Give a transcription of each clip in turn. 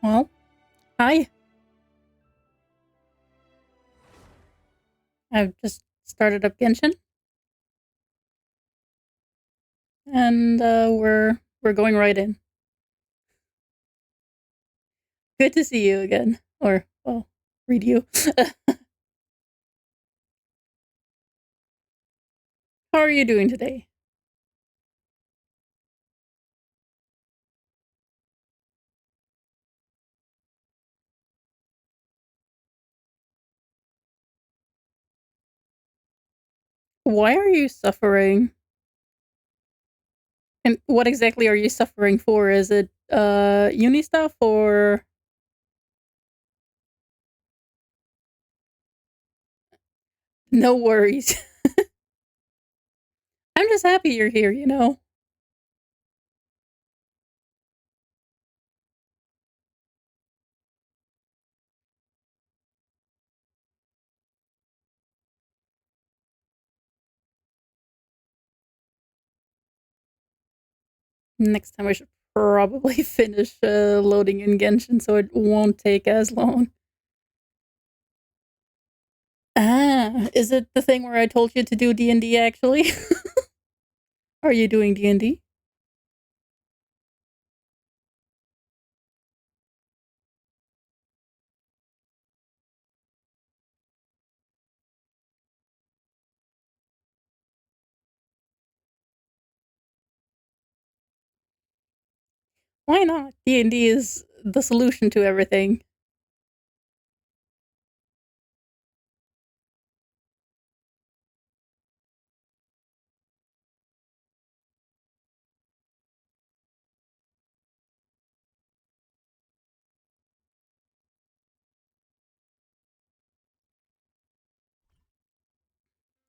Well, hi. I've just started up Genshin, and we're going right in. Good to see you again, or well, read you. How are you doing today? Why are you suffering? And what exactly are you suffering for? Is it uni stuff or no worries? I'm just happy you're here. Next time I should probably finish loading in Genshin so it won't take as long. Ah, is it the thing where I told you to do D&D actually? Are you doing D&D? Why not? D&D is the solution to everything.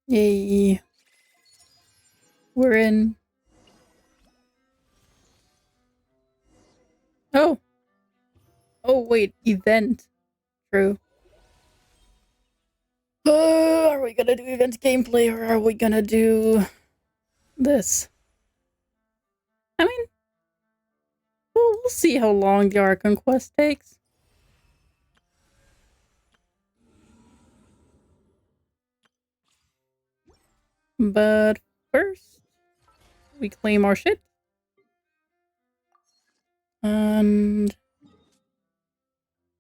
Yay. We're in. Oh. Oh, wait. Event. True. Are we gonna do event gameplay or are we gonna do this? I mean, we'll see how long the Archon quest takes. But first, we claim our shit. And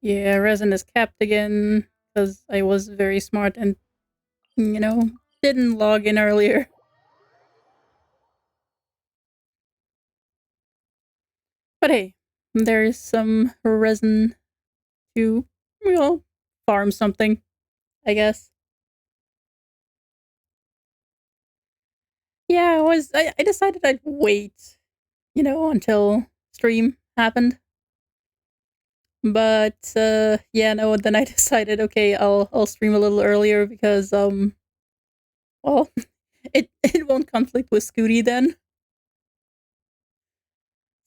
yeah, resin is capped again because I was very smart and, didn't log in earlier. But hey, there is some resin to, farm something, I guess. Yeah, I decided I'd wait, until stream happened. But yeah, no, then I decided, okay, I'll stream a little earlier because well, it won't conflict with Scooty then.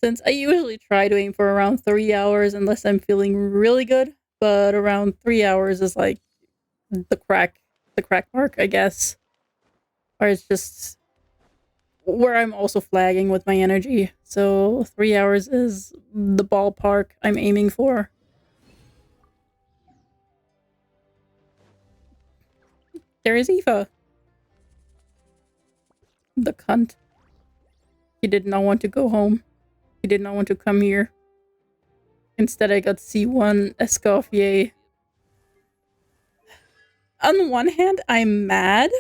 Since I usually try to aim for around 3 hours unless I'm feeling really good, but around 3 hours is like the crack the crack mark, I guess. Or it's just where I'm also flagging with my energy. So 3 hours is the ballpark I'm aiming for. There is Eva, the cunt. He did not want to go home. He did not want to come here. Instead, I got C1 Escoffier. On one hand, I'm mad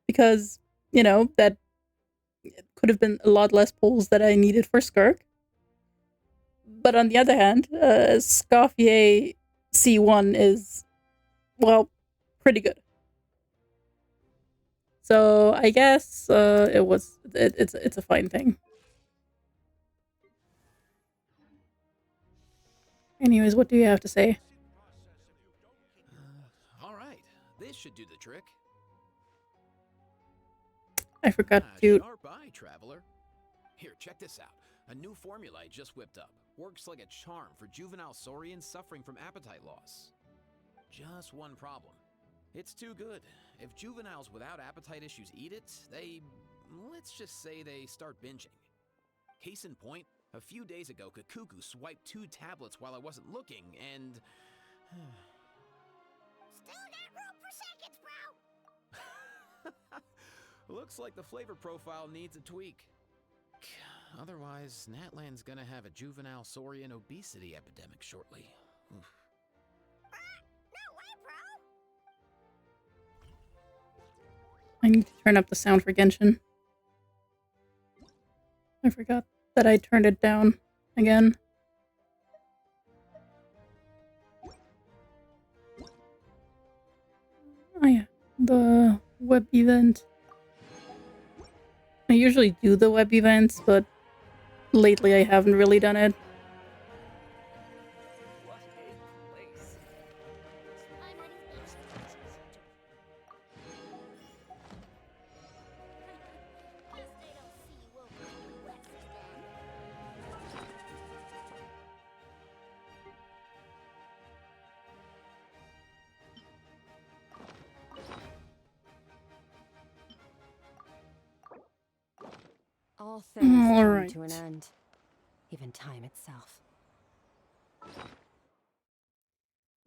because, that could have been a lot less pulls that I needed for Skirk. But on the other hand, Escoffier C1 is, well, pretty good. So I guess it's a fine thing. Anyways, what do you have to say? All right, this should do the trick. I forgot to. Sharp eye, traveler. Here, check this out. A new formula I just whipped up. Works like a charm for juvenile saurians suffering from appetite loss. Just one problem. It's too good. If juveniles without appetite issues eat it, let's just say they start binging. Case in point, A few days ago, Kakuku swiped 2 tablets while I wasn't looking, and... Still got room for seconds, bro! Looks like the flavor profile needs a tweak. Otherwise, Natlan's gonna have a juvenile saurian obesity epidemic shortly. Oof. No way, bro! I need to turn up the sound for Genshin. I forgot that I turned it down again. Oh yeah, the web event. I usually do the web events, but lately I haven't really done it. What a place. I'm heading east. Guess they don't see you over in the west then. All things come Alright. to an end. Even time itself.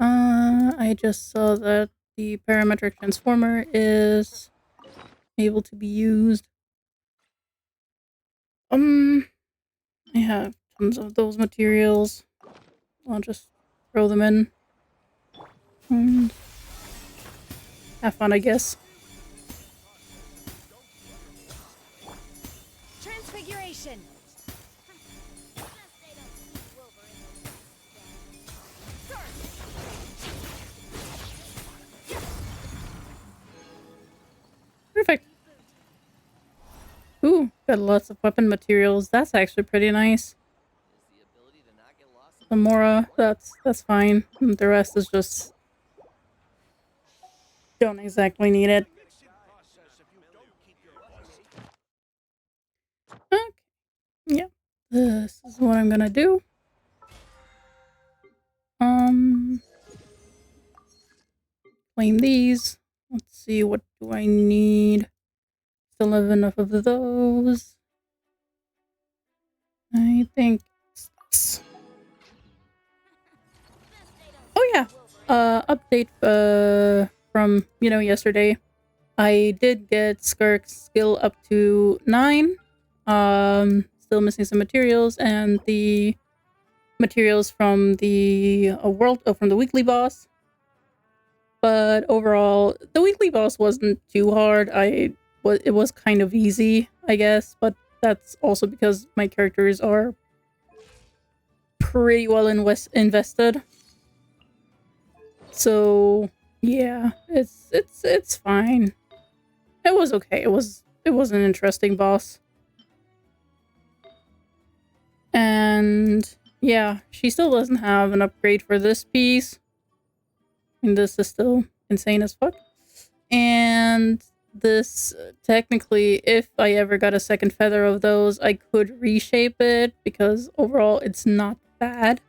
I just saw that the parametric transformer is able to be used. I have tons of those materials. I'll just throw them in. And have fun, I guess. Transfiguration! Guess they don't see you over in the west then. Perfect. Ooh, got lots of weapon materials. That's actually pretty nice. The Mora, that's fine. The rest is just don't exactly need it. Okay. Yep. This is what I'm gonna do. Claim these. Let's see, what do I need? Still have enough of those. I think it's this. Oh yeah. Update from, yesterday. I did get Skirk's skill up to 9. Still missing some materials, and the materials from the from the weekly boss. But overall, the weekly boss wasn't too hard. It was kind of easy, I guess, but that's also because my characters are pretty well invested. So yeah, it's fine. It was okay. It was an interesting boss. And yeah, she still doesn't have an upgrade for this piece. And this is still insane as fuck. And this, technically, if I ever got a second feather of those, I could reshape it, because overall it's not bad.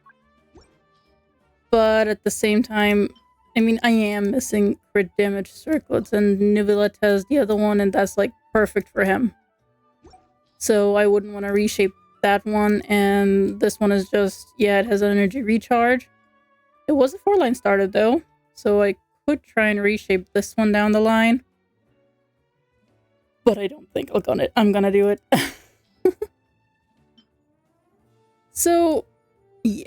But at the same time, I mean, I am missing crit damage circlets, and Nivillette has the other one, and that's like perfect for him. So I wouldn't want to reshape that one, and this one is just, yeah, it has energy recharge. It was a 4-line starter though, so I could try and reshape this one down the line. But I don't think I'm gonna do it. So, yeah.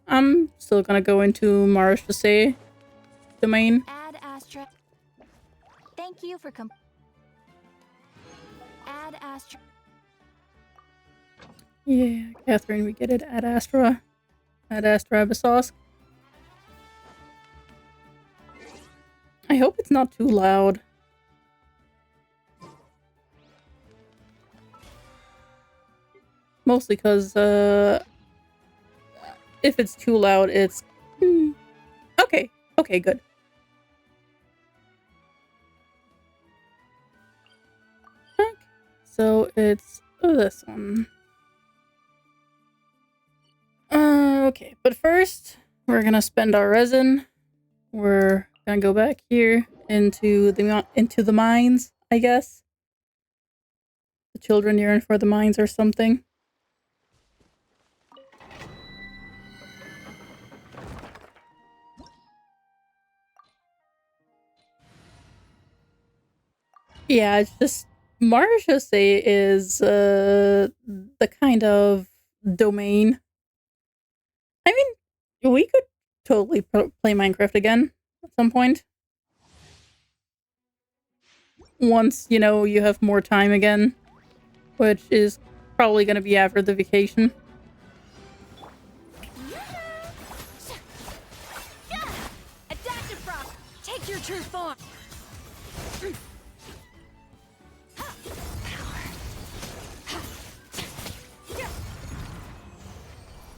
I'm still gonna go into Mars to say domain. Add Astra. Thank you for Add Astra. Yeah, Catherine, we get it. Ad Astra. Ad Astra Abyssos. I hope it's not too loud. Mostly because, if it's too loud, it's... Okay. Okay, good. Okay. So it's this one. Okay, but first, we're gonna spend our resin. We're gonna go back here into the mines, I guess. The children yearn for the mines or something. Yeah, it's just Marechaussee is the kind of domain. I mean, we could totally play Minecraft again at some point. Once, you have more time again, which is probably going to be after the vacation. Adaptive Frost, take your true form.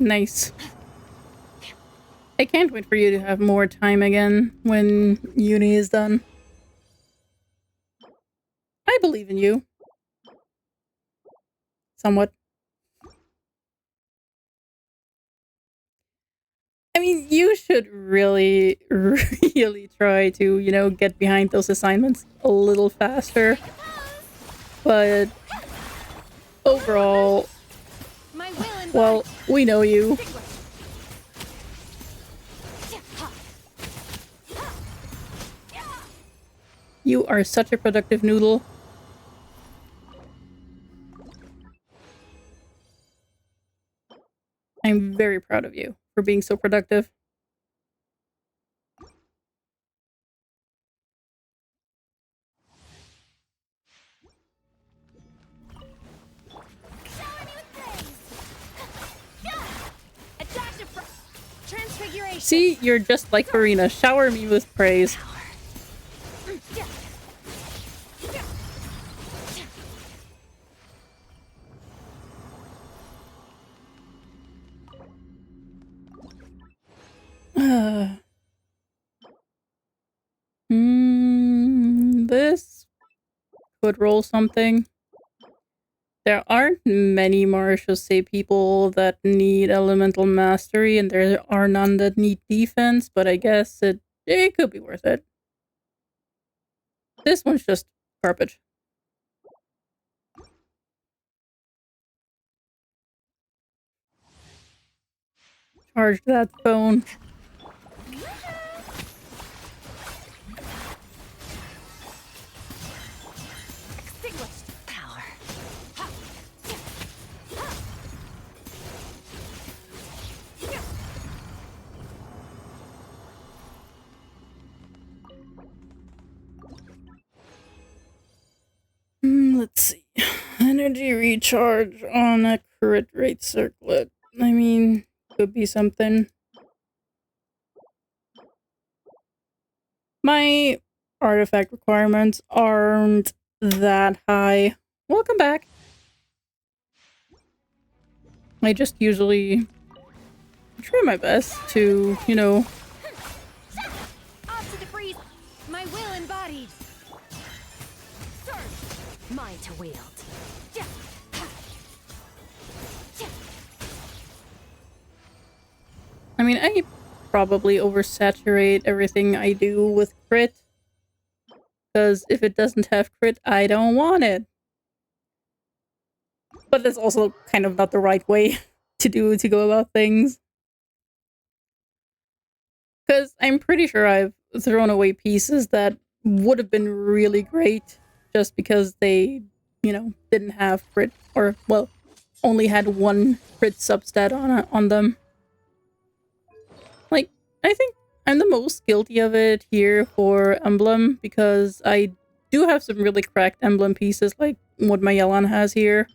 Nice. I can't wait for you to have more time again when uni is done. I believe in you. Somewhat. I mean, you should really, really try to, get behind those assignments a little faster. But overall, My will and well, we know you. You are such a productive noodle. I'm very proud of you for being so productive. Shower me with praise. Adaptive Frost, transfiguration. See, you're just like Farina. Shower me with praise. This could roll something. There aren't many Marechaussee people that need elemental mastery, and there are none that need defense, but I guess it could be worth it. This one's just garbage. Charge that phone. Extinguished power. Let's see. Energy recharge on a crit rate circlet. I mean, could be something. My artifact requirements aren't that high. Welcome back. I just usually try my best to, Off to the freeze. My will embodied. Surge. Mine to wield. I mean, I probably oversaturate everything I do with crit. Because if it doesn't have crit, I don't want it. But that's also kind of not the right way to go about things. Because I'm pretty sure I've thrown away pieces that would have been really great just because they, didn't have crit, or, well, only had one crit substat on them. Like, I think I'm the most guilty of it here for Emblem, because I do have some really cracked Emblem pieces, like what my Yelan has here.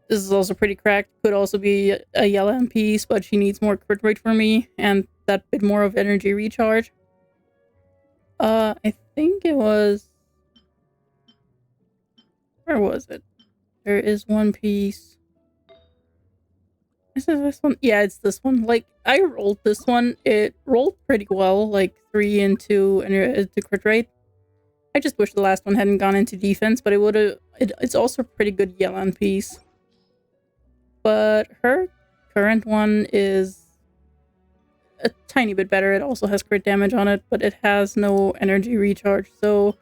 This is also pretty cracked. Could also be a Yelan piece, but she needs more crit rate for me, and that bit more of energy recharge. I think it was... Where was it? There is one piece. Is it this one? Yeah, it's this one. Like, I rolled this one. It rolled pretty well, like 3 into crit rate. I just wish the last one hadn't gone into defense, but it would have... It's also a pretty good Yelan piece. But her current one is a tiny bit better. It also has crit damage on it, but it has no energy recharge. So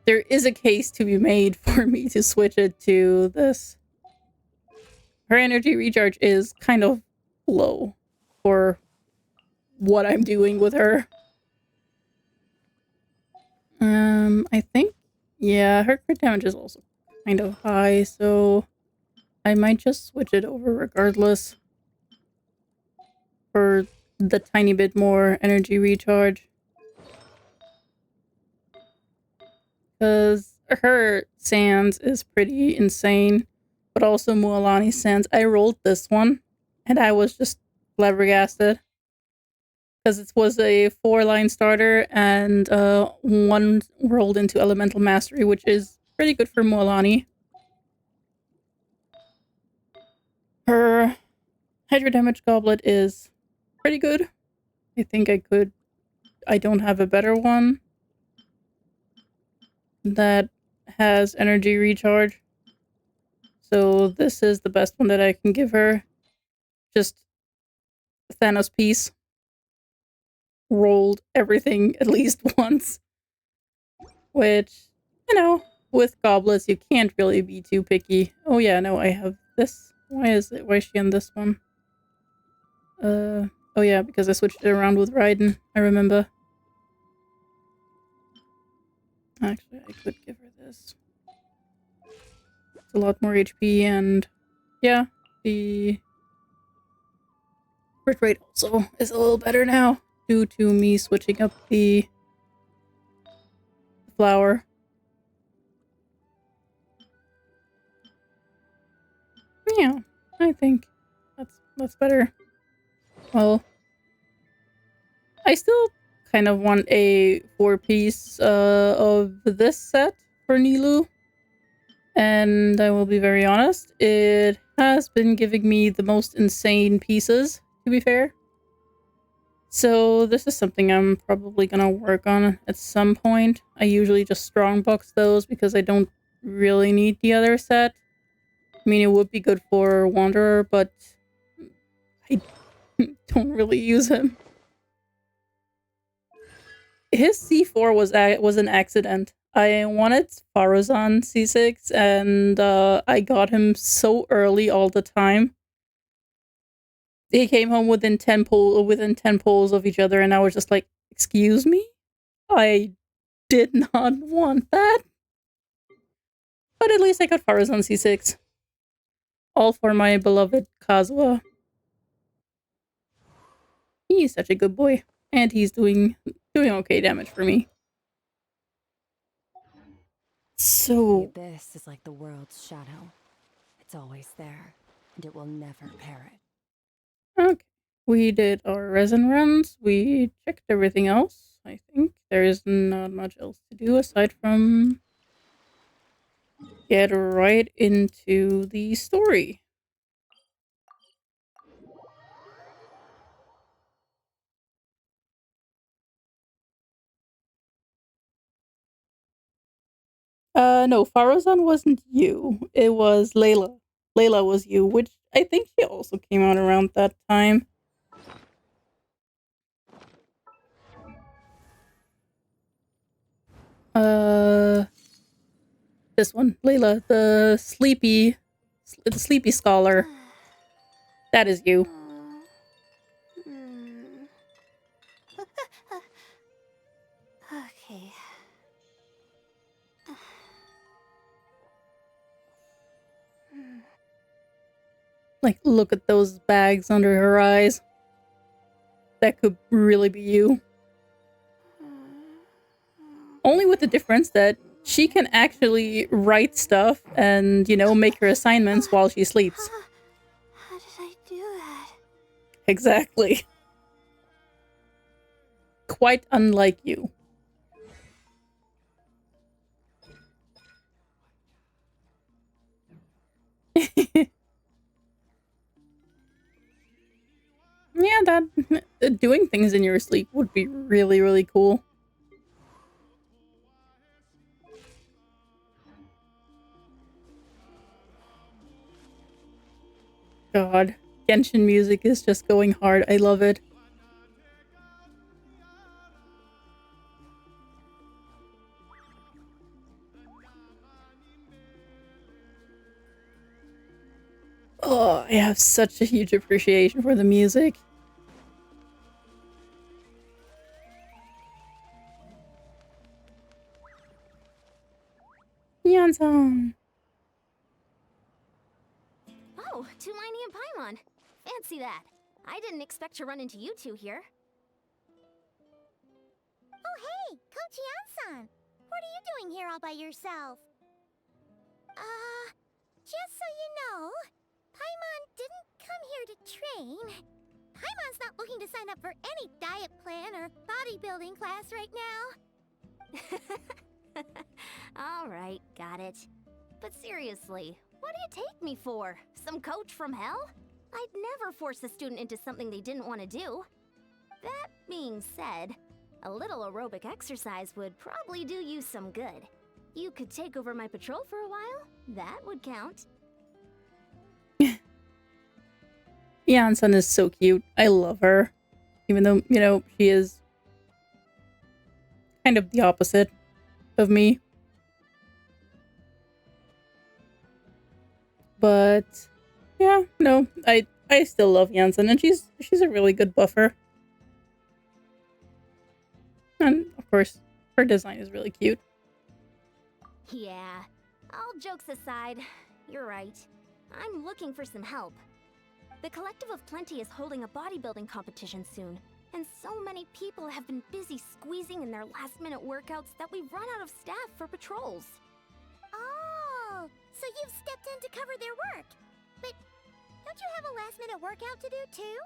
there is a case to be made for me to switch it to this. Her energy recharge is kind of low for what I'm doing with her. I think Yeah, her crit damage is also kind of high, so I might just switch it over regardless for the tiny bit more energy recharge. Because her Sans is pretty insane, but also Mualani's Sans. I rolled this one, and I was just flabbergasted. Because it was a 4-line starter, and one rolled into Elemental Mastery, which is pretty good for Mualani. Her Hydro Damage Goblet is pretty good. I think I don't have a better one that has energy recharge. So this is the best one that I can give her. Just Thanos piece. Rolled everything at least once. Which, with goblets you can't really be too picky. Oh yeah, no, I have this. Why is she on this one? Oh yeah, because I switched it around with Raiden, I remember. Actually, I could give her this. It's a lot more HP, and yeah, the crit rate also is a little better now due to me switching up the flower. Yeah, I think that's better. Well, I still kind of want a 4-piece of this set for Nilu. And I will be very honest, it has been giving me the most insane pieces, to be fair. So this is something I'm probably gonna work on at some point. I usually just strongbox those because I don't really need the other set. I mean, it would be good for Wanderer, but I don't really use him. His C4 was an accident. I wanted Faruzan C6, and I got him so early all the time. He came home within 10 pulls of each other, and I was just like, "Excuse me, I did not want that." But at least I got Faruzan C6, all for my beloved Kazuha. He's such a good boy, and he's doing okay damage for me. The So abyss is like the world's shadow. It's always there, and it will never perish. okay. We did our resin runs. We checked everything else. I think there is not much else to do aside from get right into the story. No, Farozan wasn't you. It was Layla. Layla was you, which I think she also came out around that time. Uh, this one, Layla, the sleepy scholar. That is you. Okay. Like, look at those bags under her eyes. That could really be you. Only with the difference that she can actually write stuff and, make her assignments while she sleeps. How did I do that? Exactly. Quite unlike you. Yeah, that doing things in your sleep would be really, really cool. God, Genshin music is just going hard. I love it. Oh, I have such a huge appreciation for the music. Handsome. Oh, Tulani and Paimon. Fancy that. I didn't expect to run into you two here. Oh, hey, Coach Yan-san. What are you doing here all by yourself? Just so you know, Paimon didn't come here to train. Paimon's not looking to sign up for any diet plan or bodybuilding class right now. All right, got it. But seriously, what do you take me for? Some coach from hell? I'd never force a student into something they didn't want to do. That being said, a little aerobic exercise would probably do you some good. You could take over my patrol for a while. That would count. Yansan is so cute. I love her. Even though, you know, she is kind of the opposite of me. But yeah, no, I still love Yansan, and she's a really good buffer. And of course, her design is really cute. Yeah, all jokes aside, you're right. I'm looking for some help. The Collective of Plenty is holding a bodybuilding competition soon, and so many people have been busy squeezing in their last-minute workouts that we've run out of staff for patrols. Oh, so you've stepped in to cover their work. But don't you have a last-minute workout to do too?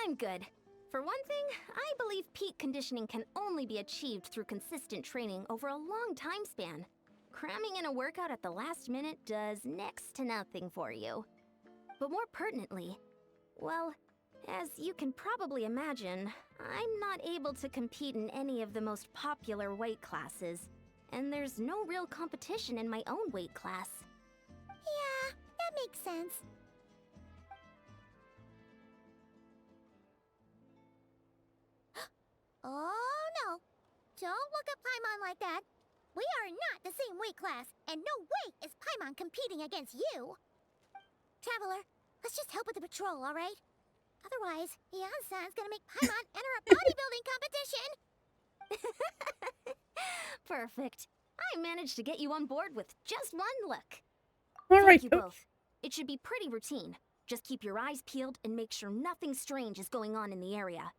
I'm good. For one thing, I believe peak conditioning can only be achieved through consistent training over a long time span. Cramming in a workout at the last minute does next to nothing for you. But more pertinently, well, as you can probably imagine, I'm not able to compete in any of the most popular weight classes, and there's no real competition in my own weight class. Yeah, that makes sense. Oh no! Don't look at Paimon like that! We are not the same weight class, and no way is Paimon competing against you! Traveler, let's just help with the patrol, alright? Otherwise, Yan-san's gonna make Paimon enter a bodybuilding competition! Perfect. I managed to get you on board with just one look. Alright, Thank you Coach. both. It should be pretty routine. Just keep your eyes peeled and make sure nothing strange is going on in the area.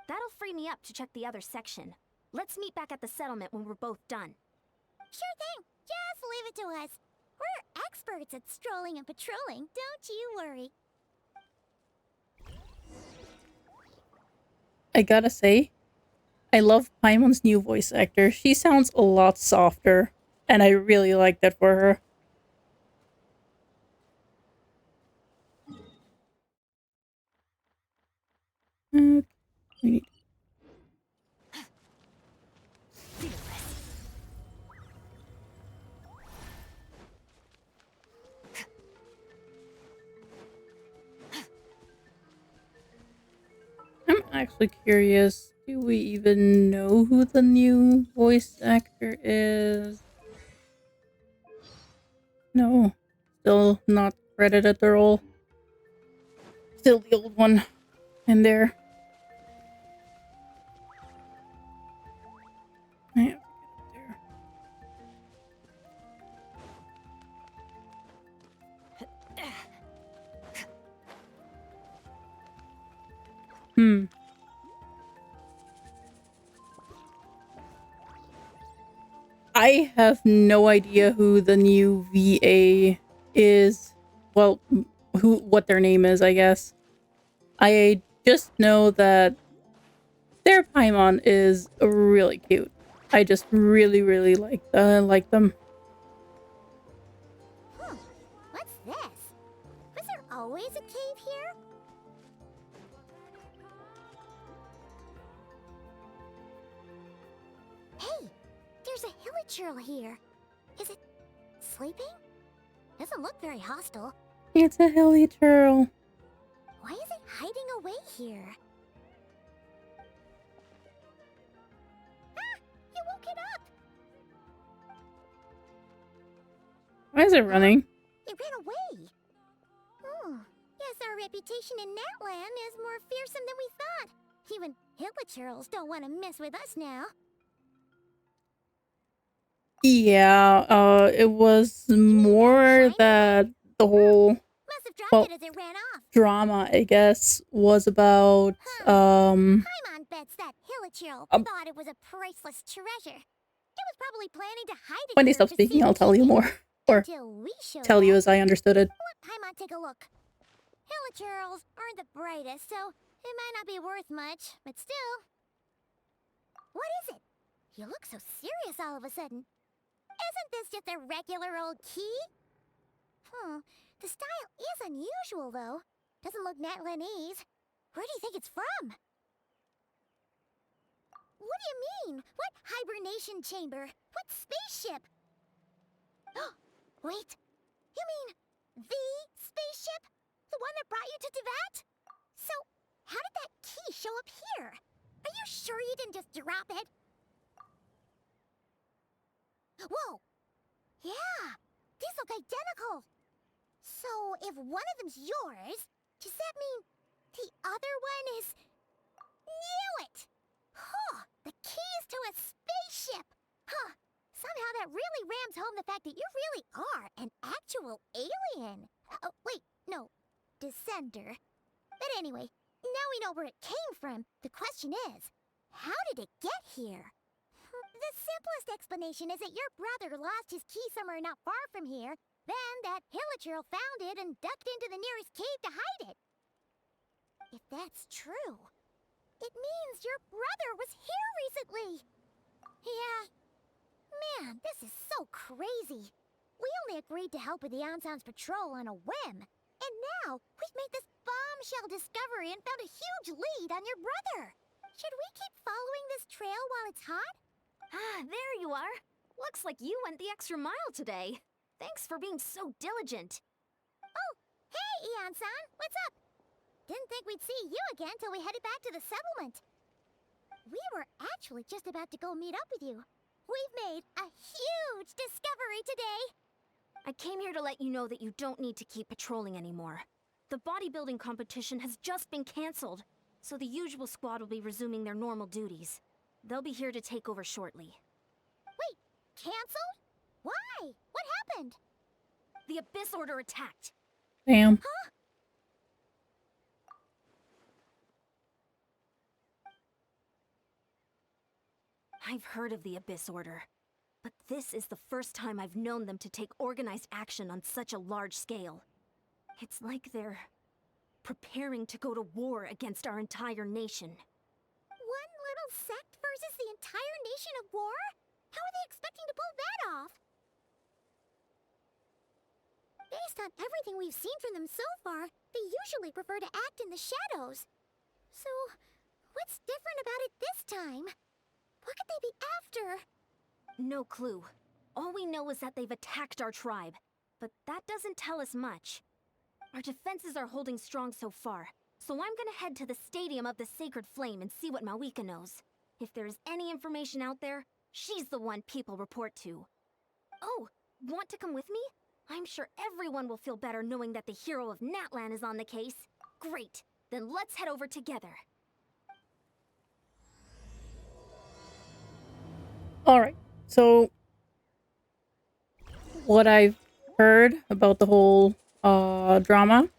That'll free me up to check the other section. Let's meet back at the settlement when we're both done. Sure thing. Just leave it to us. We're experts at strolling and patrolling, don't you worry. I gotta say, I love Paimon's new voice actor. She sounds a lot softer, and I really like that for her. We need- I'm actually curious. Do we even know who the new voice actor is? No. Still not credited at the role. Still the old one in there. I have to get up there. Hmm. I have no idea who the new VA is. Well, what their name is, I guess. I just know that their Paimon is really cute. I just really, really like them. What's this? Was there always a cave here? Hey, there's a hilichurl here. Is it sleeping? Doesn't look very hostile. It's a hilichurl. Why is it hiding away here? Ah! You woke it up! Why is it running? It ran away. Oh, guess our reputation in that land is more fearsome than we thought. Even hilichurls don't want to mess with us now. Yeah, it was more shiny? that the whole Must have dropped well it as it ran off. drama, I guess, was about Paimon bets that Hilichurl um, thought it was a priceless treasure. It was probably planning to hide it when they here stop to see speaking, who I'll tell you keep it. more, or Until we showed tell you up. as I understood it. Let Paimon take a look. Hilichurls aren't the brightest, so it might not be worth much, but still. What is it? You look so serious all of a sudden. Isn't this just a regular old key? The style is unusual, though. Doesn't look Natlanese. Where do you think it's from? What do you mean? What hibernation chamber? What spaceship? Wait. You mean the spaceship? The one that brought you to Teyvat? So, how did that key show up here? Are you sure you didn't just drop it? Whoa! Yeah! These look identical! So, if one of them's yours, does that mean the other one is... Knew it! Huh! The keys to a spaceship! Huh! Somehow that really rams home the fact that you really are an actual alien. Oh, wait, no. Descender. But anyway, now we know where it came from. The question is, how did it get here? The simplest explanation is that your brother lost his key somewhere not far from here, then that Hilichurl found it and ducked into the nearest cave to hide it. If that's true, it means your brother was here recently. Yeah. Man, this is so crazy. We only agreed to help with the Anson's patrol on a whim. And now, we've made this bombshell discovery and found a huge lead on your brother. Should we keep following this trail while it's hot? Ah, there you are. Looks like you went the extra mile today. Thanks for being so diligent. Oh, hey, Eon-san, what's up? Didn't think we'd see you again till we headed back to the settlement. We were actually just about to go meet up with you. We've made a huge discovery today. I came here to let you know that you don't need to keep patrolling anymore. The bodybuilding competition has just been cancelled, so the usual squad will be resuming their normal duties. They'll be here to take over shortly. Wait, canceled? Why? What happened? The Abyss Order attacked. Damn. Huh? I've heard of the Abyss Order, but this is the first time I've known them to take organized action on such a large scale. It's like they're preparing to go to war against our entire nation. One little sect versus the entire nation of war? How are they expecting to pull that off? Based on everything we've seen from them so far, they usually prefer to act in the shadows. So, what's different about it this time? What could they be after? No clue. All we know is that they've attacked our tribe, but that doesn't tell us much. Our defenses are holding strong so far, so I'm gonna head to the Stadium of the Sacred Flame and see what Mawika knows. If there's any information out there, she's the one people report to. Oh, want to come with me? I'm sure everyone will feel better knowing that the hero of Natlan is on the case. Great, then let's head over together. Alright, so what I've heard about the whole drama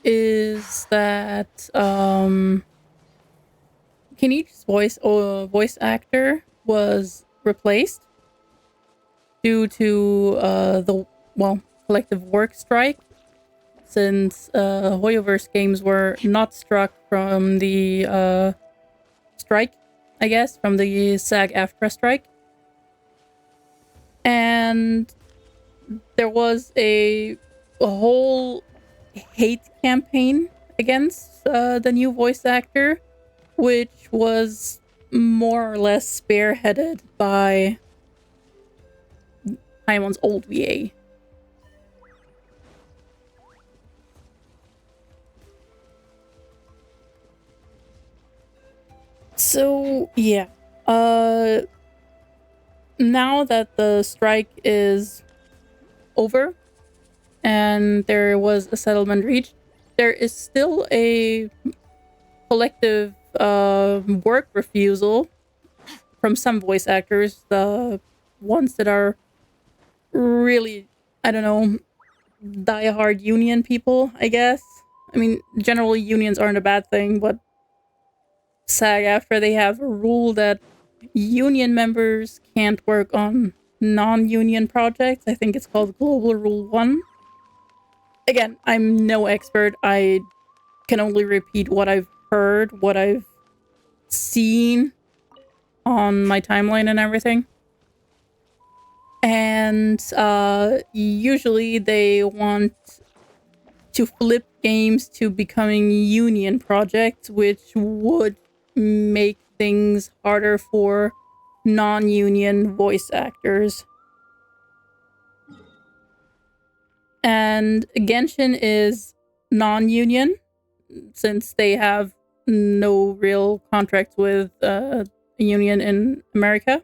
is that Kenichi's voice actor was replaced due to the collective work strike, since Hoyoverse games were not struck from the strike, I guess, from the SAG-AFTRA strike. And there was a whole hate campaign against the new voice actor, which was more or less spearheaded by Paimon's old VA. So, yeah. Now that the strike is over and there was a settlement reached, there is still a collective work refusal from some voice actors. The ones that are really, I don't know, diehard union people, I guess. I mean, generally unions aren't a bad thing, but SAG-AFTRA, they have a rule that union members can't work on non-union projects. I think it's called Global Rule 1. Again, I'm no expert. I can only repeat what I've heard, what I've seen on my timeline and everything. And usually they want to flip games to becoming union projects, which would make things harder for non-union voice actors. And Genshin is non-union since they have no real contract with a union in America.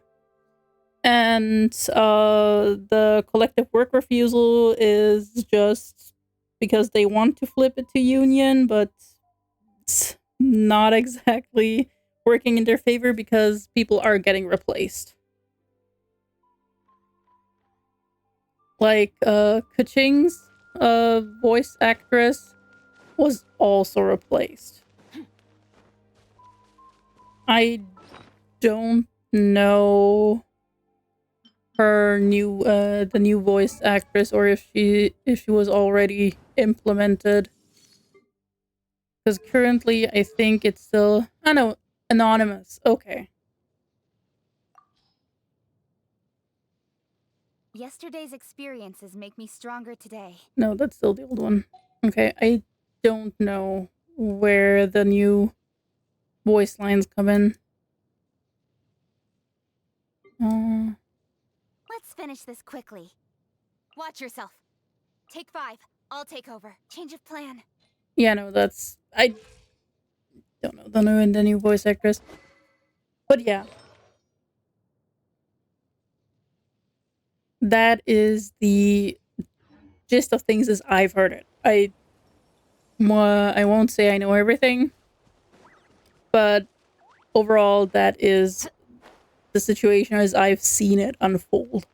And the collective work refusal is just because they want to flip it to union, but it's not exactly working in their favor because people are getting replaced. Like, Kaching's voice actress was also replaced. I don't know her new the new voice actress, or if she was already implemented, because currently I think it's still, I know, anonymous. Okay. Yesterday's experiences make me stronger today. No, that's still the old one. Okay, I don't know where the new voice lines come in. Let's finish this quickly. Watch yourself. Take 5. I'll take over. Change of plan. Yeah, no, that's, I don't know the new voice actress, but yeah, that is the gist of things as I've heard it. I won't say I know everything, but overall, that is the situation as I've seen it unfold.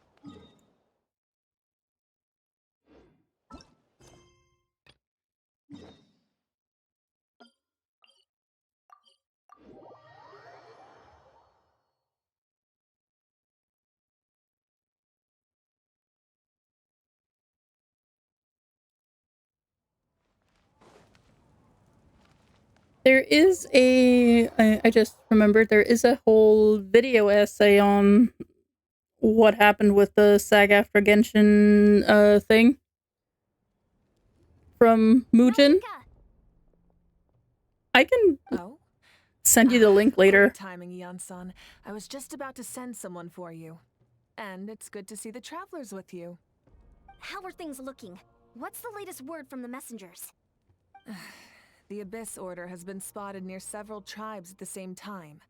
There is I just remembered, there is a whole video essay on what happened with the SAG-AFTRA Genshin thing from Mugen. Malika! I can Oh? send you the link later. Great timing, Ian-san. I was just about to send someone for you. And it's good to see the travelers with you. How are things looking? What's the latest word from the messengers? The Abyss Order has been spotted near several tribes at the same time.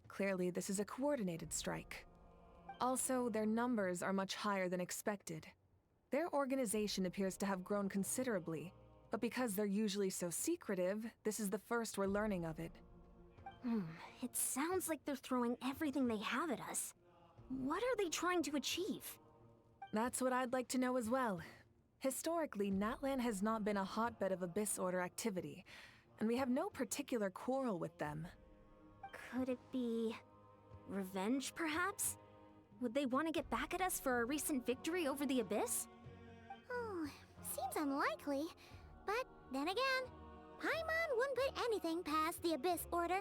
Clearly, this is a coordinated strike. Also, their numbers are much higher than expected. Their organization appears to have grown considerably, but because they're usually so secretive, this is the first we're learning of it. It sounds like they're throwing everything they have at us. What are they trying to achieve? That's what I'd like to know as well. Historically, Natlan has not been a hotbed of Abyss Order activity, and we have no particular quarrel with them. Could it be revenge, perhaps? Would they want to get back at us for a recent victory over the Abyss? Oh, seems unlikely. But then again, Paimon wouldn't put anything past the Abyss Order.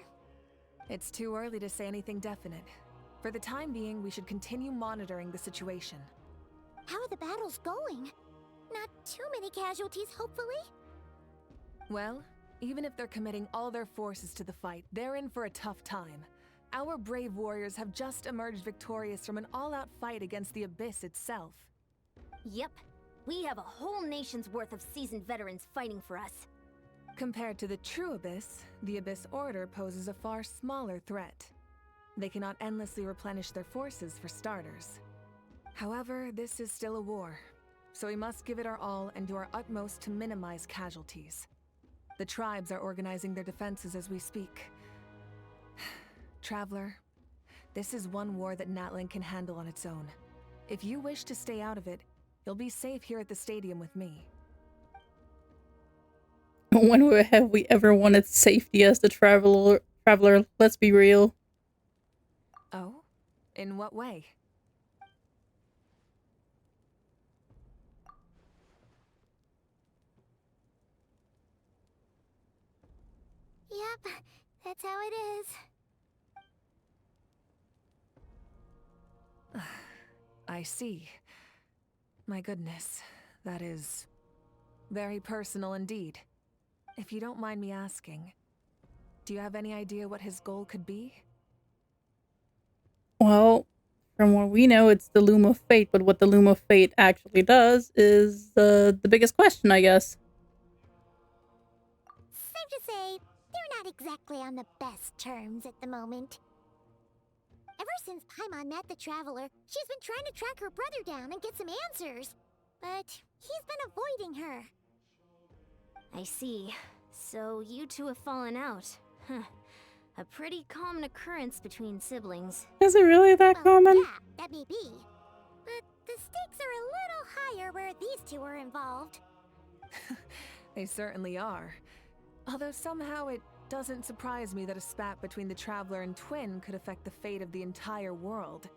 It's too early to say anything definite. For the time being, we should continue monitoring the situation. How are the battles going? Not too many casualties, hopefully? Well, even if they're committing all their forces to the fight, they're in for a tough time. Our brave warriors have just emerged victorious from an all-out fight against the Abyss itself. Yep. We have a whole nation's worth of seasoned veterans fighting for us. Compared to the true Abyss, the Abyss Order poses a far smaller threat. They cannot endlessly replenish their forces for starters. However, this is still a war, so we must give it our all and do our utmost to minimize casualties. The tribes are organizing their defenses as we speak. Traveler, this is one war that Natlan can handle on its own. If you wish to stay out of it, you'll be safe here at the stadium with me. When have we ever wanted safety as the traveler? Let's be real. Oh? In what way? Yep, that's how it is. I see. My goodness, that is very personal indeed. If you don't mind me asking, do you have any idea what his goal could be? Well, from what we know, it's the Loom of Fate, but what the Loom of Fate actually does is the biggest question, I guess. Safe to say, they're not exactly on the best terms at the moment. Ever since Paimon met the Traveler, she's been trying to track her brother down and get some answers. But he's been avoiding her. I see. So you two have fallen out. Huh. A pretty common occurrence between siblings. Is it really that common? Yeah, that may be. But the stakes are a little higher where these two are involved. They certainly are. Although somehow it doesn't surprise me that a spat between the Traveler and Twin could affect the fate of the entire world.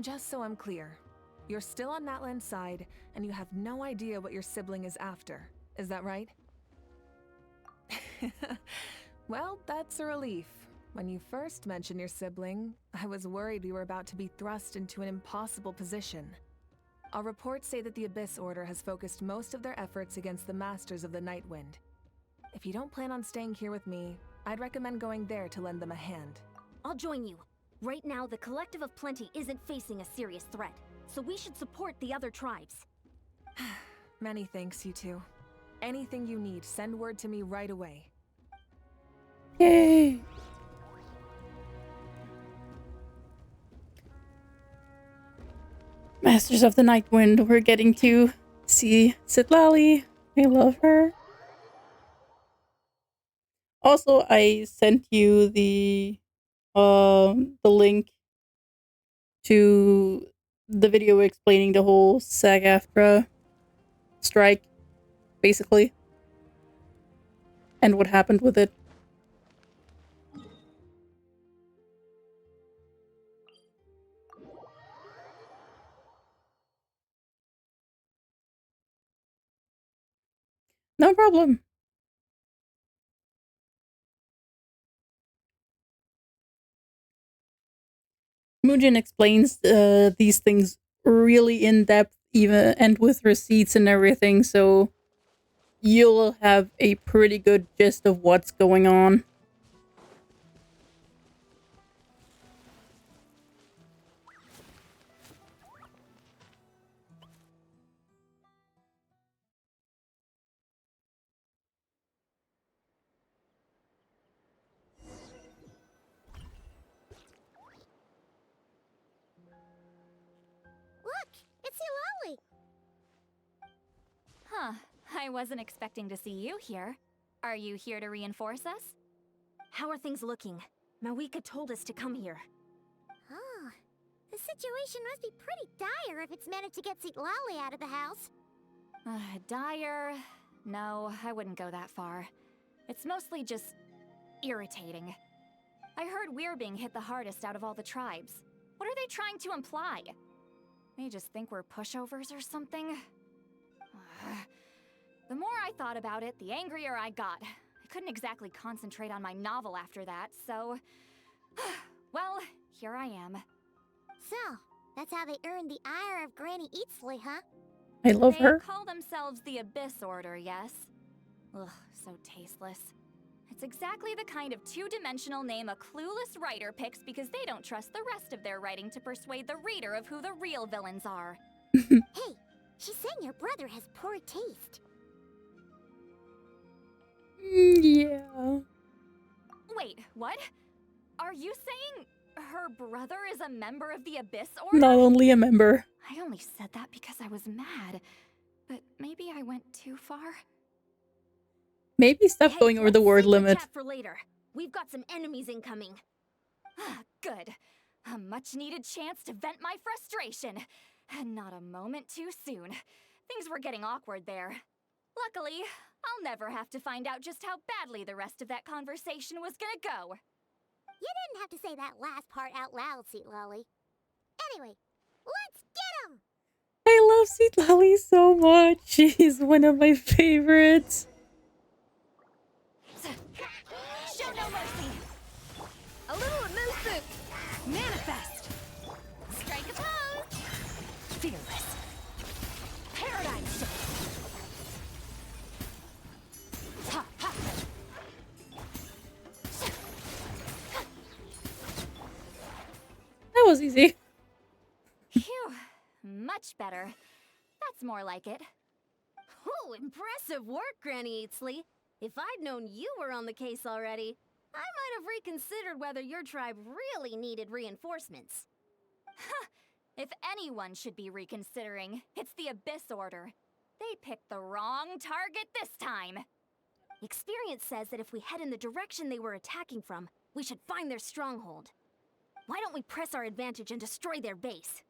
Just so I'm clear, you're still on Natlan's side, and you have no idea what your sibling is after. Is that right? Well, that's a relief. When you first mentioned your sibling, I was worried we were about to be thrust into an impossible position. Our reports say that the Abyss Order has focused most of their efforts against the Masters of the Nightwind. If you don't plan on staying here with me, I'd recommend going there to lend them a hand. I'll join you. Right now, the Collective of Plenty isn't facing a serious threat, so we should support the other tribes. Many thanks, you two. Anything you need, send word to me right away. Yay! Masters of the Nightwind, we're getting to see Citlali. I love her. Also, I sent you the link to the video explaining the whole SAG-AFTRA strike, basically, and what happened with it. No problem. Mugen explains these things really in depth, even and with receipts and everything, so you'll have a pretty good gist of what's going on. Look, it's Eulalie. Huh. I wasn't expecting to see you here. Are you here to reinforce us? How are things looking? Mawika told us to come here. Oh, the situation must be pretty dire if it's managed to get Citlali out of the house. Dire? No, I wouldn't go that far. It's mostly just irritating. I heard we're being hit the hardest out of all the tribes. What are they trying to imply? They just think we're pushovers or something? The more I thought about it, the angrier I got. I couldn't exactly concentrate on my novel after that, so... well, here I am. So, that's how they earned the ire of Granny Eatsley, huh? I love They her. call themselves the Abyss Order, yes? Ugh, so tasteless. It's exactly the kind of two-dimensional name a clueless writer picks because they don't trust the rest of their writing to persuade the reader of who the real villains are. Hey, she's saying your brother has poor taste. Yeah. Wait, what? Are you saying her brother is a member of the Abyss Order? Not only a member. I only said that because I was mad. But maybe I went too far? Maybe stop Hey, going over the let's word save the limit. chat for later. We've got some enemies incoming. Good. A much-needed chance to vent my frustration. Not a moment too soon. Things were getting awkward there. Luckily, I'll never have to find out just how badly the rest of that conversation was gonna go. You didn't have to say that last part out loud, Sweet Lolly. Anyway, let's get him! I love Sweet Lolly so much. She's one of my favorites. Show no mercy! A little elusive! Manifest! Strike a pose! Fearless! Paradigm shift! Ha ha! That was easy. Phew! Much better. That's more like it. Oh, impressive work, Granny Eatsley. If I'd known you were on the case already, I might have reconsidered whether your tribe really needed reinforcements. If anyone should be reconsidering, it's the Abyss Order. They picked the wrong target this time. Experience says that if we head in the direction they were attacking from, we should find their stronghold. Why don't we press our advantage and destroy their base?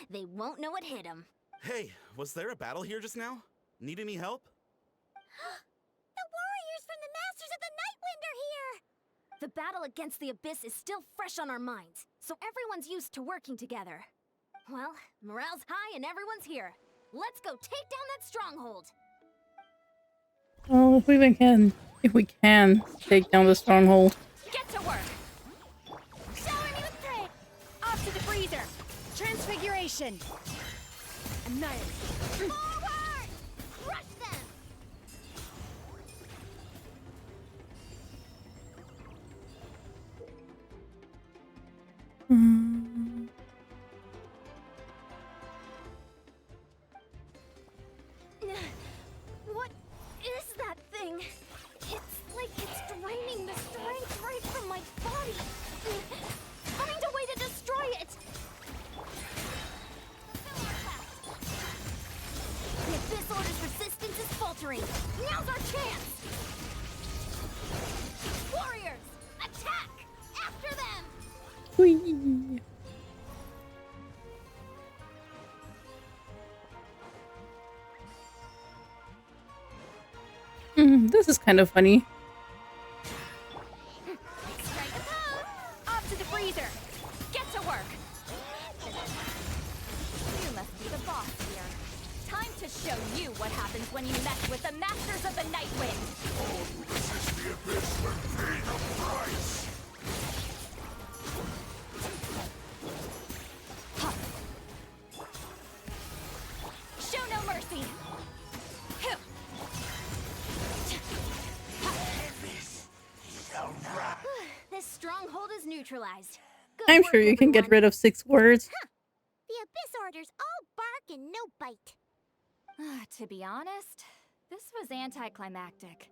They won't know what hit them. Hey, was there a battle here just now? Need any help? The warriors from the Masters of the Nightwind are here! The battle against the Abyss is still fresh on our minds, so everyone's used to working together. Well, morale's high and everyone's here. Let's go take down that stronghold! Well, if we can take down the stronghold. Get to work! Shower me with praise! Off to the freezer! Transfiguration! Annihilate! Forward! Crush them! What is that thing? It's like it's draining the strength right from my body. Find a way to destroy it! The Abyss Order's resistance is faltering. Now's our chance! Warriors, attack! After them! Whee! This is kind of funny. Strike a pose! Off to the freezer! Get to work! You must be the boss here. Time to show you what happens when you mess with the Masters of the Nightwind! Show no mercy! This stronghold is neutralized. Good I'm work, sure you can get everyone. rid of 6 words. The Abyss Order's all bark and no bite. To be honest, this was anticlimactic.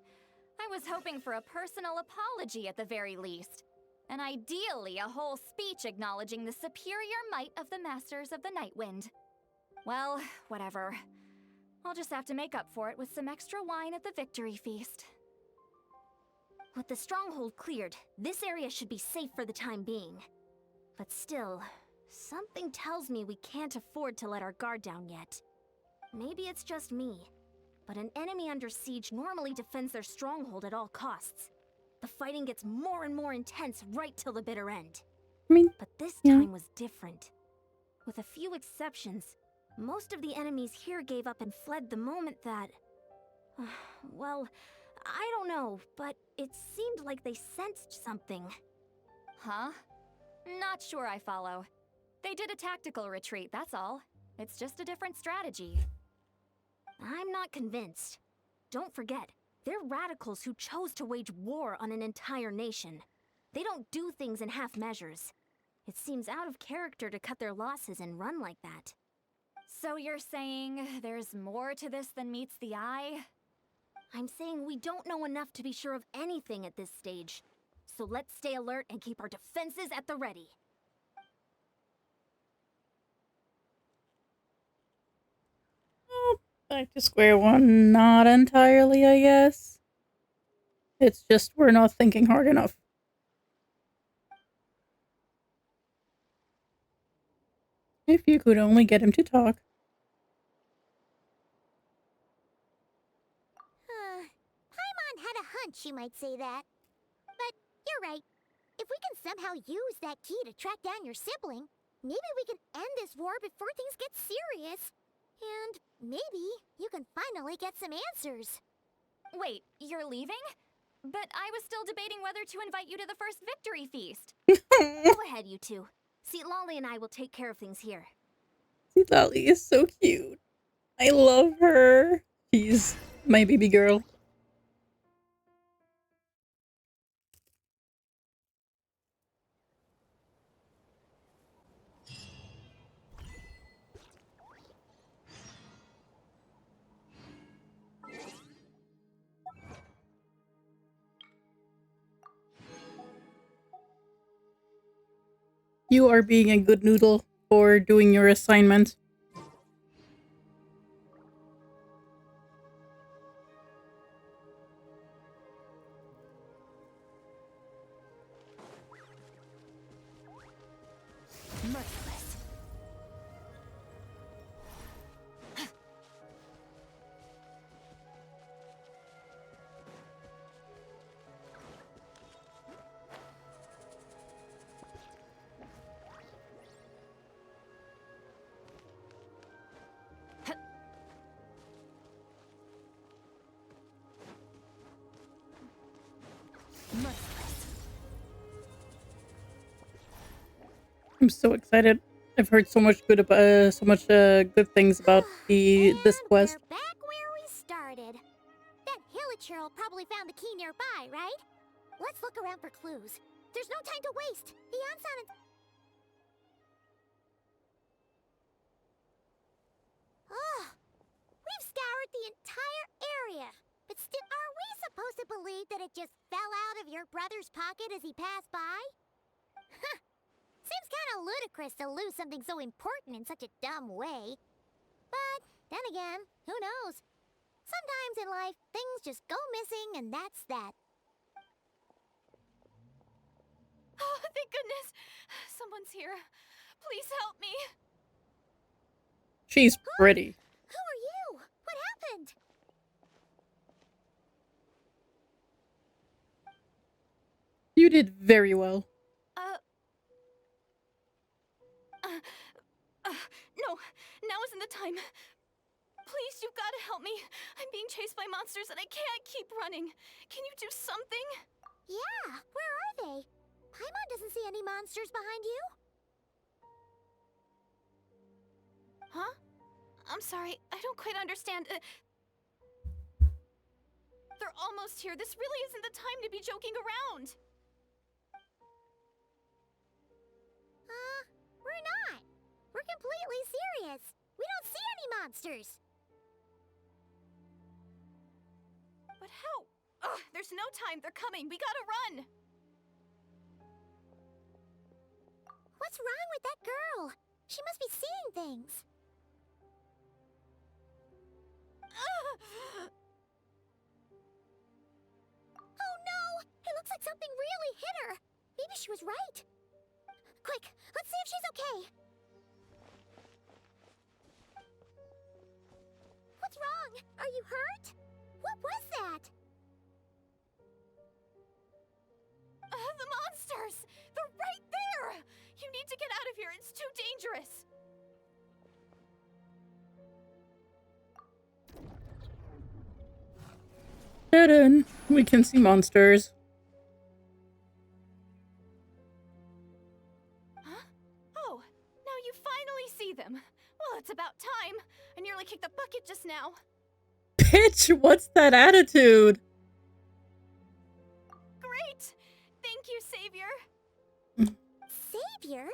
I was hoping for a personal apology at the very least. And ideally a whole speech acknowledging the superior might of the Masters of the Nightwind. Well, whatever. I'll just have to make up for it with some extra wine at the victory feast. With the stronghold cleared, this area should be safe for the time being. But still, something tells me we can't afford to let our guard down yet. Maybe it's just me, but an enemy under siege normally defends their stronghold at all costs. The fighting gets more and more intense right till the bitter end. I mean, But this yeah. time was different. With a few exceptions, most of the enemies here gave up and fled the moment that... well, I don't know, but it seemed like they sensed something. Huh? Not sure I follow. They did a tactical retreat, that's all. It's just a different strategy. I'm not convinced. Don't forget, they're radicals who chose to wage war on an entire nation. They don't do things in half measures. It seems out of character to cut their losses and run like that. So you're saying there's more to this than meets the eye? I'm saying we don't know enough to be sure of anything at this stage. So let's stay alert and keep our defenses at the ready. Back to square one. Not entirely, I guess. It's just we're not thinking hard enough. If you could only get him to talk. Paimon had a hunch you might say that. But you're right. If we can somehow use that key to track down your sibling, maybe we can end this war before things get serious. And maybe you can finally get some answers. Wait, you're leaving? But I was still debating whether to invite you to the first victory feast. Go ahead, you two. See, Lolly and I will take care of things here. Lolly is so cute. I love her. She's my baby girl. You are being a good noodle for doing your assignment. Merciless. Merciless. I'm so excited. I've heard so much good about good things about this And quest. we're back where we started. That Hilichurl probably found the key nearby, right? Let's look around for clues. There's no time to waste. Beyond and... Oh, we've scoured the entire area. But still, are we supposed to believe that it just fell out of your brother's pocket as he passed by? Huh. Seems kind of ludicrous to lose something so important in such a dumb way. But then again, who knows? Sometimes in life, things just go missing and that's that. Oh, thank goodness. Someone's here. Please help me. She's pretty. Who are you? What happened? You did very well. No, now isn't the time. Please, you've got to help me. I'm being chased by monsters and I can't keep running. Can you do something? Yeah, where are they? Paimon doesn't see any monsters behind you. Huh? I'm sorry, I don't quite understand. They're almost here. This really isn't the time to be joking around. We're not. We're completely serious. We don't see any monsters. But how? Ugh, there's no time. They're coming. We gotta run. What's wrong with that girl? She must be seeing things. Oh no! It looks like something really hit her. Maybe she was right. Quick, let's see if she's okay. What's wrong? Are you hurt? What was that? The monsters! They're right there! You need to get out of here. It's too dangerous. Ta-da! We can see monsters. Huh? Oh, now you finally see them. Well, it's about time. I nearly kicked the bucket just now. Bitch, what's that attitude? Great! Thank you, Savior. Savior?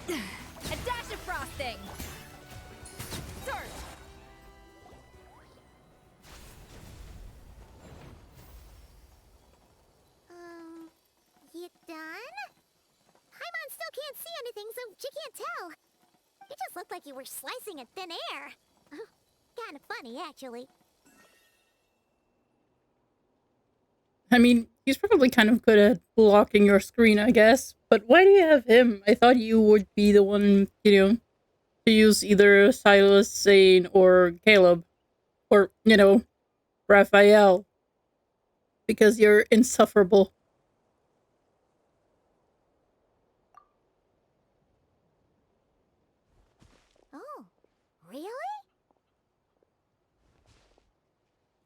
A dash of frosting! Surge! You done? Paimon still can't see anything, so she can't tell. It just looked like you were slicing in thin air. Kind of funny, actually. I mean, he's probably kind of good at blocking your screen, I guess. But why do you have him? I thought you would be the one, to use either Silas, Zane, or Caleb. Or, Raphael. Because you're insufferable. Oh, really?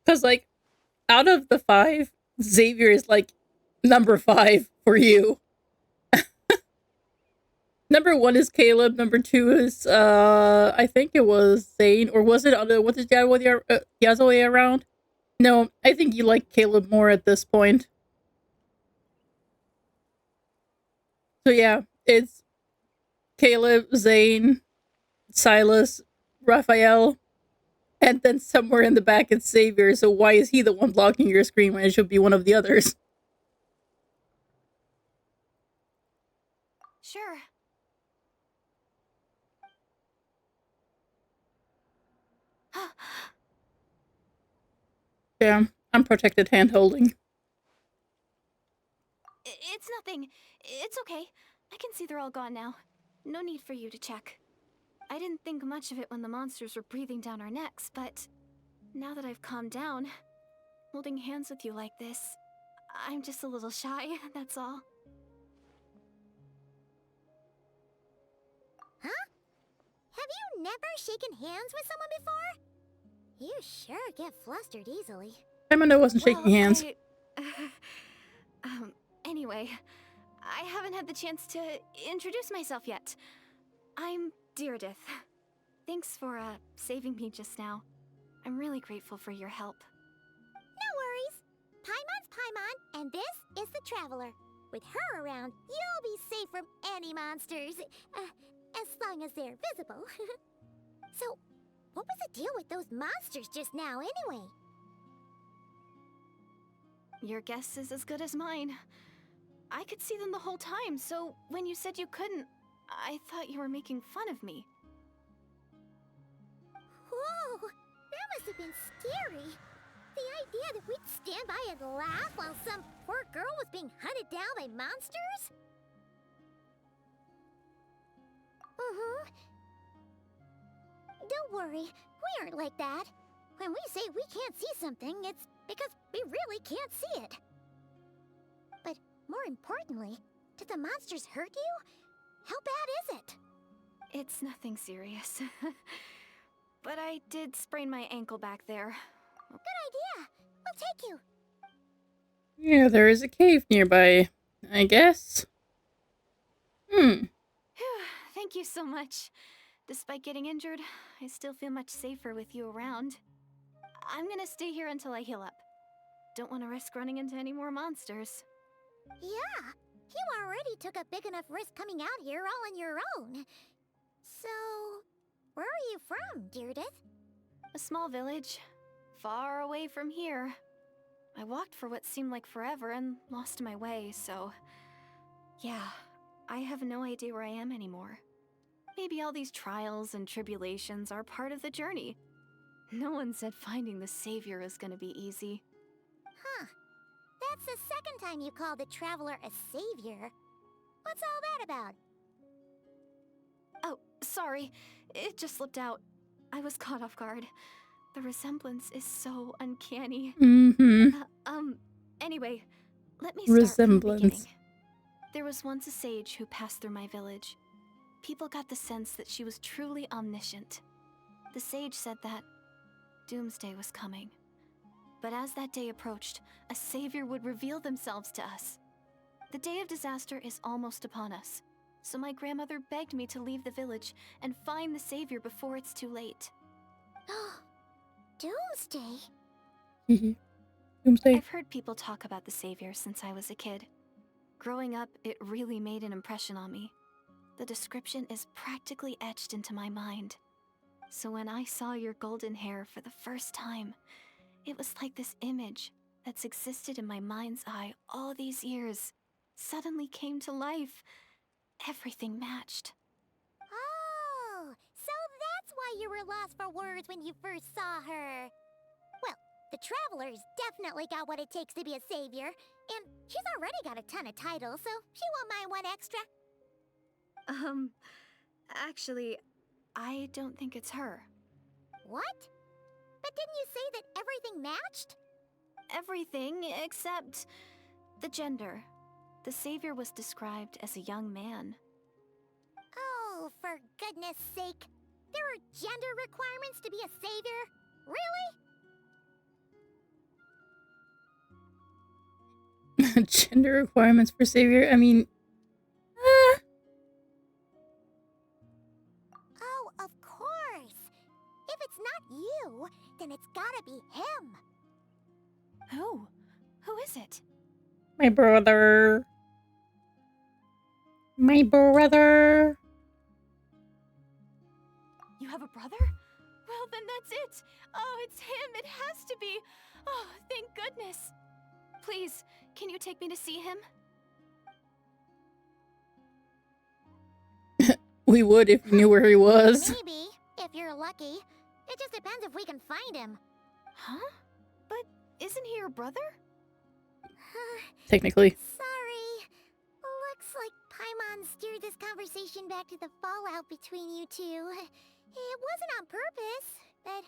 Because, like, out of the 5, Xavier is, like, number 5 for you. Number 1 is Caleb. Number 2 is, I think it was Zane. Or was it, what is the other way around? No, I think you like Caleb more at this point. So yeah, it's Caleb, Zane, Silas, Raphael, and then somewhere in the back it's Xavier. So why is he the one blocking your screen when it should be one of the others? Sure. Yeah, unprotected hand holding. It's nothing. It's okay. I can see they're all gone now. No need for you to check. I didn't think much of it when the monsters were breathing down our necks, but now that I've calmed down, holding hands with you like this, I'm just a little shy, that's all. Huh? Have you never shaken hands with someone before? You sure get flustered easily. Emma wasn't shaking hands. Anyway, I haven't had the chance to introduce myself yet. I'm Deirdith. Thanks for, saving me just now. I'm really grateful for your help. No worries. Paimon's Paimon, and this is the Traveler. With her around, you'll be safe from any monsters. As long as they're visible. So, what was the deal with those monsters just now, anyway? Your guess is as good as mine. I could see them the whole time, so when you said you couldn't, I thought you were making fun of me. Whoa! That must have been scary. The idea that we'd stand by and laugh while some poor girl was being hunted down by monsters? Don't worry, we aren't like that. When we say we can't see something, it's because we really can't see it. But more importantly, did the monsters hurt you? How bad is it? It's nothing serious. But I did sprain my ankle back there. Good idea. We'll take you. Yeah, there is a cave nearby, I guess. Thank you so much. Despite getting injured, I still feel much safer with you around. I'm gonna stay here until I heal up. Don't want to risk running into any more monsters. Yeah, you already took a big enough risk coming out here all on your own. So, where are you from, Deirdith? A small village, far away from here. I walked for what seemed like forever and lost my way, so... yeah, I have no idea where I am anymore. Maybe all these trials and tribulations are part of the journey. No one said finding the Savior is gonna be easy. Huh. That's the second time you called the Traveler a savior. What's all that about? Oh, sorry. It just slipped out. I was caught off guard. The resemblance is so uncanny. Anyway, let me start from the beginning. There was once a sage who passed through my village. People got the sense that she was truly omniscient. The sage said that doomsday was coming. But as that day approached, a savior would reveal themselves to us. The day of disaster is almost upon us, so my grandmother begged me to leave the village and find the savior before it's too late. Doomsday? Doomsday. I've heard people talk about the savior since I was a kid. Growing up, it really made an impression on me. The description is practically etched into my mind. So when I saw your golden hair for the first time, it was like this image that's existed in my mind's eye all these years suddenly came to life. Everything matched. Oh, so that's why you were lost for words when you first saw her. Well, the Traveler's definitely got what it takes to be a savior, and she's already got a ton of titles, so she won't mind one extra. Actually, I don't think it's her. What? But didn't you say that everything matched? Everything except the gender. The savior was described as a young man. Oh, for goodness sake. There are gender requirements to be a savior? Really? Gender requirements for savior. I mean, Oh, of course. If it's not you, then it's gotta be him. Who? Who is it? my brother. My brother. You have a brother? Well, then that's it. Oh, it's him. It has to be. Oh, thank goodness. Please, can you take me to see him? We would if we knew where he was. Maybe, if you're lucky. It just depends if we can find him. Huh? But isn't he your brother? Technically. Sorry. Looks like Paimon steered this conversation back to the fallout between you two. It wasn't on purpose, but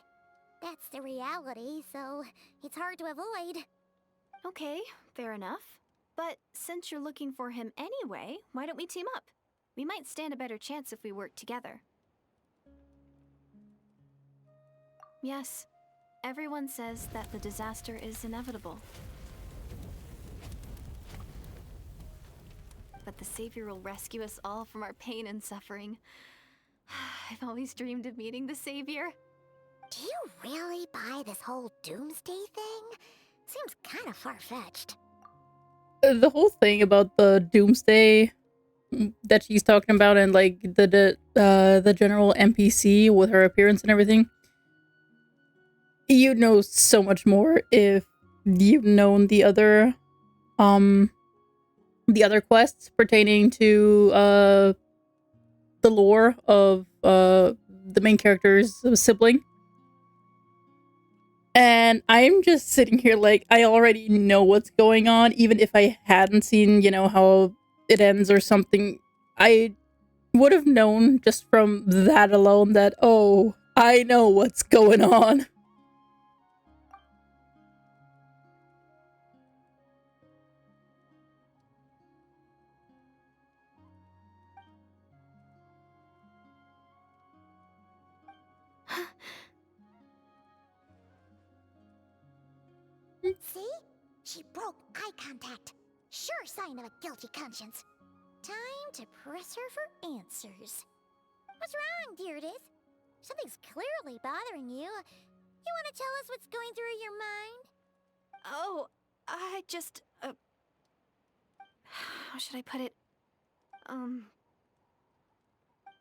that's the reality, so it's hard to avoid. Okay, fair enough. But since you're looking for him anyway, why don't we team up? We might stand a better chance if we work together. Yes, everyone says that the disaster is inevitable. But the Savior will rescue us all from our pain and suffering. I've always dreamed of meeting the Savior. Do you really buy this whole doomsday thing? Seems kind of far-fetched. The whole thing about the doomsday that she's talking about, and like the general NPC with her appearance and everything, you'd know so much more if you've known the other quests pertaining to the lore of the main character's sibling. And I'm just sitting here like, I already know what's going on, even if I hadn't seen, how it ends or something. I would have known just from that alone that, oh, I know what's going on. See? She broke eye contact. Sure sign of a guilty conscience. Time to press her for answers. What's wrong, Deirdis? Something's clearly bothering you. You want to tell us what's going through your mind? Oh, I just, how should I put it?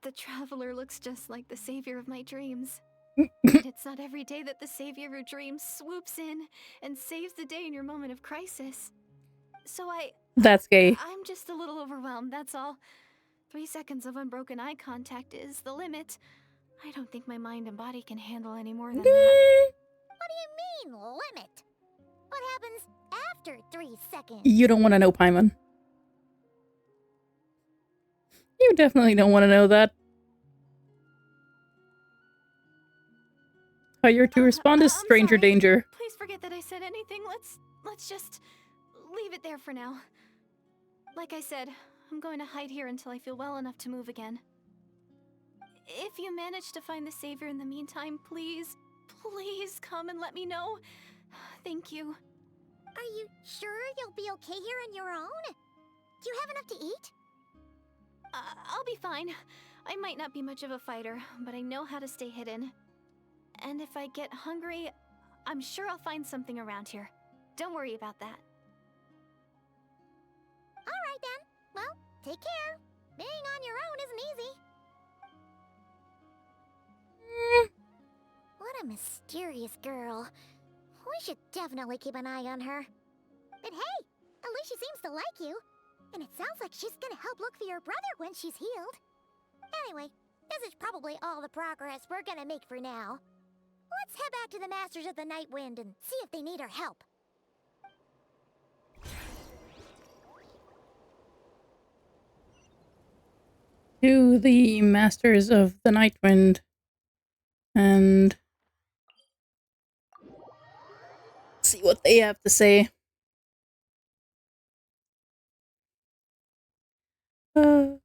The Traveler looks just like the savior of my dreams. And it's not every day that the savior of your dreams swoops in and saves the day in your moment of crisis. So That's gay. I'm just a little overwhelmed, that's all. 3 seconds of unbroken eye contact is the limit. I don't think my mind and body can handle any more than that. What do you mean, limit? What happens after 3 seconds? You don't want to know, Paimon. You definitely don't want to know that. How you're to respond is I'm stranger sorry. danger. Please forget that I said anything. Let's just leave it there for now. Like I said, I'm going to hide here until I feel well enough to move again. If you manage to find the Savior in the meantime, please come and let me know. Thank you. Are you sure you'll be okay here on your own? Do you have enough to eat? I'll be fine. I might not be much of a fighter, but I know how to stay hidden. And if I get hungry, I'm sure I'll find something around here. Don't worry about that. Alright then. Well, take care. Being on your own isn't easy. What a mysterious girl. We should definitely keep an eye on her. But hey, at least she seems to like you. And it sounds like she's gonna help look for your brother when she's healed. Anyway, This is probably all the progress we're gonna make for now. Let's head back to the Masters of the Night Wind and see if they need our help. To the Masters of the Night Wind. And see what they have to say. Oh,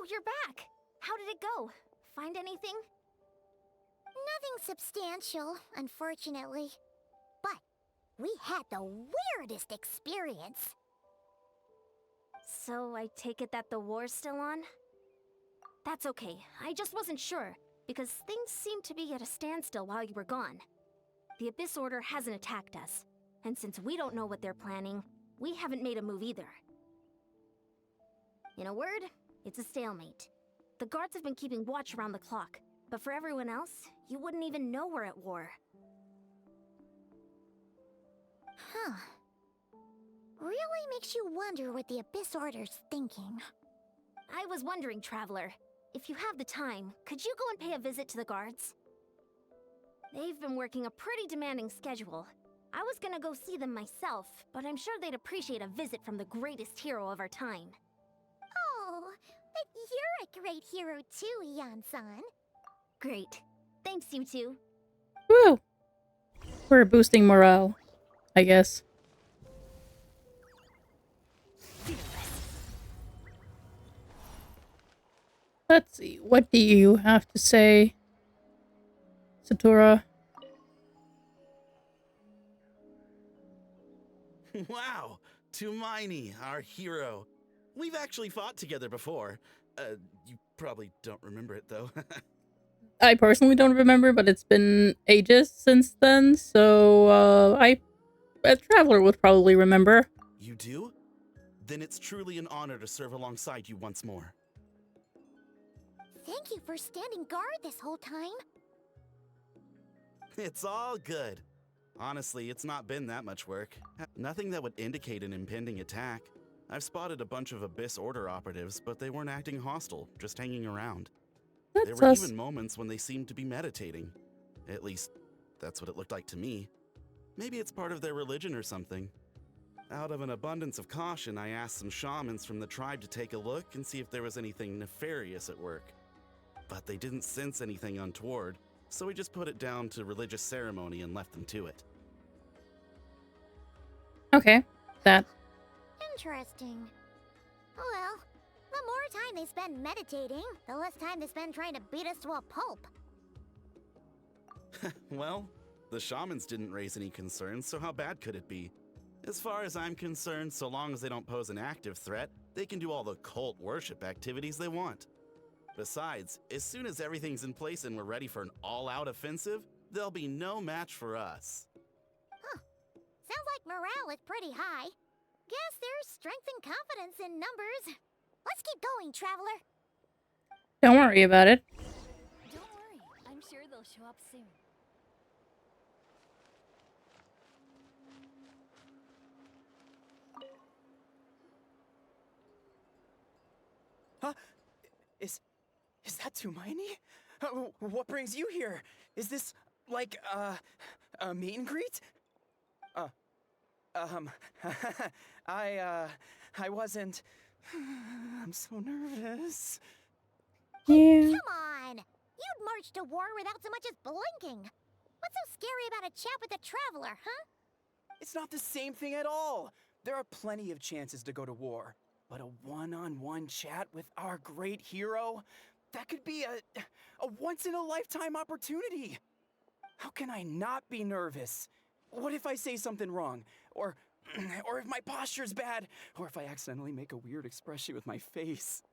you're back! How did it go? Find anything? Nothing substantial, unfortunately. But we had the weirdest experience. So I take it that the war's still on? That's okay. I just wasn't sure, because things seemed to be at a standstill while you were gone. The Abyss Order hasn't attacked us, and since we don't know what they're planning, we haven't made a move either. In a word, it's a stalemate. The guards have been keeping watch around the clock, but for everyone else, you wouldn't even know we're at war. Huh. Really makes you wonder what the Abyss Order's thinking. I was wondering, Traveler, if you have the time, could you go and pay a visit to the guards? They've been working a pretty demanding schedule. I was gonna go see them myself, but I'm sure they'd appreciate a visit from the greatest hero of our time. Oh, but you're a great hero too, Yan-san. Great. Thanks, you two. Woo! We're boosting morale, I guess. Let's see, what do you have to say, Satura? Wow, Tumaini, our hero. We've actually fought together before. You probably don't remember it though. I personally don't remember, but it's been ages since then, so a traveler would probably remember. You do? Then it's truly an honor to serve alongside you once more. Thank you for standing guard this whole time. It's all good. Honestly, it's not been that much work. Nothing that would indicate an impending attack. I've spotted a bunch of Abyss Order operatives, but they weren't acting hostile, just hanging around. There were even moments when they seemed to be meditating. At least, that's what it looked like to me. Maybe it's part of their religion or something. Out of an abundance of caution, I asked some shamans from the tribe to take a look and see if there was anything nefarious at work. But they didn't sense anything untoward, so we just put it down to religious ceremony and left them to it. Okay, that. Interesting. Oh well, the more time they spend meditating, the less time they spend trying to beat us to a pulp. Well, the shamans didn't raise any concerns, so how bad could it be? As far as I'm concerned, so long as they don't pose an active threat, they can do all the cult worship activities they want. Besides, as soon as everything's in place and we're ready for an all-out offensive, there'll be no match for us. Huh. Sounds like morale is pretty high. Guess there's strength and confidence in numbers. Let's keep going, Traveler. Don't worry about it. Don't worry, I'm sure they'll show up soon. Huh? Is that Tumaini? What brings you here? Is this, like, a meet and greet? I wasn't... I'm so nervous. Yeah. Come on! You'd march to war without so much as blinking. What's so scary about a chat with a Traveler, huh? It's not the same thing at all. There are plenty of chances to go to war. But a one-on-one chat with our great hero? That could be a once-in-a-lifetime opportunity. How can I not be nervous? What if I say something wrong? Or if my posture's bad? Or if I accidentally make a weird expression with my face?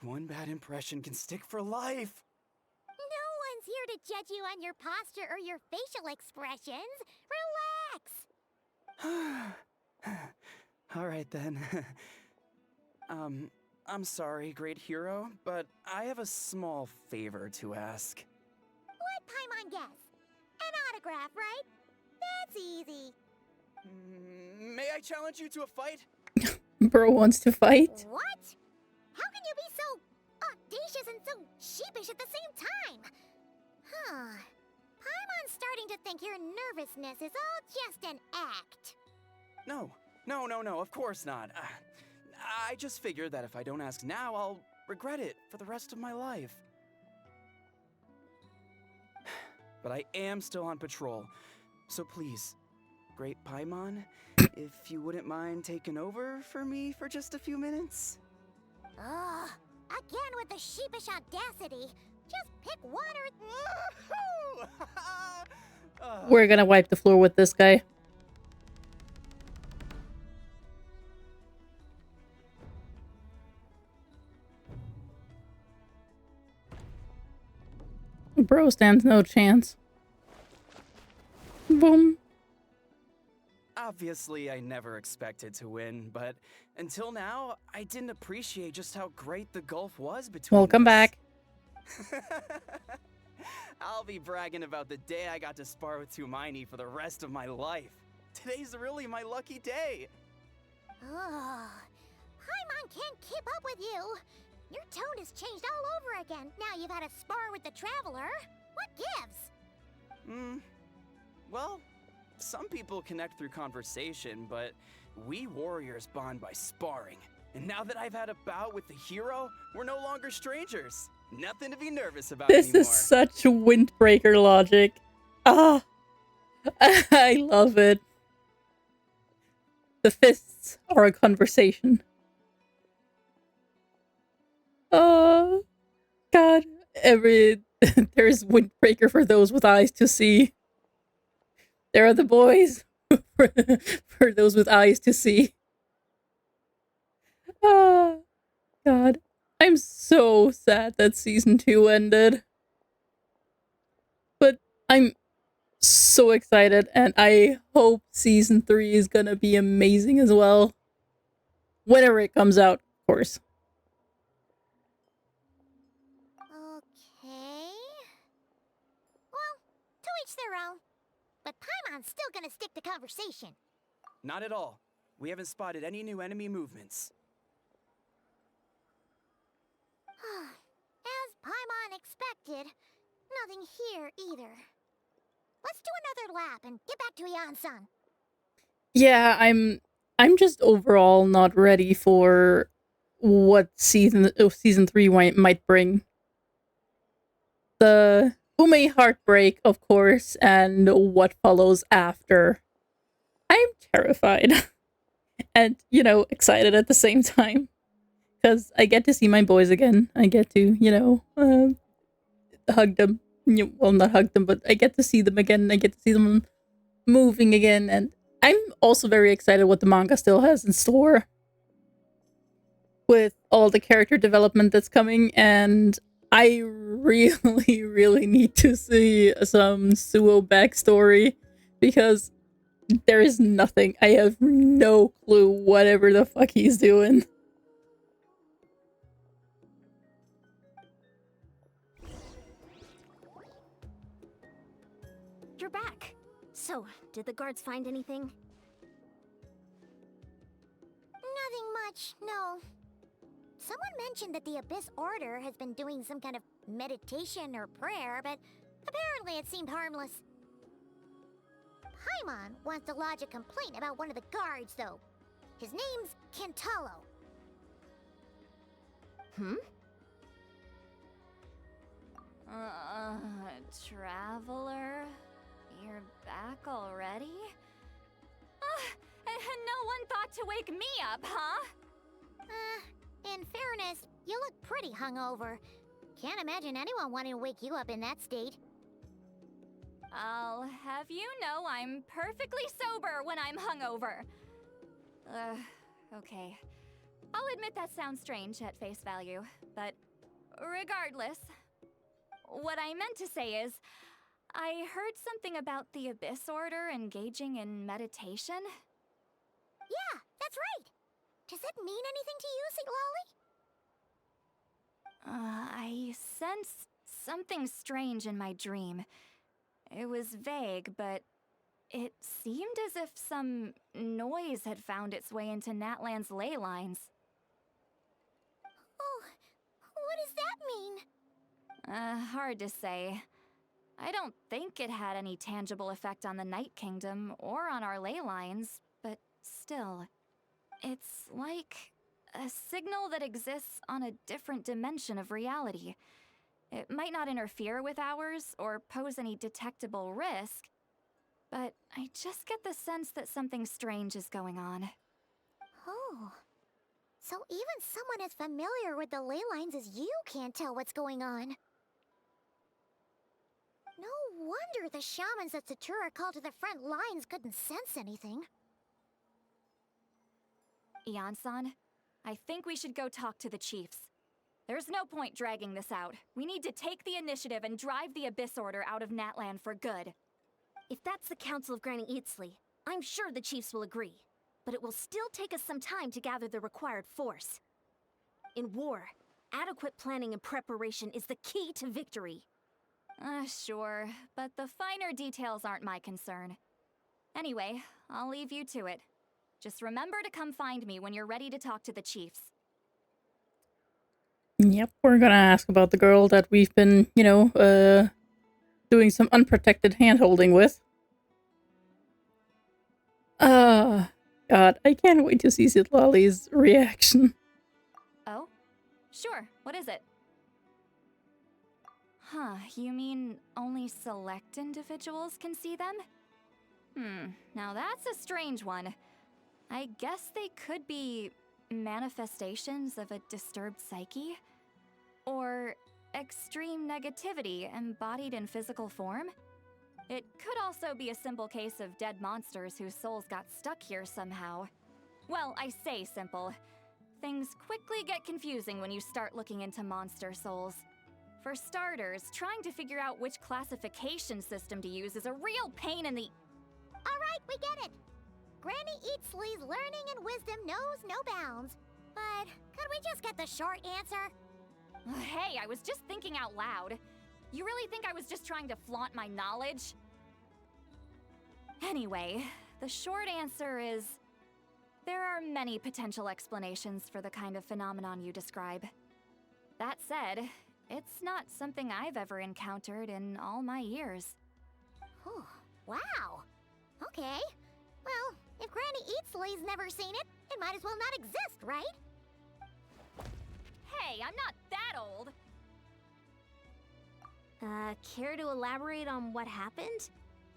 One bad impression can stick for life. No one's here to judge you on your posture or your facial expressions. Relax! All right, then. I'm sorry, great hero, but I have a small favor to ask. Let Paimon guess. an autograph, right? That's easy. May I challenge you to a fight? Bro wants to fight. What? How can you be so audacious and so sheepish at the same time? Huh. Paimon's starting to think your nervousness is all just an act. No, of course not. I just figured that if I don't ask now, I'll regret it for the rest of my life. But I am still on patrol, so please, Great Paimon, if you wouldn't mind taking over for me for just a few minutes? Ugh, again with the sheepish audacity. Just pick one or... We're gonna wipe the floor with this guy. Bro stands no chance. Boom. Obviously, I never expected to win, but until now, I didn't appreciate just how great the gulf was between Welcome us. back. I'll be bragging about the day I got to spar with Tumaini for the rest of my life. Today's really my lucky day. Ugh. Paimon can't keep up with you. Your tone has changed all over again. Now you've had a spar with the Traveler. What gives? Well, some people connect through conversation, but we warriors bond by sparring. And now that I've had a bout with the hero, we're no longer strangers. Nothing to be nervous about This anymore. is such windbreaker logic. Ah. I love it. The fists are a conversation. Oh, God. There's windbreaker for those with eyes to see. There are the boys for those with eyes to see. Oh, God. I'm so sad that season 2 ended. But I'm so excited, and I hope season 3 is gonna be amazing as well. Whenever it comes out, of course. Okay. Well, to each their own. But Paimon's still gonna stick to conversation. Not at all. We haven't spotted any new enemy movements. As Paimon expected, nothing here either. Let's do another lap and get back to Yan-san. Yeah, I'm just overall not ready for what season 3 might bring. The Ume heartbreak, of course, and what follows after. I'm terrified. And, excited at the same time. Because I get to see my boys again. I get to, hug them. Well, not hug them, but I get to see them again. I get to see them moving again. And I'm also very excited what the manga still has in store. With all the character development that's coming. And I really, really need to see some Suo backstory. Because there is nothing. I have no clue whatever the fuck he's doing. You're back. So, did the guards find anything? Nothing much, no. Someone mentioned that the Abyss Order has been doing some kind of meditation or prayer, but apparently it seemed harmless. Paimon wants to lodge a complaint about one of the guards, though. His name's Kentaro. Traveler? You're back already? And no one thought to wake me up, huh? In fairness, you look pretty hungover. Can't imagine anyone wanting to wake you up in that state. I'll have you know I'm perfectly sober when I'm hungover. Okay. I'll admit that sounds strange at face value, but regardless, what I meant to say is, I heard something about the Abyss Order engaging in meditation. Yeah, that's right. Does that mean anything to you, Sweet Lolly? I sensed something strange in my dream. It was vague, but it seemed as if some noise had found its way into Natlan's ley lines. Oh, what does that mean? Hard to say. I don't think it had any tangible effect on the Night Kingdom or on our ley lines, but still. It's like a signal that exists on a different dimension of reality. It might not interfere with ours or pose any detectable risk, but I just get the sense that something strange is going on. Oh. So even someone as familiar with the ley lines as you can't tell what's going on. No wonder the shamans that Satura called to the front lines couldn't sense anything. Ian-san, I think we should go talk to the chiefs. There's no point dragging this out. We need to take the initiative and drive the Abyss Order out of Natlan for good. If that's the Council of Granny Eatsley, I'm sure the chiefs will agree. But it will still take us some time to gather the required force. In war, adequate planning and preparation is the key to victory. Sure, but the finer details aren't my concern. Anyway, I'll leave you to it. Just remember to come find me when you're ready to talk to the chiefs. Yep, we're gonna ask about the girl that we've been, doing some unprotected hand-holding with. God, I can't wait to see Zitlali's reaction. Oh? Sure, what is it? Huh, you mean only select individuals can see them? Now that's a strange one. I guess they could be manifestations of a disturbed psyche? Or extreme negativity embodied in physical form? It could also be a simple case of dead monsters whose souls got stuck here somehow. Well, I say simple. Things quickly get confusing when you start looking into monster souls. For starters, trying to figure out which classification system to use is a real pain in the... Alright, we get it! Granny Eatsley's learning and wisdom knows no bounds. But could we just get the short answer? Hey, I was just thinking out loud. You really think I was just trying to flaunt my knowledge? Anyway, the short answer is... there are many potential explanations for the kind of phenomenon you describe. That said, it's not something I've ever encountered in all my years. Oh, wow. Okay. Well, if Granny Eatsley's never seen it, it might as well not exist, right? Hey, I'm not that old! Care to elaborate on what happened?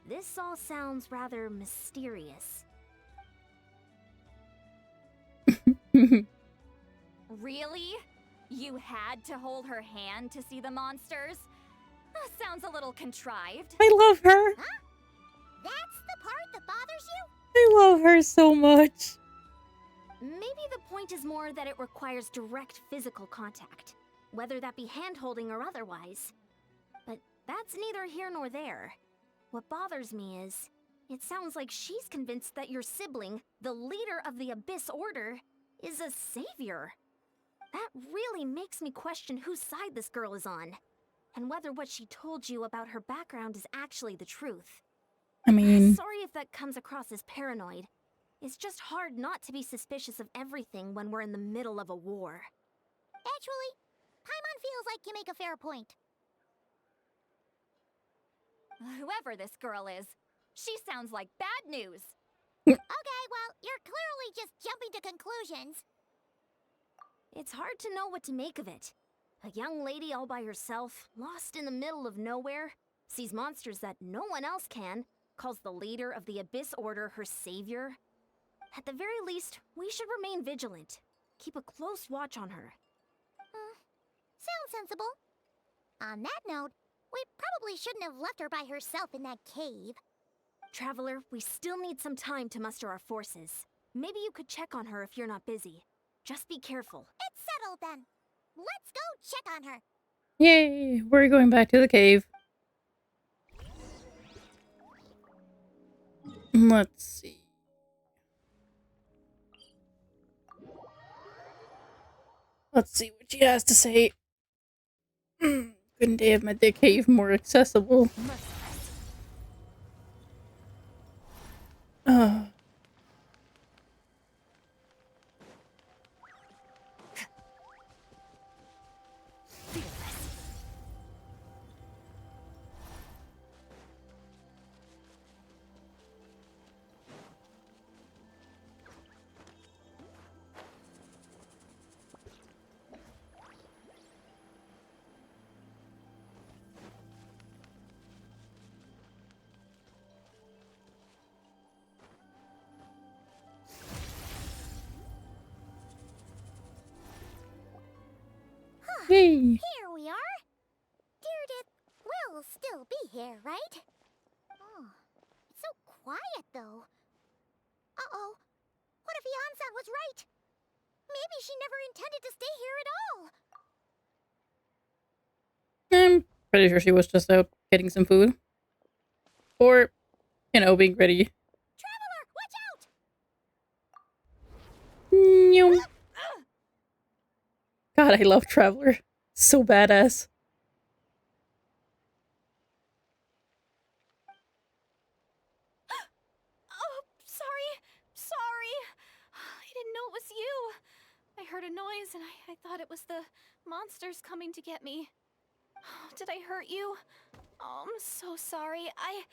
This all sounds rather mysterious. Really? You had to hold her hand to see the monsters? Sounds a little contrived. I love her. Huh? That's the part that bothers you? I love her so much. Maybe the point is more that it requires direct physical contact, whether that be hand-holding or otherwise. But that's neither here nor there. What bothers me is, it sounds like she's convinced that your sibling, the leader of the Abyss Order, is a savior. That really makes me question whose side this girl is on, and whether what she told you about her background is actually the truth. I mean... Sorry if that comes across as paranoid. It's just hard not to be suspicious of everything when we're in the middle of a war. Actually, Paimon feels like you make a fair point. Whoever this girl is, she sounds like bad news. Okay, well, you're clearly just jumping to conclusions. It's hard to know what to make of it. A young lady all by herself, lost in the middle of nowhere, sees monsters that no one else can, calls the leader of the Abyss Order her savior. At the very least, we should remain vigilant. Keep a close watch on her. Sounds sensible. On that note, we probably shouldn't have left her by herself in that cave. Traveler, we still need some time to muster our forces. Maybe you could check on her if you're not busy. Just be careful. It's settled then. Let's go check on her. Yay, we're going back to the cave. Let's see. Let's see what she has to say. Couldn't they have made the cave more accessible? Uh, Yay! Here we are. Deirdre will still be here, right? Oh, it's so quiet though. Uh-oh. What if Yansan was right? Maybe she never intended to stay here at all. I'm pretty sure she was just out getting some food. Or, being ready. Traveler, watch out! Nyum. God, I love Traveler. So badass. Oh, sorry. I didn't know it was you. I heard a noise and I thought it was the monsters coming to get me. Did I hurt you? Oh, I'm so sorry. I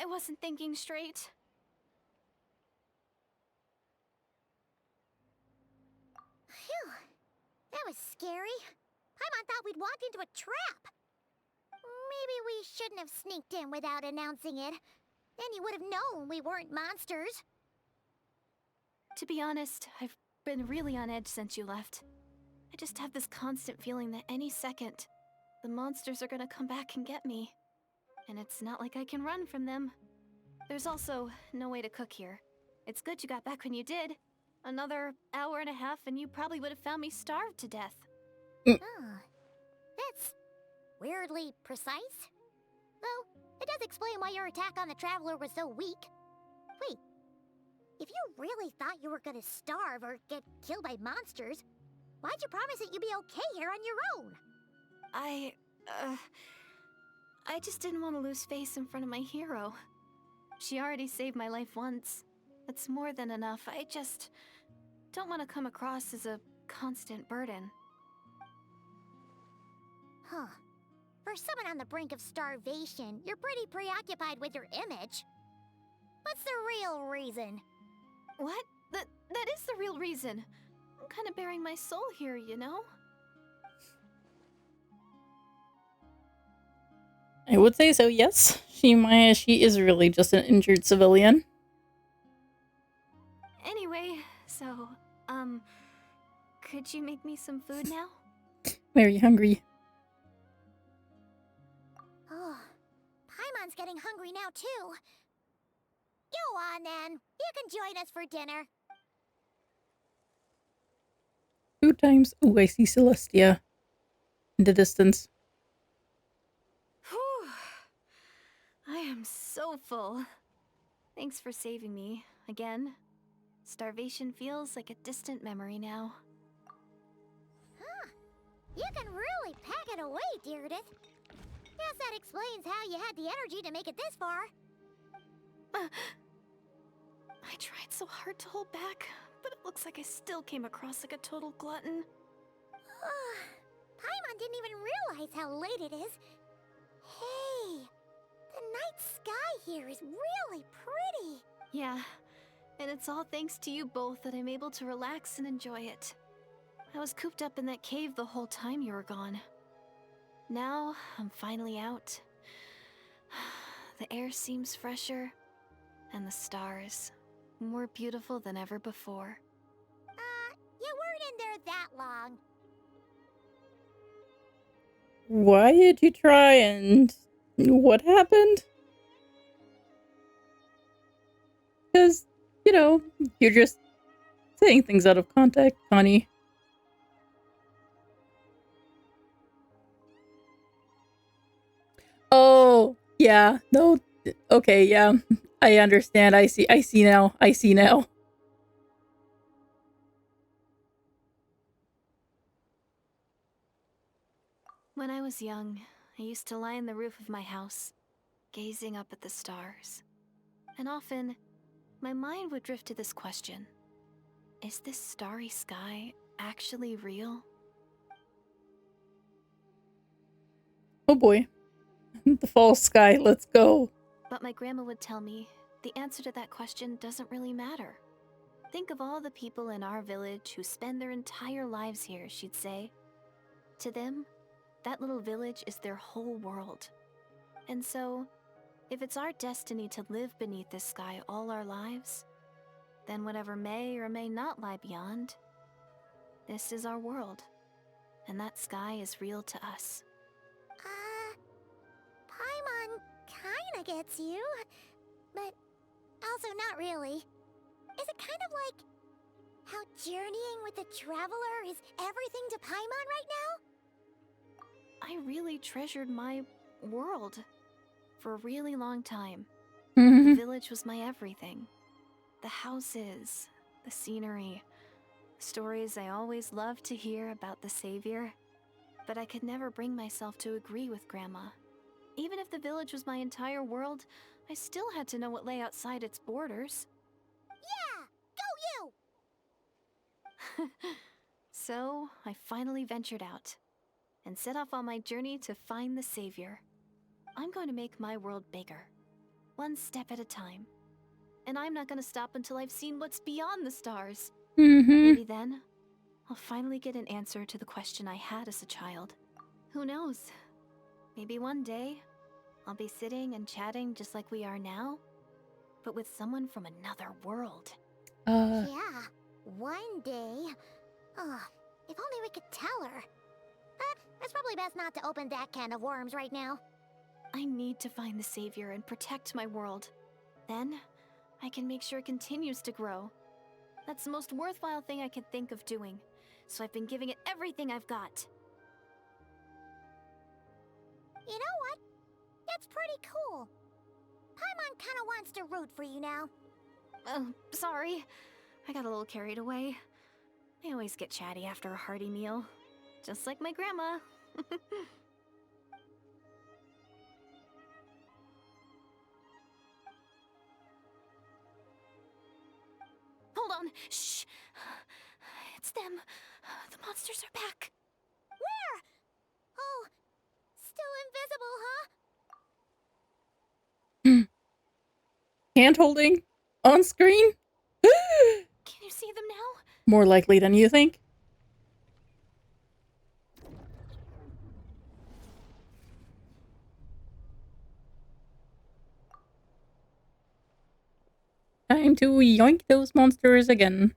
wasn't thinking straight. Phew. That was scary. Paimon thought we'd walked into a trap. Maybe we shouldn't have sneaked in without announcing it. Then you would have known we weren't monsters. To be honest, I've been really on edge since you left. I just have this constant feeling that any second, the monsters are gonna come back and get me. And it's not like I can run from them. There's also no way to cook here. It's good you got back when you did. Another hour and a half and you probably would have found me starved to death. Oh, that's weirdly precise. Though, it does explain why your attack on the Traveler was so weak. Wait, if you really thought you were gonna starve or get killed by monsters, why'd you promise that you'd be okay here on your own? I just didn't want to lose face in front of my hero. She already saved my life once. That's more than enough. I just don't want to come across as a constant burden. Huh. For someone on the brink of starvation, you're pretty preoccupied with your image. What's the real reason? What? That is the real reason. I'm kind of bearing my soul here, you know? I would say so, yes. She is really just an injured civilian. Anyway, so, could you make me some food now? Very hungry. Oh, Paimon's getting hungry now too. Go on then. You can join us for dinner. Food times. Ooh, I see Celestia in the distance. Whew. I am so full. Thanks for saving me, again. Starvation feels like a distant memory now. Huh. You can really pack it away, Deirdre. Guess that explains how you had the energy to make it this far. I tried so hard to hold back, but it looks like I still came across like a total glutton. Paimon didn't even realize how late it is. Hey, the night sky here is really pretty. Yeah, and it's all thanks to you both that I'm able to relax and enjoy it. I was cooped up in that cave the whole time you were gone. Now, I'm finally out. The air seems fresher, and the stars more beautiful than ever before. You weren't in there that long. Why did you try and what happened? Because, you're just saying things out of context, Connie. Oh, yeah. No. Okay, yeah. I understand. I see now. I see now. When I was young, I used to lie on the roof of my house, gazing up at the stars. And often, my mind would drift to this question. Is this starry sky actually real? Oh boy. The fall sky, let's go. But my grandma would tell me the answer to that question doesn't really matter. Think of all the people in our village who spend their entire lives here, she'd say. To them, that little village is their whole world. And so, if it's our destiny to live beneath this sky all our lives, then whatever may or may not lie beyond, this is our world. And that sky is real to us. Paimon kinda gets you, but also not really. Is it kind of like how journeying with the Traveler is everything to Paimon right now? I really treasured my world for a really long time. Mm-hmm. The village was my everything. The houses, the scenery, stories I always loved to hear about the Savior. But I could never bring myself to agree with Grandma. Even if the village was my entire world, I still had to know what lay outside its borders. Yeah! Go you! So, I finally ventured out and set off on my journey to find the Savior. I'm going to make my world bigger, one step at a time. And I'm not going to stop until I've seen what's beyond the stars. Mm-hmm. Maybe then, I'll finally get an answer to the question I had as a child. Who knows? Maybe one day, I'll be sitting and chatting just like we are now, but with someone from another world. Yeah, one day. Oh, if only we could tell her. But it's probably best not to open that can of worms right now. I need to find the Savior and protect my world. Then, I can make sure it continues to grow. That's the most worthwhile thing I could think of doing, so I've been giving it everything I've got. You know what? That's pretty cool. Paimon kinda wants to root for you now. Oh, sorry. I got a little carried away. I always get chatty after a hearty meal. Just like my grandma. Hold on. Shh. It's them. The monsters are back. Where? Oh, still invisible, huh? Hand holding on screen? Can you see them now? More likely than you think. Time to yoink those monsters again.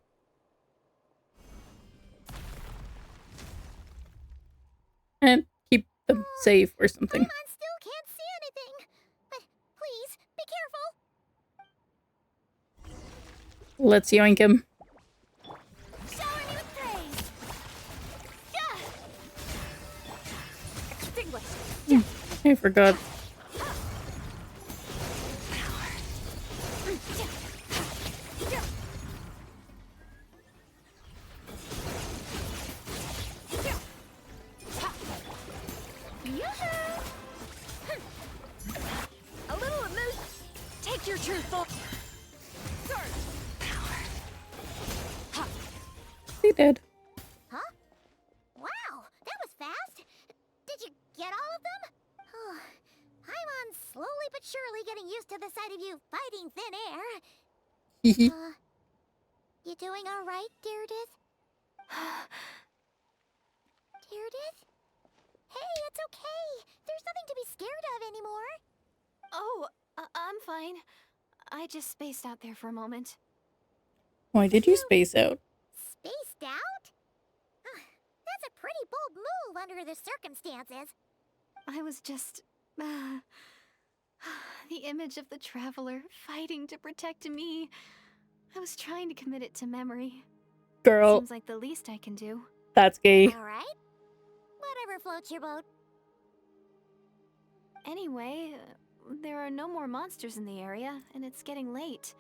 And keep them safe or something. Paimon still can't see anything. But please, be careful. Let's yoink him. Shower me with praise. Extinguish. I forgot. A little emotion. Take your truthful. He did. Huh? Wow, that was fast. Did you get all of them? Oh, Paimon's slowly but surely getting used to the sight of you fighting thin air. You doing all right, Deirdith? Deirdith? Hey, it's okay. There's nothing to be scared of anymore. Oh, I'm fine. I just spaced out there for a moment. Why did you space out? Spaced out? That's a pretty bold move under the circumstances. I was just... the image of the Traveler fighting to protect me. I was trying to commit it to memory. Girl, Seems like the least I can do. that's gay. All right. Whatever floats your boat. Anyway, there are no more monsters in the area, and it's getting late.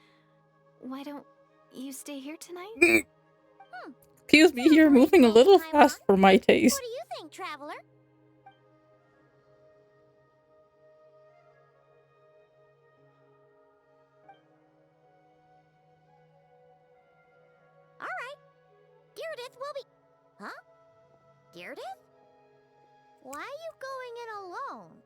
Why don't you stay here tonight? Excuse me, you're moving a little fast for my taste. What do you think, Traveler? Deardith will be... Huh? Deardith? Why are you going in alone?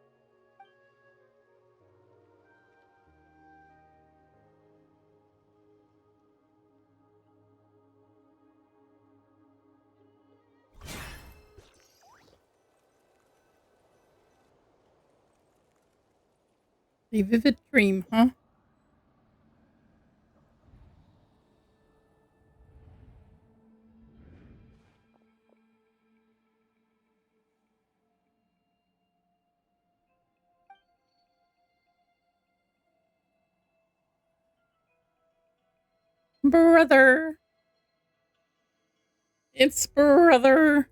A vivid dream, huh? Brother! It's brother!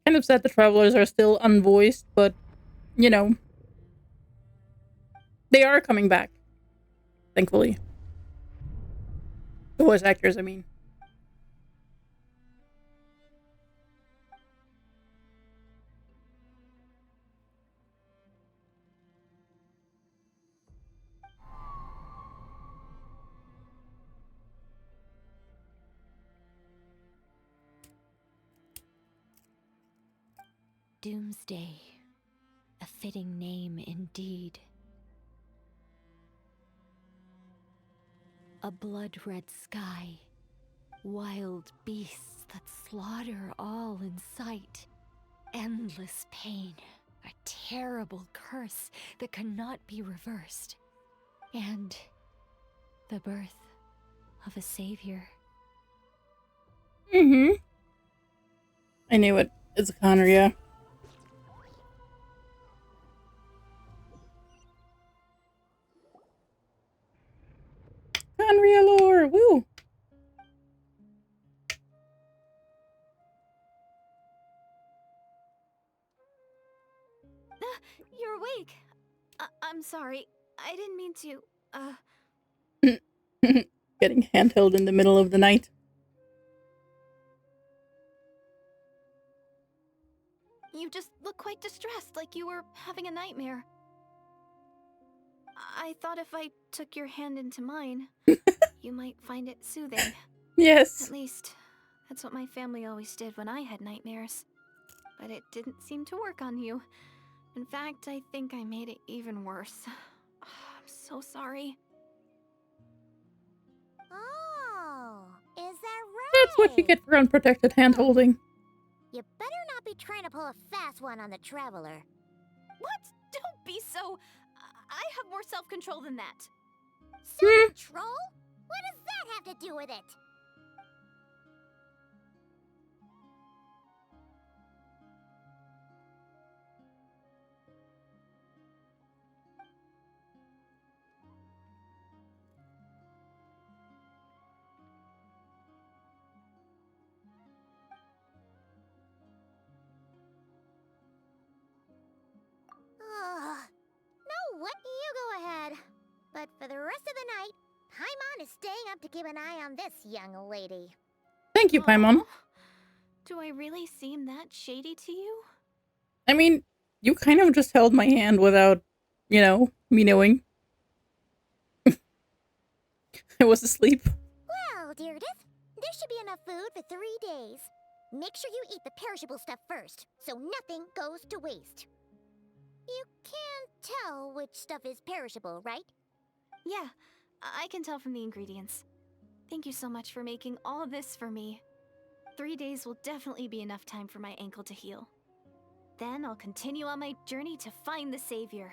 Kind of sad the travelers are still unvoiced, but, you know, they are coming back. Thankfully. The voice actors, I mean. Doomsday. A fitting name indeed. A blood-red sky. Wild beasts that slaughter all in sight. Endless pain. A terrible curse that cannot be reversed. And the birth of a savior. Mm-hmm. I knew it. It's a Connor, yeah. Conria lore! Woo! You're awake. I'm sorry. I didn't mean to, Getting handheld in the middle of the night. You just look quite distressed, like you were having a nightmare. I thought if I took your hand into mine, you might find it soothing. Yes. At least, that's what my family always did when I had nightmares. But it didn't seem to work on you. In fact, I think I made it even worse. I'm so sorry. Oh, is that right? That's what you get for unprotected hand-holding. You better not be trying to pull a fast one on the Traveler. What? Don't be so... I have more self-control than that. Self-control? What does that have to do with it? No, what? You go ahead. But for the rest of the night, Paimon is staying up to keep an eye on this young lady. Thank you, Paimon. Aw. Do I really seem that shady to you? I mean, you kind of just held my hand without, you know, me knowing. I was asleep. Well, Deardith, there should be enough food for 3 days. Make sure you eat the perishable stuff first, so nothing goes to waste. You can't tell which stuff is perishable, right? Yeah, I can tell from the ingredients. Thank you so much for making all this for me. 3 days will definitely be enough time for my ankle to heal. Then I'll continue on my journey to find the savior.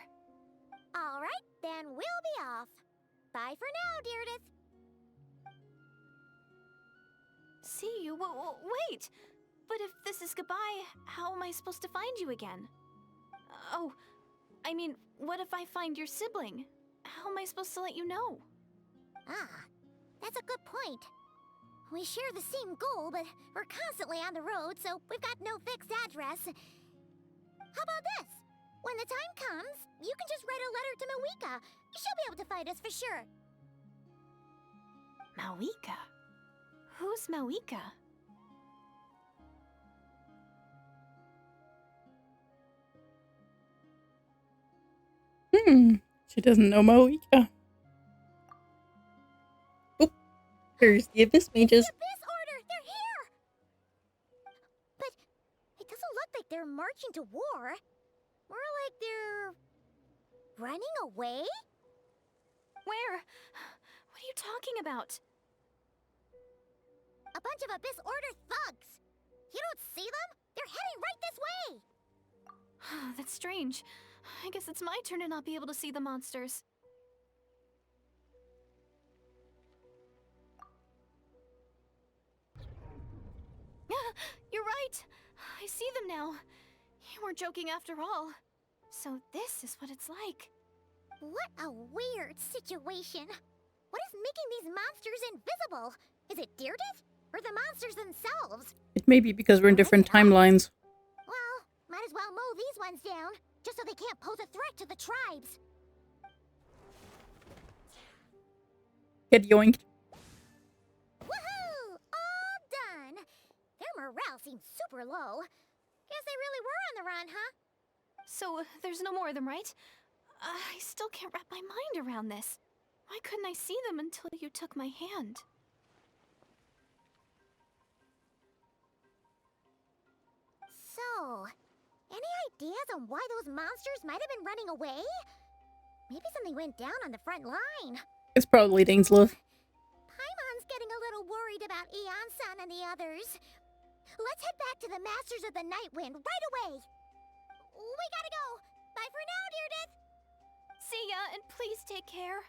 All right, then we'll be off. Bye for now, Deardith. See you? Wait! But if this is goodbye, how am I supposed to find you again? Oh, I mean, what if I find your sibling? How am I supposed to let you know? Ah, that's a good point. We share the same goal, but we're constantly on the road, so we've got no fixed address. How about this? When the time comes, you can just write a letter to Mawika. She'll be able to find us for sure. Mawika? Who's Mawika? She doesn't know Moika. Oh, there's the Abyss Mages. The Abyss Order! They're here! But it doesn't look like they're marching to war. More like they're running away? Where? What are you talking about? A bunch of Abyss Order thugs! You don't see them? They're heading right this way! That's strange. I guess it's my turn to not be able to see the monsters. You're right! I see them now. You weren't joking after all. So this is what it's like. What a weird situation. What is making these monsters invisible? Is it Deerdet? Or the monsters themselves? It may be because we're in different timelines. Well, might as well mow these ones down, just so they can't pose a threat to the tribes. Get yoinked. Woohoo! All done! Their morale seems super low. Guess they really were on the run, huh? So, there's no more of them, right? I still can't wrap my mind around this. Why couldn't I see them until you took my hand? So, any ideas on why those monsters might have been running away? Maybe something went down on the front line. It's probably Dainsleif. Paimon's getting a little worried about Eon-san and the others. Let's head back to the Masters of the Night Wind right away. We gotta go. Bye for now, Deerdith. See ya, and please take care.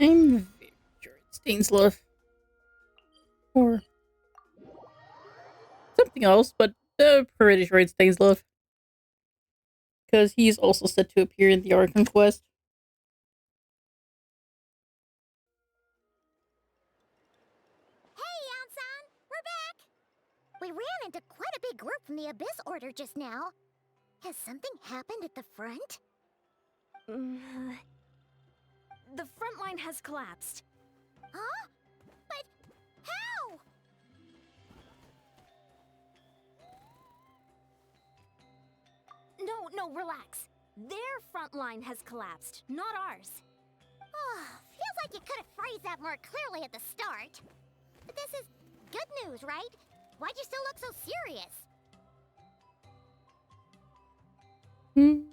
I'm very sure it's Dainsleif. Or something else, but pretty sure it's Dainsleif. Because he's also set to appear in the Archon quest. Hey, Eon-san, we're back. We ran into quite a big group from the Abyss Order just now. Has something happened at the front? The front line has collapsed. Huh? But how? No, relax. Their front line has collapsed, not ours. Oh, feels like you could have phrased that more clearly at the start. But this is good news, right? Why'd you still look so serious?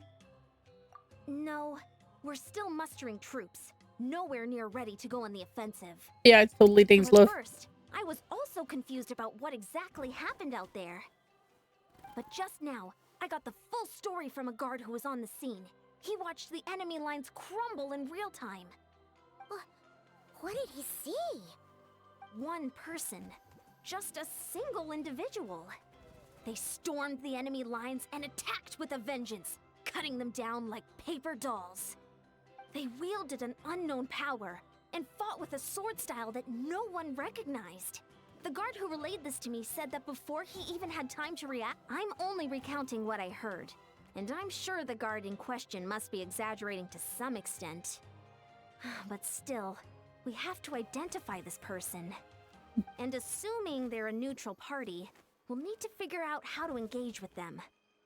No, we're still mustering troops. Nowhere near ready to go on the offensive. Yeah, it's totally Dainsleif. At first, I was also confused about what exactly happened out there. But just now, I got the full story from a guard who was on the scene. He watched the enemy lines crumble in real time. What did he see? One person. Just a single individual. They stormed the enemy lines and attacked with a vengeance, cutting them down like paper dolls. They wielded an unknown power and fought with a sword style that no one recognized. The guard who relayed this to me said that before he even had time to react, I'm only recounting what I heard. And I'm sure the guard in question must be exaggerating to some extent. But still, we have to identify this person. And assuming they're a neutral party, we'll need to figure out how to engage with them.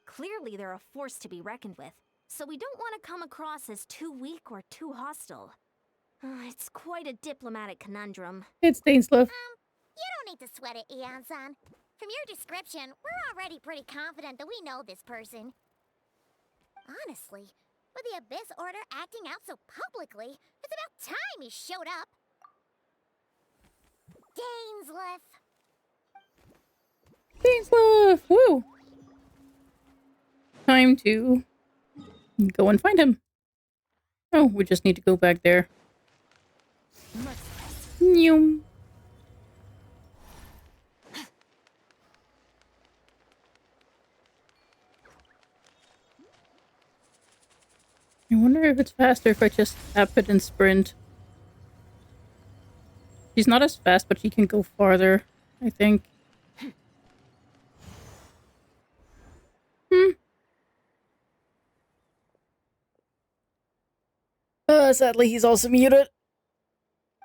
Clearly they're a force to be reckoned with, so we don't want to come across as too weak or too hostile. It's quite a diplomatic conundrum. It's Dainsleif. You don't need to sweat it, Eon-san. From your description, we're already pretty confident that we know this person. Honestly, with the Abyss Order acting out so publicly, it's about time he showed up. Dainsleif! Woo! Time to go and find him. Oh, we just need to go back there. Nyum. I wonder if it's faster if I just tap it and sprint. She's not as fast, but she can go farther, I think. Sadly, he's also muted.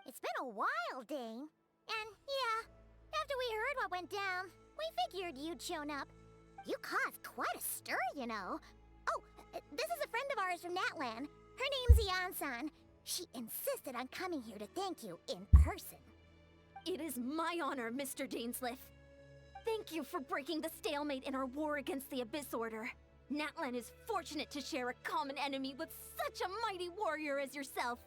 It's been a while, Dane. And yeah, after we heard that went down. We figured you'd shown up. You caused quite a stir, you know. Oh, this is a friend of ours from Natlan. Her name's Ian-san. She insisted on coming here to thank you in person. It is my honor, Mr. Dainsliff. Thank you for breaking the stalemate in our war against the Abyss Order. Natlan is fortunate to share a common enemy with such a mighty warrior as yourself.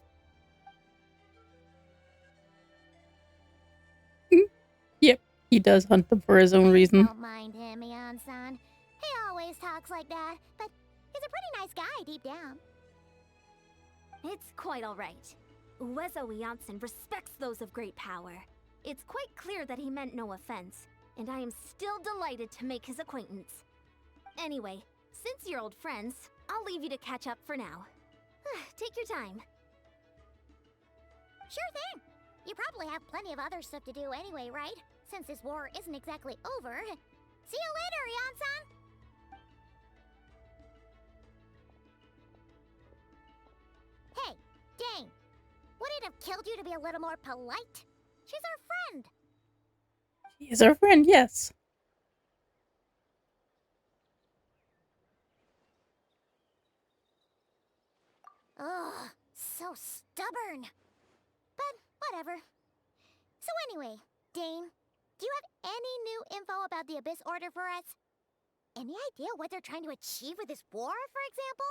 Yep, he does hunt them for his own reason. Don't mind him, Ian-san. He always talks like that, but he's a pretty nice guy deep down. It's quite all right. Uezo Janssen respects those of great power. It's quite clear that he meant no offense, and I am still delighted to make his acquaintance. Anyway, since you're old friends, I'll leave you to catch up for now. Take your time. Sure thing. You probably have plenty of other stuff to do anyway, right? Since this war isn't exactly over. See you later, Ian-san! Hey, Dane. Would it have killed you to be a little more polite? She's our friend. He is our friend, yes. Ugh, so stubborn. But whatever. So anyway, Dane, do you have any new info about the Abyss Order for us? Any idea what they're trying to achieve with this war, for example?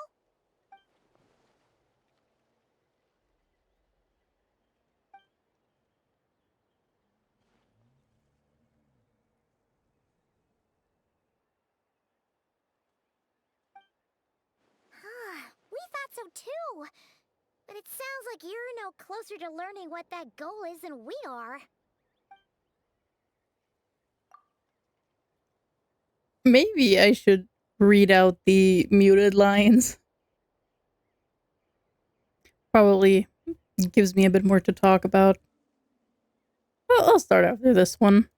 We thought so too. But it sounds like you're no closer to learning what that goal is than we are. Maybe I should read out the muted lines. Probably gives me a bit more to talk about. Well, I'll start after this one.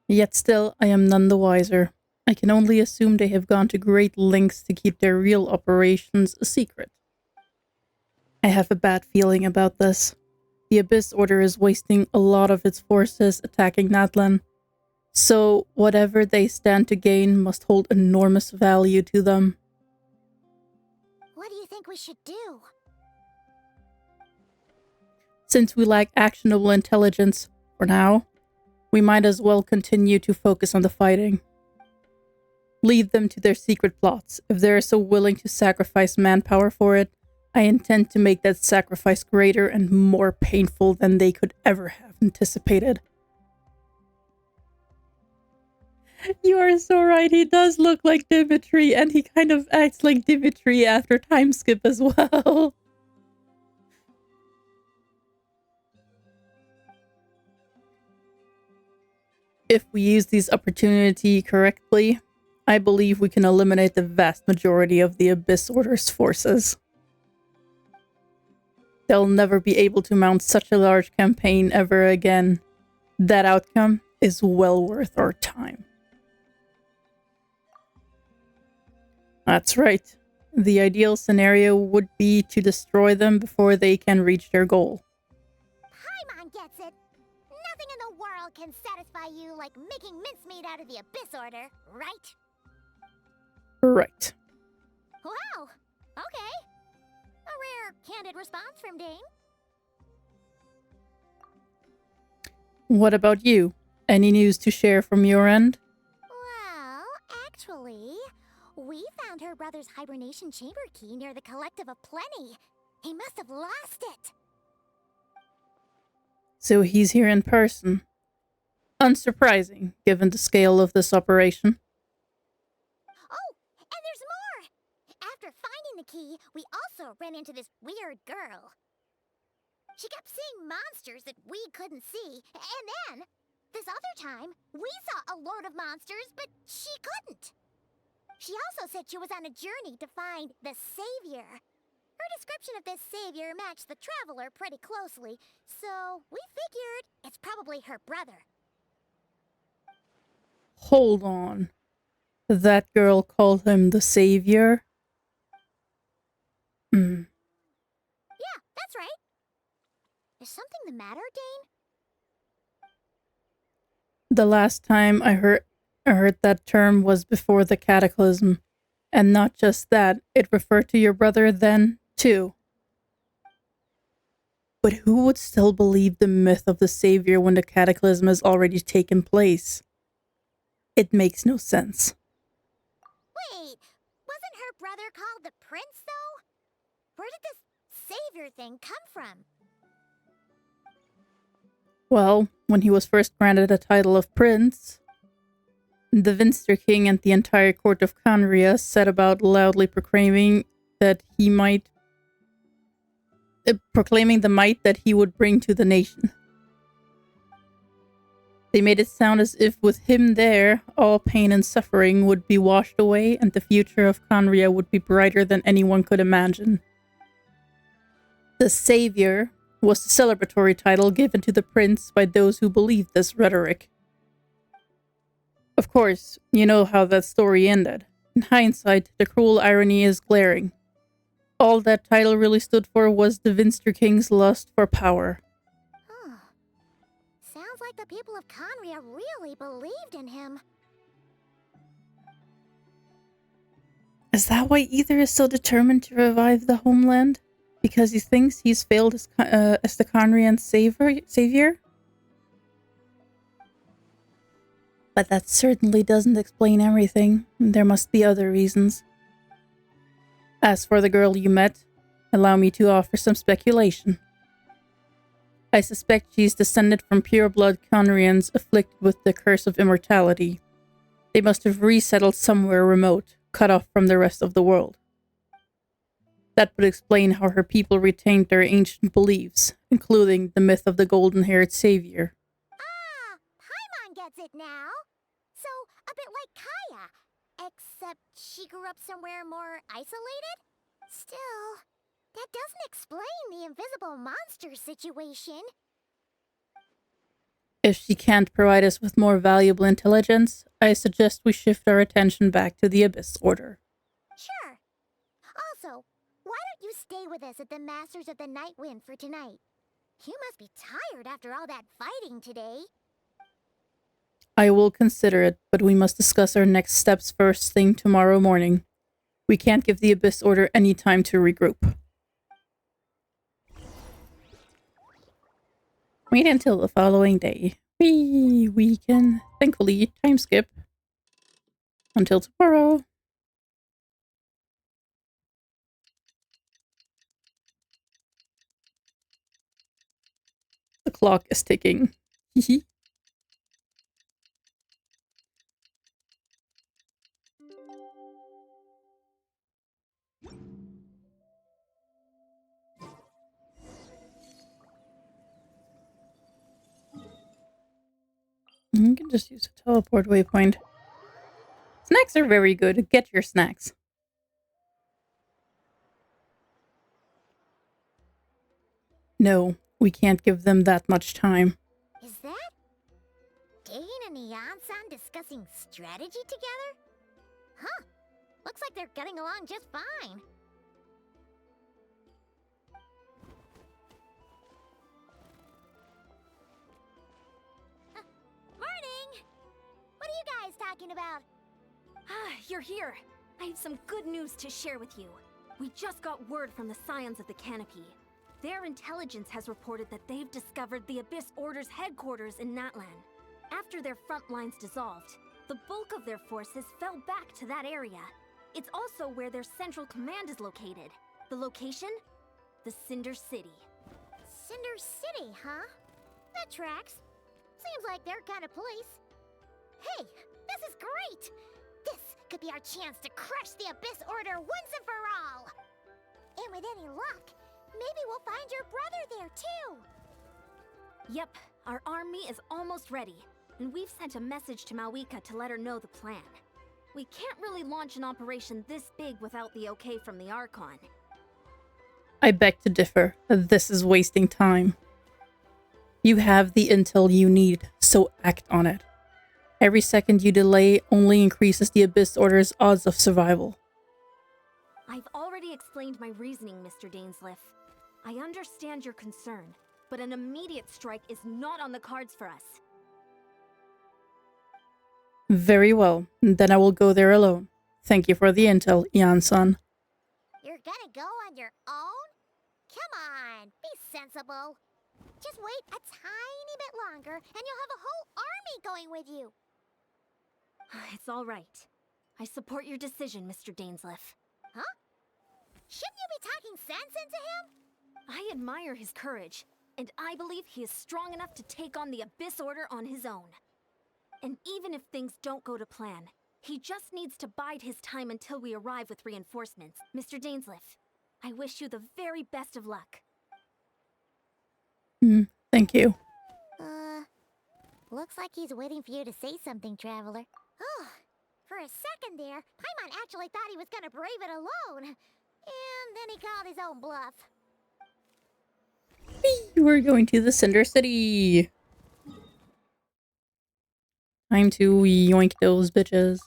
Yet still, I am none the wiser. I can only assume they have gone to great lengths to keep their real operations a secret. I have a bad feeling about this. The Abyss Order is wasting a lot of its forces attacking Natlan, so whatever they stand to gain must hold enormous value to them. What do you think we should do? Since we lack actionable intelligence, for now, we might as well continue to focus on the fighting. Leave them to their secret plots. If they are so willing to sacrifice manpower for it, I intend to make that sacrifice greater and more painful than they could ever have anticipated. You are so right, he does look like Dimitri, and he kind of acts like Dimitri after time skip as well. If we use this opportunity correctly, I believe we can eliminate the vast majority of the Abyss Order's forces. They'll never be able to mount such a large campaign ever again. That outcome is well worth our time. That's right. The ideal scenario would be to destroy them before they can reach their goal. Paimon gets it. Nothing in the world can satisfy you like making mincemeat out of the Abyss Order, right? Right. Wow. Okay. A rare, candid response from Dane. What about you? Any news to share from your end? Well, actually, we found her brother's hibernation chamber key near the Collective of Plenty. He must have lost it. So he's here in person. Unsurprising, given the scale of this operation. Oh, and there's more! After finding the key, we also ran into this weird girl. She kept seeing monsters that we couldn't see, and then, this other time, we saw a load of monsters, but she couldn't. She also said she was on a journey to find the Savior. Her description of this Savior matched the Traveler pretty closely, so we figured it's probably her brother. Hold on. That girl called him the Savior? Yeah, that's right. Is something the matter, Dane? The last time I heard that term was before the cataclysm. And not just that, it referred to your brother then, too. But who would still believe the myth of the savior when the cataclysm has already taken place? It makes no sense. Wait, wasn't her brother called the prince, though? Where did this savior thing come from? Well, when he was first granted the title of prince, the Vinster King and the entire court of Conria set about loudly proclaiming that he might proclaiming the might that he would bring to the nation. They made it sound as if with him there, all pain and suffering would be washed away and the future of Conria would be brighter than anyone could imagine. The Savior was the celebratory title given to the prince by those who believed this rhetoric. Of course, you know how that story ended. In hindsight, the cruel irony is glaring. All that title really stood for was the Vinster King's lust for power. Huh. Sounds like the people of Conria really believed in him. Is that why Ether is so determined to revive the homeland? Because he thinks he's failed as the Conrian savior? But that certainly doesn't explain everything. There must be other reasons. As for the girl you met, allow me to offer some speculation. I suspect she's descended from pure-blood Conrians afflicted with the curse of immortality. They must have resettled somewhere remote, cut off from the rest of the world. That would explain how her people retained their ancient beliefs, including the myth of the golden-haired savior. Ah, Paimon gets it now. So, a bit like Kaya. Except she grew up somewhere more isolated? Still, that doesn't explain the invisible monster situation. If she can't provide us with more valuable intelligence, I suggest we shift our attention back to the Abyss Order. Sure. Also, why don't you stay with us at the Masters of the Night Wind for tonight? You must be tired after all that fighting today. I will consider it, but we must discuss our next steps first thing tomorrow morning. We can't give the Abyss Order any time to regroup. Wait until the following day. We can, thankfully, time skip. Until tomorrow. The clock is ticking. Hehe. You can just use a teleport waypoint. Snacks are very good. Get your snacks. No, we can't give them that much time. Is that Dane and Neon-san discussing strategy together? Huh. Looks like they're getting along just fine. Morning! What are you guys talking about? Ah, you're here. I have some good news to share with you. We just got word from the Scions of the Canopy. Their intelligence has reported that they've discovered the Abyss Order's headquarters in Natlan. After their front lines dissolved, the bulk of their forces fell back to that area. It's also where their central command is located. The location? The Cinder City. Cinder City, huh? That tracks. Seems like their kind of place. Hey, this is great! This could be our chance to crush the Abyss Order once and for all! And with any luck, maybe we'll find your brother there too! Yep, our army is almost ready, and we've sent a message to Mawika to let her know the plan. We can't really launch an operation this big without the okay from the Archon. I beg to differ. This is wasting time. You have the intel you need, so act on it. Every second you delay only increases the Abyss Order's odds of survival. I've already explained my reasoning, Mr. Dainsliff. I understand your concern, but an immediate strike is not on the cards for us. Very well. Then I will go there alone. Thank you for the intel, Ian-san. You're gonna go on your own? Come on, be sensible. Just wait a tiny bit longer, and you'll have a whole army going with you. It's all right. I support your decision, Mr. Dainsleif. Huh? Shouldn't you be talking sense into him? I admire his courage, and I believe he is strong enough to take on the Abyss Order on his own. And even if things don't go to plan, he just needs to bide his time until we arrive with reinforcements. Mr. Dainsleif, I wish you the very best of luck. Thank you. Looks like he's waiting for you to say something, Traveler. Oh, for a second there, Paimon actually thought he was gonna brave it alone. And then he called his own bluff. We're going to the Cinder City. Time to yoink those bitches.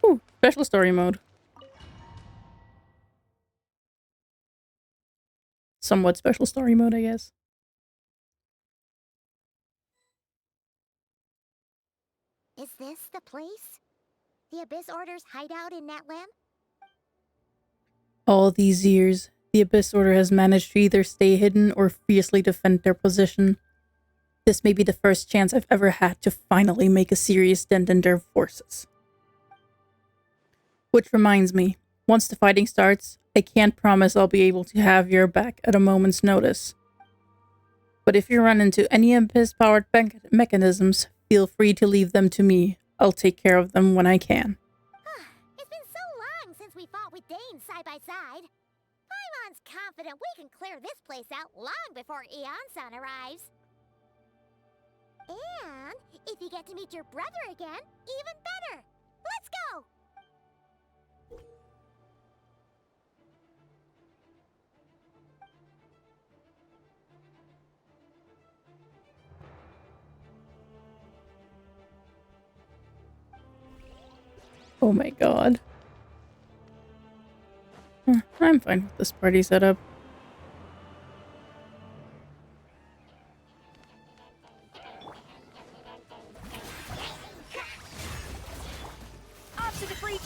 Ooh, special story mode. Somewhat special story mode, I guess. Is this the place? The Abyss Order's hideout in Natlan? All these years, the Abyss Order has managed to either stay hidden or fiercely defend their position. This may be the first chance I've ever had to finally make a serious dent in their forces. Which reminds me, once the fighting starts, I can't promise I'll be able to have your back at a moment's notice. But if you run into any Abyss-powered mechanisms, feel free to leave them to me. I'll take care of them when I can. It's been so long since we fought with Dane side by side. Paimon's confident we can clear this place out long before Eon-san arrives. And if you get to meet your brother again, even better. Let's go! Oh my god. I'm fine with this party setup. Off to the breach!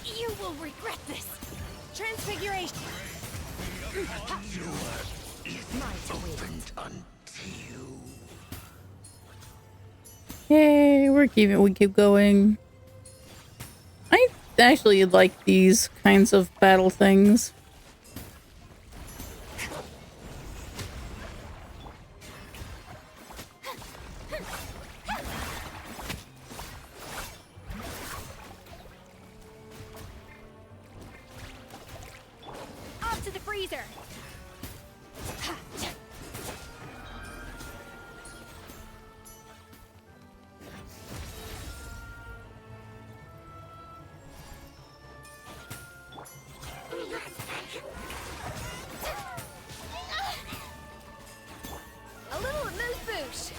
You will regret this! Transfiguration! Yay, we keep going. I actually like these kinds of battle things. to freezer. A little amuse-bouche.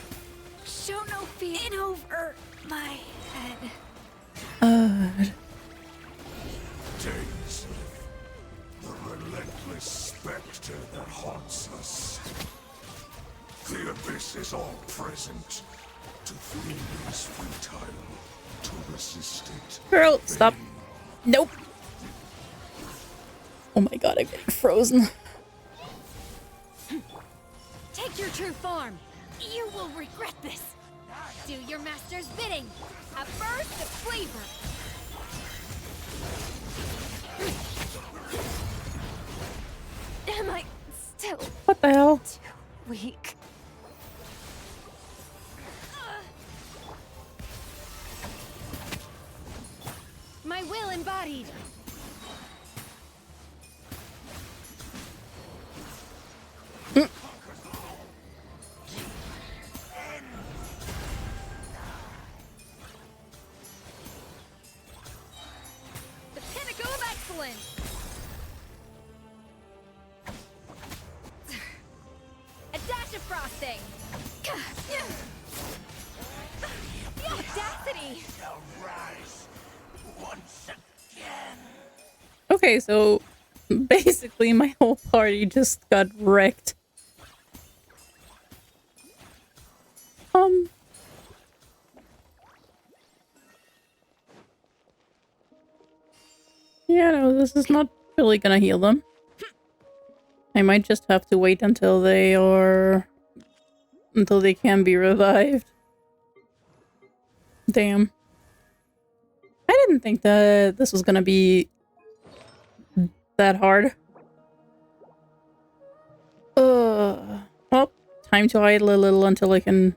Show no fear. In over my head. Days, the relentless specter that haunts us. The abyss is all present. To flee is futile. To resist it. Girl, stop. Nope. Oh my god, I'm getting frozen. Take your true form. You will regret this. Do your master's bidding. A burst of flavor. Am I still What the hell? weak? My will embodied. The pinnacle of excellence. A dash of frosting. The audacity. Okay, so basically my whole party just got wrecked. Yeah, no, this is not really gonna heal them. I might just have to wait until they can be revived. Damn. I didn't think that this was gonna be that hard. Well, time to idle a little until I can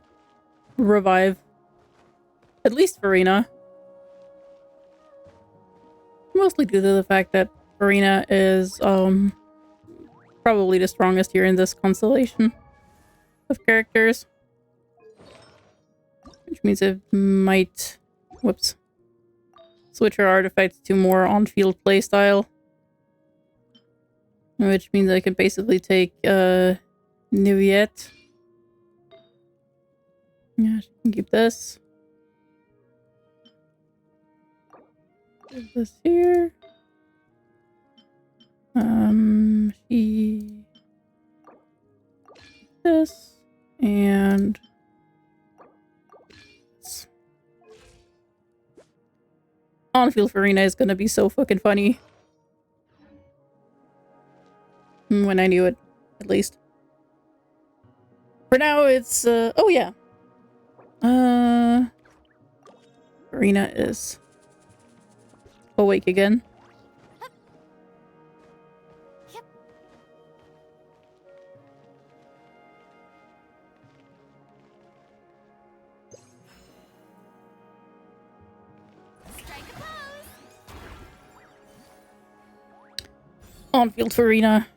revive. At least Farina. Mostly due to the fact that Farina is, probably the strongest here in this constellation of characters. Which means it might... Whoops. Switch her artifacts to more on-field playstyle. Which means I could basically take, Nuviet. Yeah, she can keep this. Put this here. She... This. And... This. On-field Farina is gonna be so fucking funny. When I knew it, at least. For now, it's, oh yeah. Farina is awake again. Strike a pose. On-field Farina.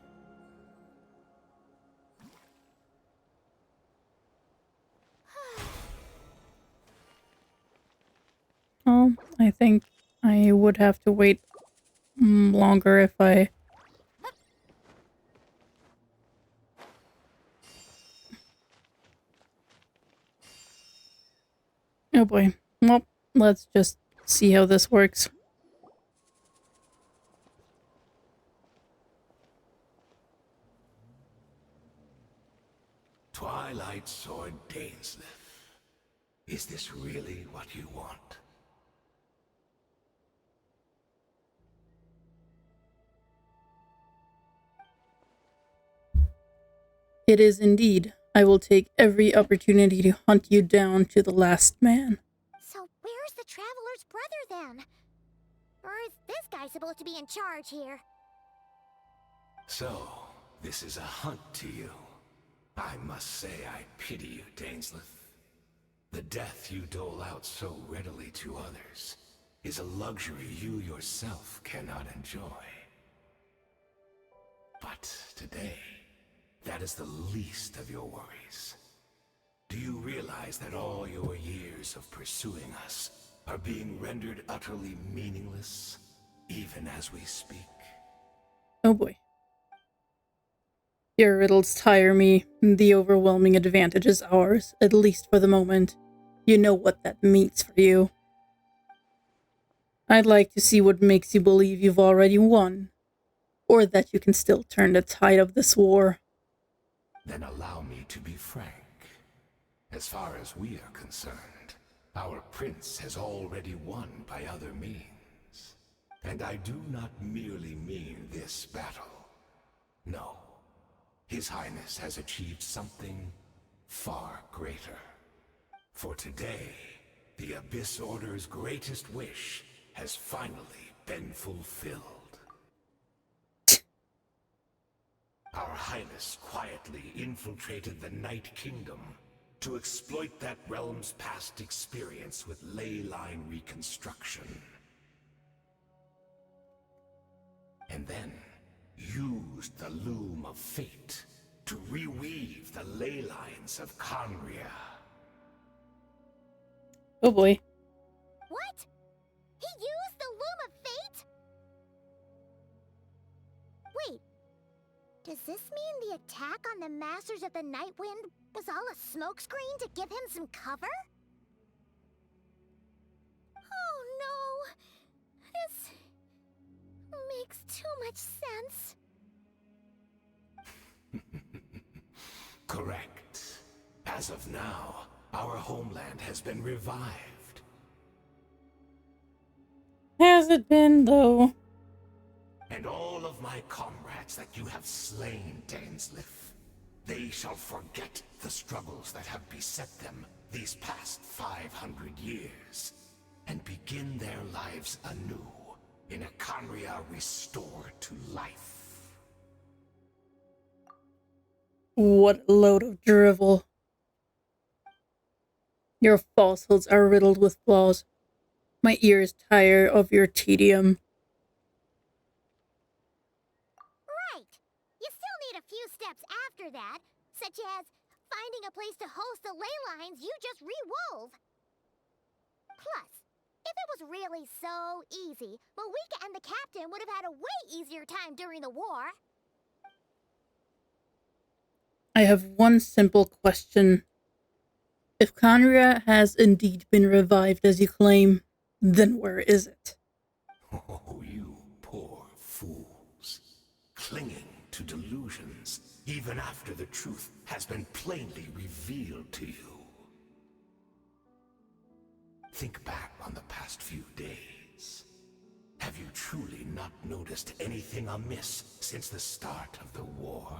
I think I would have to wait longer if I... Oh boy. Well, let's just see how this works. Twilight Sword Dainsleif. Is this really what you want? It is indeed. I will take every opportunity to hunt you down to the last man. So where's the Traveler's brother then? Or is this guy supposed to be in charge here? So, this is a hunt to you. I must say I pity you, Dainsleif. The death you dole out so readily to others is a luxury you yourself cannot enjoy. By But today, that is the least of your worries. Do you realize that all your years of pursuing us are being rendered utterly meaningless, even as we speak? Oh boy. Your riddles tire me. The overwhelming advantage is ours, at least for the moment. You know what that means for you. I'd like to see what makes you believe you've already won, or that you can still turn the tide of this war. Then allow me to be frank. As far as we are concerned, our prince has already won by other means. And I do not merely mean this battle. No. His Highness has achieved something far greater. For today, the Abyss Order's greatest wish has finally been fulfilled. Our Highness quietly infiltrated the Night Kingdom to exploit that realm's past experience with ley line reconstruction. And then used the loom of fate to reweave the ley lines of Conria. Oh boy. What? He used the loom of fate? Wait. Does this mean the attack on the Masters of the Night Wind was all a smokescreen to give him some cover? Oh no! This makes too much sense. Correct. As of now, our homeland has been revived. Has it been, though? And all of my comrades that you have slain, Dainsleif, they shall forget the struggles that have beset them these past 500 years, and begin their lives anew in a Conria restored to life. What a load of drivel. Your falsehoods are riddled with flaws. My ears tire of your tedium. Right! You still need a few steps after that, such as finding a place to host the ley lines you just re-wove. Plus, if it was really so easy, Moika and the captain would have had a way easier time during the war. I have one simple question. If Conria has indeed been revived as you claim, then where is it? Oh, you poor fools. Clinging to delusions, even after the truth has been plainly revealed to you. Think back on the past few days. Have you truly not noticed anything amiss since the start of the war?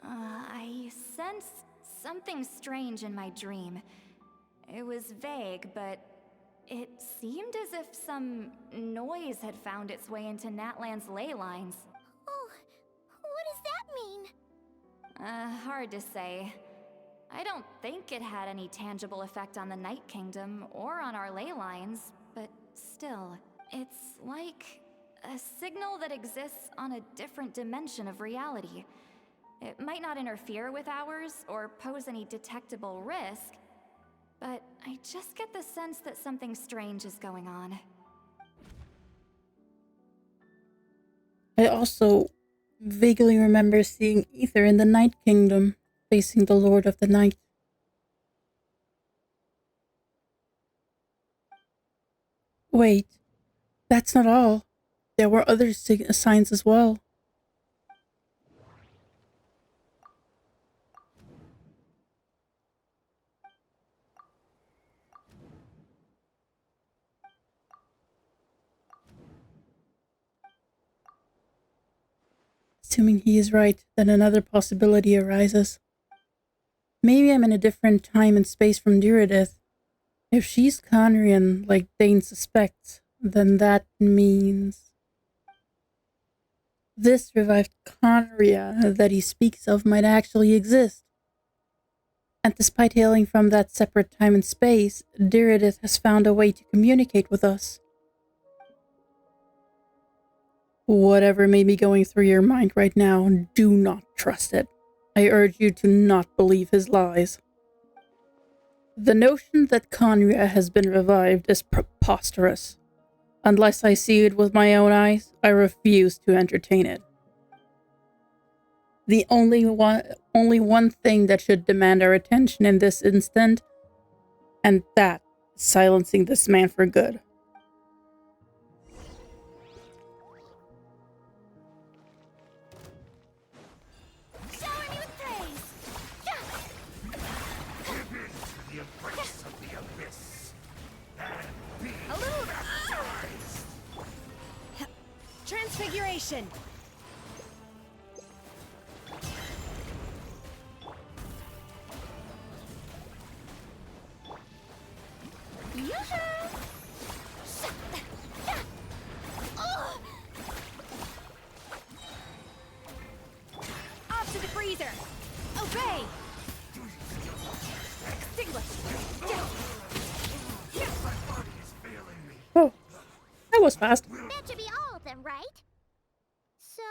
I sensed something strange in my dream. It was vague, but it seemed as if some noise had found its way into Natlan's ley lines. Oh, what does that mean? Hard to say. I don't think it had any tangible effect on the Night Kingdom or on our ley lines, but still, it's like a signal that exists on a different dimension of reality. It might not interfere with ours or pose any detectable risk, but I just get the sense that something strange is going on. I also vaguely remember seeing Ether in the Night Kingdom, facing the Lord of the Night. Wait, that's not all. There were other signs as well. Assuming he is right, then another possibility arises. Maybe I'm in a different time and space from Duradith. If she's Conrian, like Dane suspects, then that means this revived Conria that he speaks of might actually exist. And despite hailing from that separate time and space, Diridith has found a way to communicate with us. Whatever may be going through your mind right now, do not trust it. I urge you to not believe his lies. The notion that Conria has been revived is preposterous. Unless I see it with my own eyes, I refuse to entertain it. The only one thing that should demand our attention in this instant, and that is silencing this man for good. Transfiguration! Off to the freezer! Obey! Extinguish! Oh, that was fast. That should be all of them, right? So,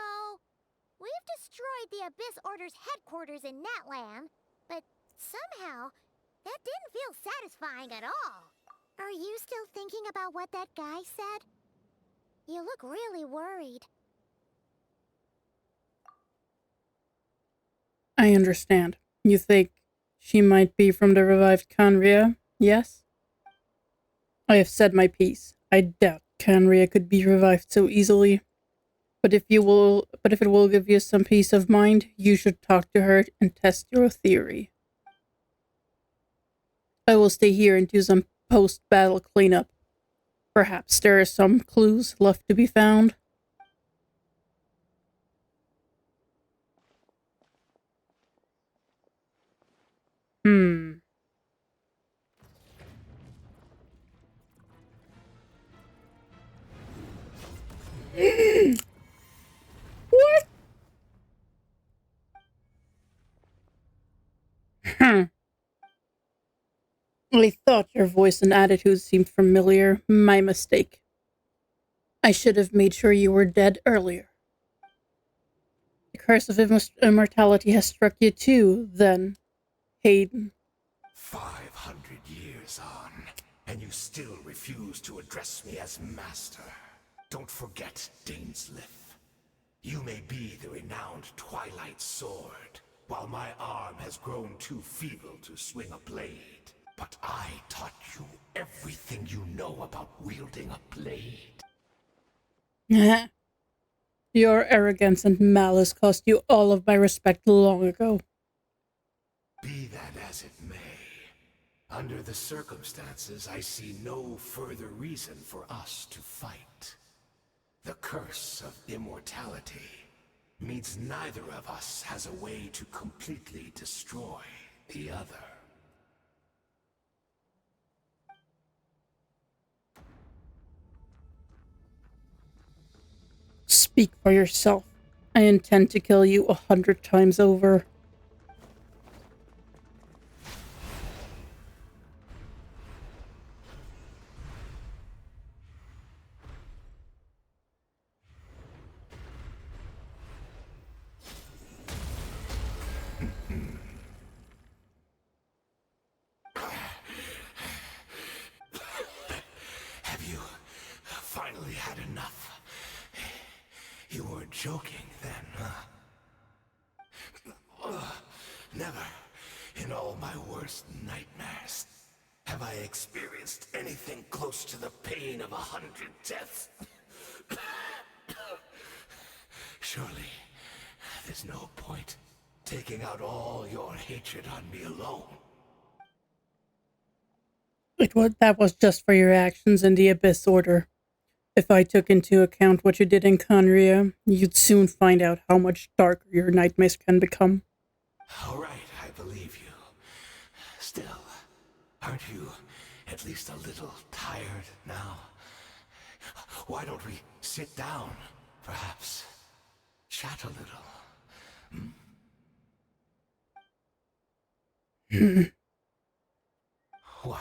we've destroyed the Abyss Order's headquarters in Natlan, but somehow, that didn't feel satisfying at all. Are you still thinking about what that guy said? You look really worried. I understand. You think she might be from the revived Conria, yes? I have said my piece. I doubt Conria could be revived so easily. But if it will give you some peace of mind, you should talk to her and test your theory. I will stay here and do some post-battle cleanup. Perhaps there are some clues left to be found. What? I thought your voice and attitude seemed familiar. My mistake. I should have made sure you were dead earlier. The curse of immortality has struck you too, then, Hayden. 500 years on, and you still refuse to address me as master. Don't forget, Daneslith. You may be the renowned Twilight Sword, while my arm has grown too feeble to swing a blade. But I taught you everything you know about wielding a blade. Your arrogance and malice cost you all of my respect long ago. Be that as it may, under the circumstances, I see no further reason for us to fight. The curse of immortality means neither of us has a way to completely destroy the other. Speak for yourself. I intend to kill you 100 times over. Have you finally had enough? You weren't joking then, huh? Never, in all my worst nightmares, have I experienced anything close to the pain of 100 deaths. Surely, there's no point taking out all your hatred on me alone. That was just for your actions in the Abyss Order. If I took into account what you did in Conria, you'd soon find out how much darker your nightmares can become. All right, I believe you. Still, aren't you at least a little tired now? Why don't we sit down, perhaps? Chat a little. What?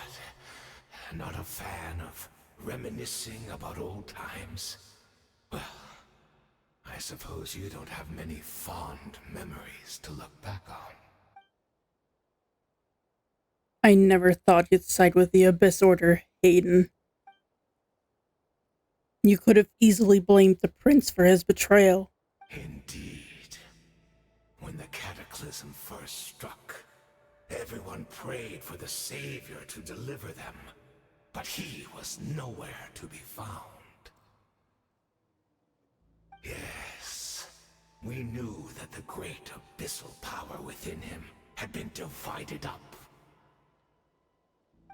Not a fan of reminiscing about old times? Well, I suppose you don't have many fond memories to look back on. I never thought you'd side with the Abyss Order, Hayden. You could have easily blamed the prince for his betrayal. Indeed. When the cataclysm first struck, everyone prayed for the Savior to deliver them, but he was nowhere to be found. Yes, we knew that the great abyssal power within him had been divided up.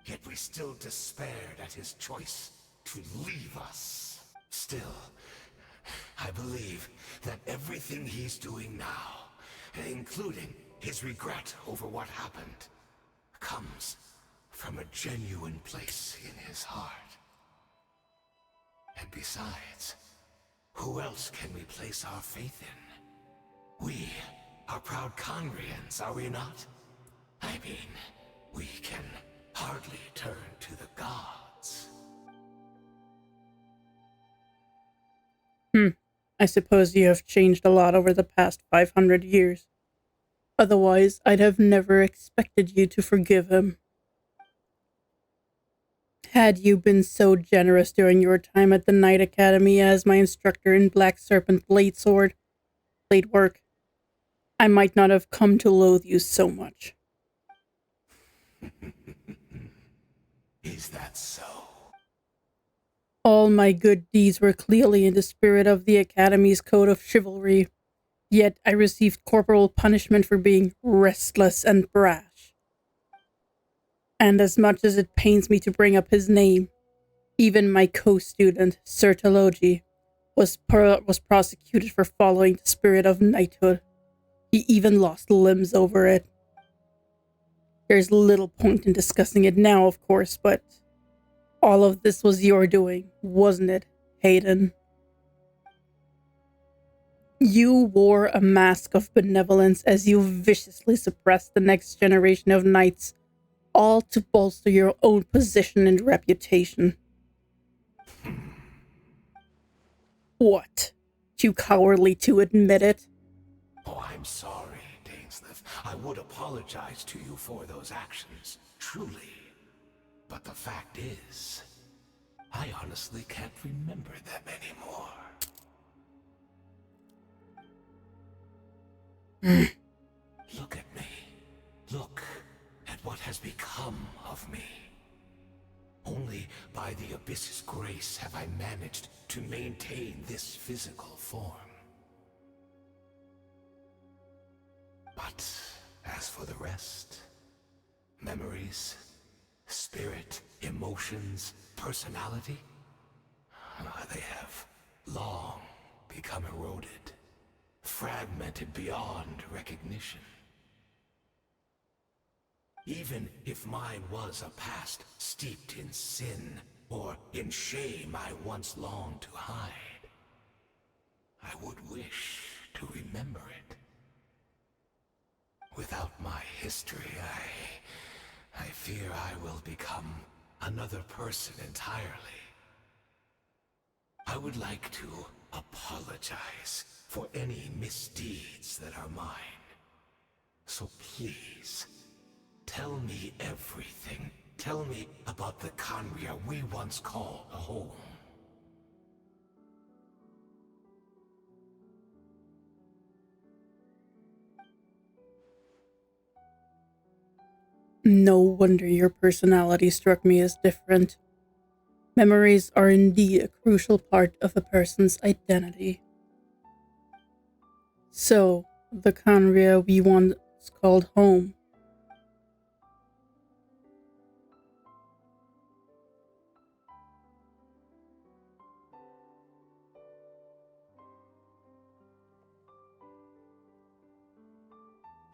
Yet we still despaired at his choice to leave us. Still, I believe that everything he's doing now, including his regret over what happened, comes from a genuine place in his heart. And besides, who else can we place our faith in? We are proud Conrians, are we not? I mean, we can hardly turn to the gods. I suppose you have changed a lot over the past 500 years. Otherwise, I'd have never expected you to forgive him. Had you been so generous during your time at the Knight Academy as my instructor in Black Serpent Blade work, I might not have come to loathe you so much. Is that so? All my good deeds were clearly in the spirit of the Academy's code of chivalry, yet I received corporal punishment for being restless and brash. And as much as it pains me to bring up his name, even my co-student, Sir Talogi, was prosecuted for following the spirit of knighthood. He even lost limbs over it. There's little point in discussing it now, of course, but all of this was your doing, wasn't it, Hayden? You wore a mask of benevolence as you viciously suppressed the next generation of knights, all to bolster your own position and reputation. What? Too cowardly to admit it? Oh, I'm sorry, Dainsleif. I would apologize to you for those actions, truly. But the fact is, I honestly can't remember them anymore. Look at me. Look at what has become of me. Only by the Abyss's grace have I managed to maintain this physical form. But as for the rest, memories, spirit, emotions, personality, they have long become eroded, fragmented beyond recognition. Even if mine was a past steeped in sin or in shame I once longed to hide, I would wish to remember it. Without my history, I fear I will become another person entirely. I would like to apologize for any misdeeds that are mine. So please, tell me everything. Tell me about the Conria we once called home. No wonder your personality struck me as different. Memories are indeed a crucial part of a person's identity. So, the Conria we once called home.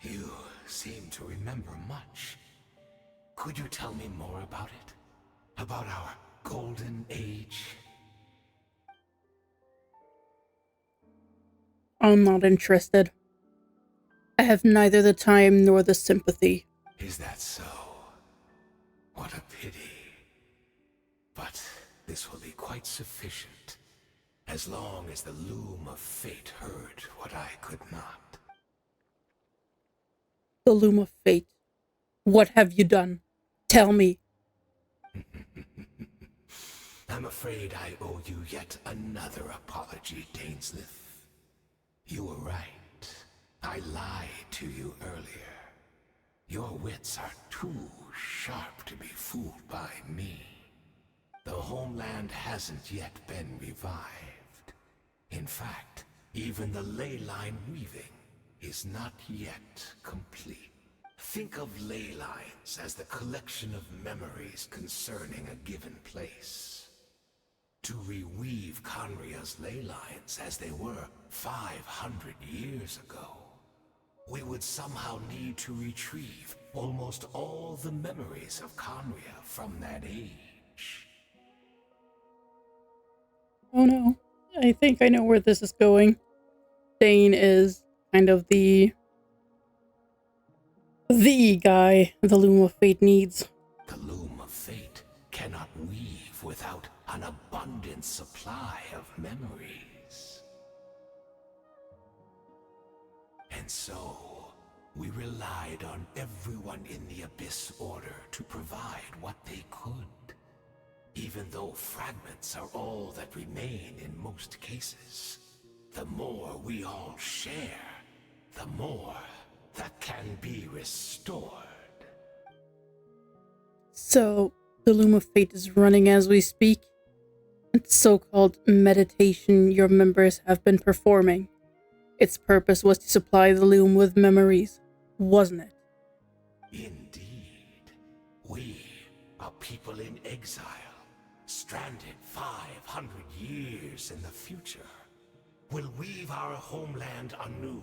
You seem to remember much. Could you tell me more about it? About our golden age? I'm not interested. I have neither the time nor the sympathy. Is that so? What a pity. But this will be quite sufficient, as long as the loom of fate heard what I could not. The loom of fate. What have you done? Tell me. I'm afraid I owe you yet another apology, Dainsleif. You were right. I lied to you earlier. Your wits are too sharp to be fooled by me. The homeland hasn't yet been revived. In fact, even the ley line weaving is not yet complete. Think of ley lines as the collection of memories concerning a given place. To reweave Conria's ley lines as they were 500 years ago, we would somehow need to retrieve almost all the memories of Conria from that age. Oh no. I think I know where this is going. Dane is kind of the guy the Loom of Fate needs. The Loom of Fate cannot weave without an abundant supply of memories. And so, we relied on everyone in the Abyss Order to provide what they could. Even though fragments are all that remain in most cases, the more we all share, the more that can be restored. So, the Loom of Fate is running as we speak. It's so-called meditation your members have been performing. Its purpose was to supply the Loom with memories, wasn't it? Indeed. We, a people in exile, stranded 500 years in the future, will weave our homeland anew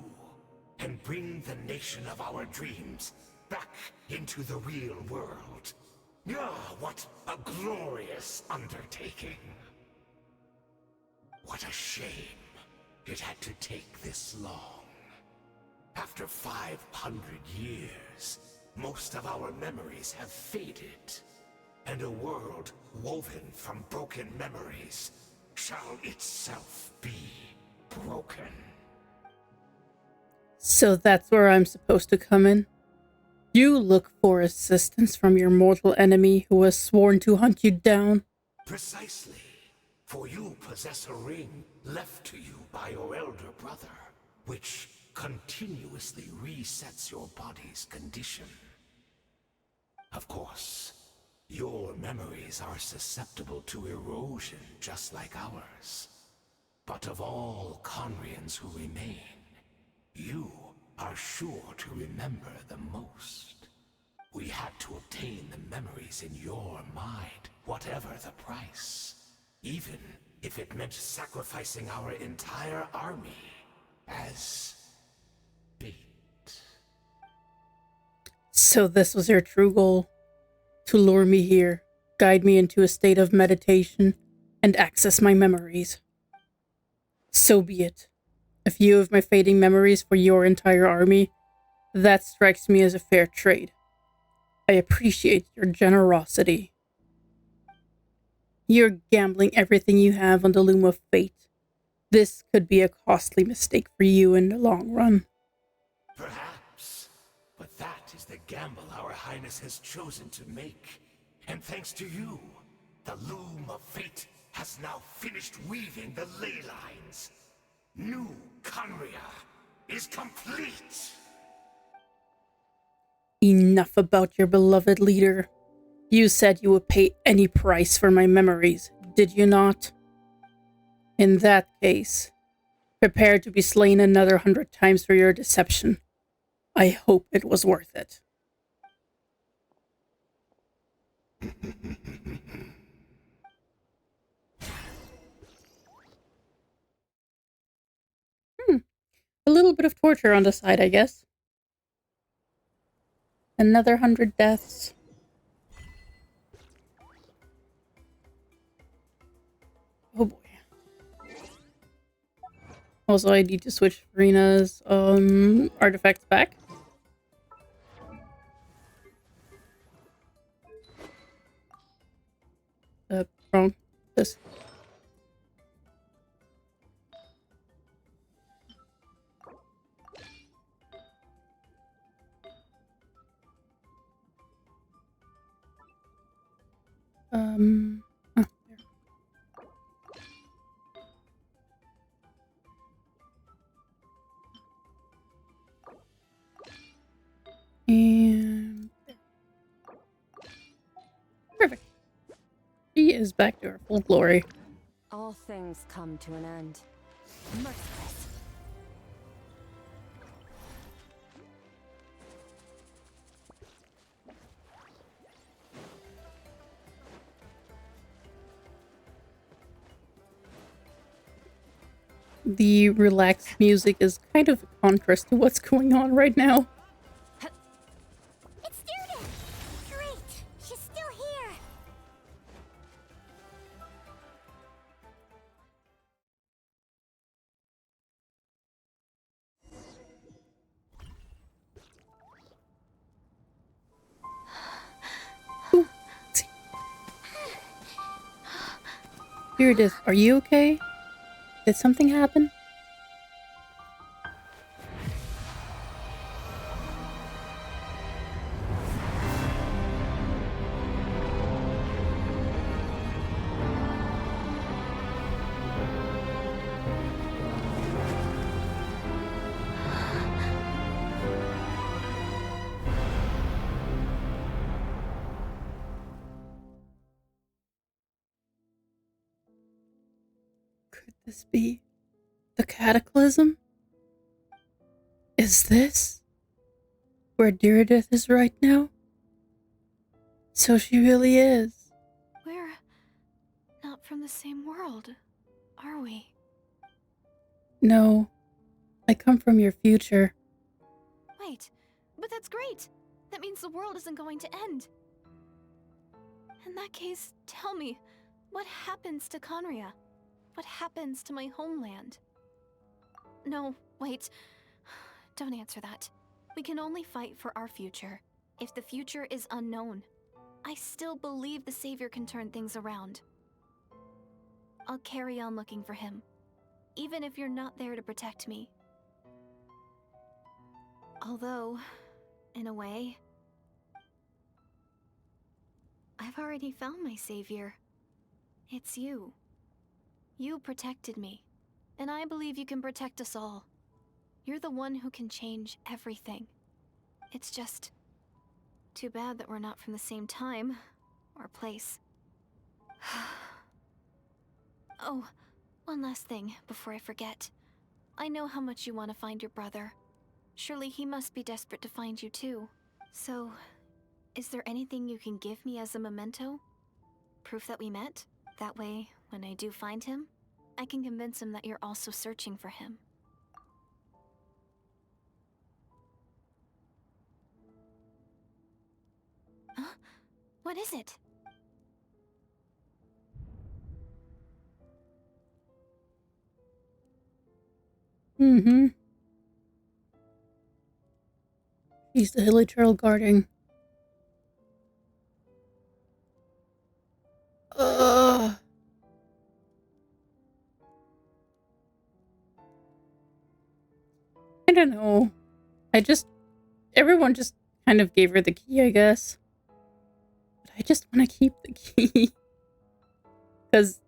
and bring the nation of our dreams back into the real world. Ah, what a glorious undertaking! What a shame it had to take this long. After 500 years, most of our memories have faded, and a world woven from broken memories shall itself be broken. So that's where I'm supposed to come in? You look for assistance from your mortal enemy who has sworn to hunt you down? Precisely. For you possess a ring left to you by your elder brother, which continuously resets your body's condition. Of course, your memories are susceptible to erosion just like ours. But of all Conrians who remain, you are sure to remember the most. We had to obtain the memories in your mind, whatever the price. Even if it meant sacrificing our entire army as bait. So this was your true goal? To lure me here, guide me into a state of meditation, and access my memories. So be it. A few of my fading memories for your entire army, that strikes me as a fair trade. I appreciate your generosity. You're gambling everything you have on the Loom of Fate. This could be a costly mistake for you in the long run. Perhaps, but that is the gamble our Highness has chosen to make. And thanks to you, the Loom of Fate has now finished weaving the ley lines. New Conria is complete! Enough about your beloved leader. You said you would pay any price for my memories, did you not? In that case, prepare to be slain another 100 times for your deception. I hope it was worth it. A little bit of torture on the side, I guess. Another 100 deaths. Oh boy. Also, I need to switch Rena's artifacts back. wrong. This. There. And there. Perfect. She is back to her full glory. All things come to an end. Merciless. The relaxed music is kind of a contrast to what's going on right now. It's Deirdre! Great! She's still here! Meredith, are you okay? Did something happen? Could this be the cataclysm? Is this where Deirdre is right now? So she really is. We're not from the same world, are we? No, I come from your future. Wait, but that's great! That means the world isn't going to end. In that case, tell me, what happens to Conria? What happens to my homeland? No, wait. Don't answer that. We can only fight for our future. If the future is unknown, I still believe the Savior can turn things around. I'll carry on looking for him, even if you're not there to protect me. Although, in a way, I've already found my Savior. It's you. You protected me, and I believe you can protect us all. You're the one who can change everything. It's just too bad that we're not from the same time or place. Oh, one last thing before I forget. I know how much you want to find your brother. Surely he must be desperate to find you too. So, is there anything you can give me as a memento? Proof that we met? That way, when I do find him, I can convince him that you're also searching for him. Huh? What is it? Mm-hmm. She's the hilly trail guarding. Ugh. I don't know. Everyone just kind of gave her the key, I guess. But I just want to keep the key. Because,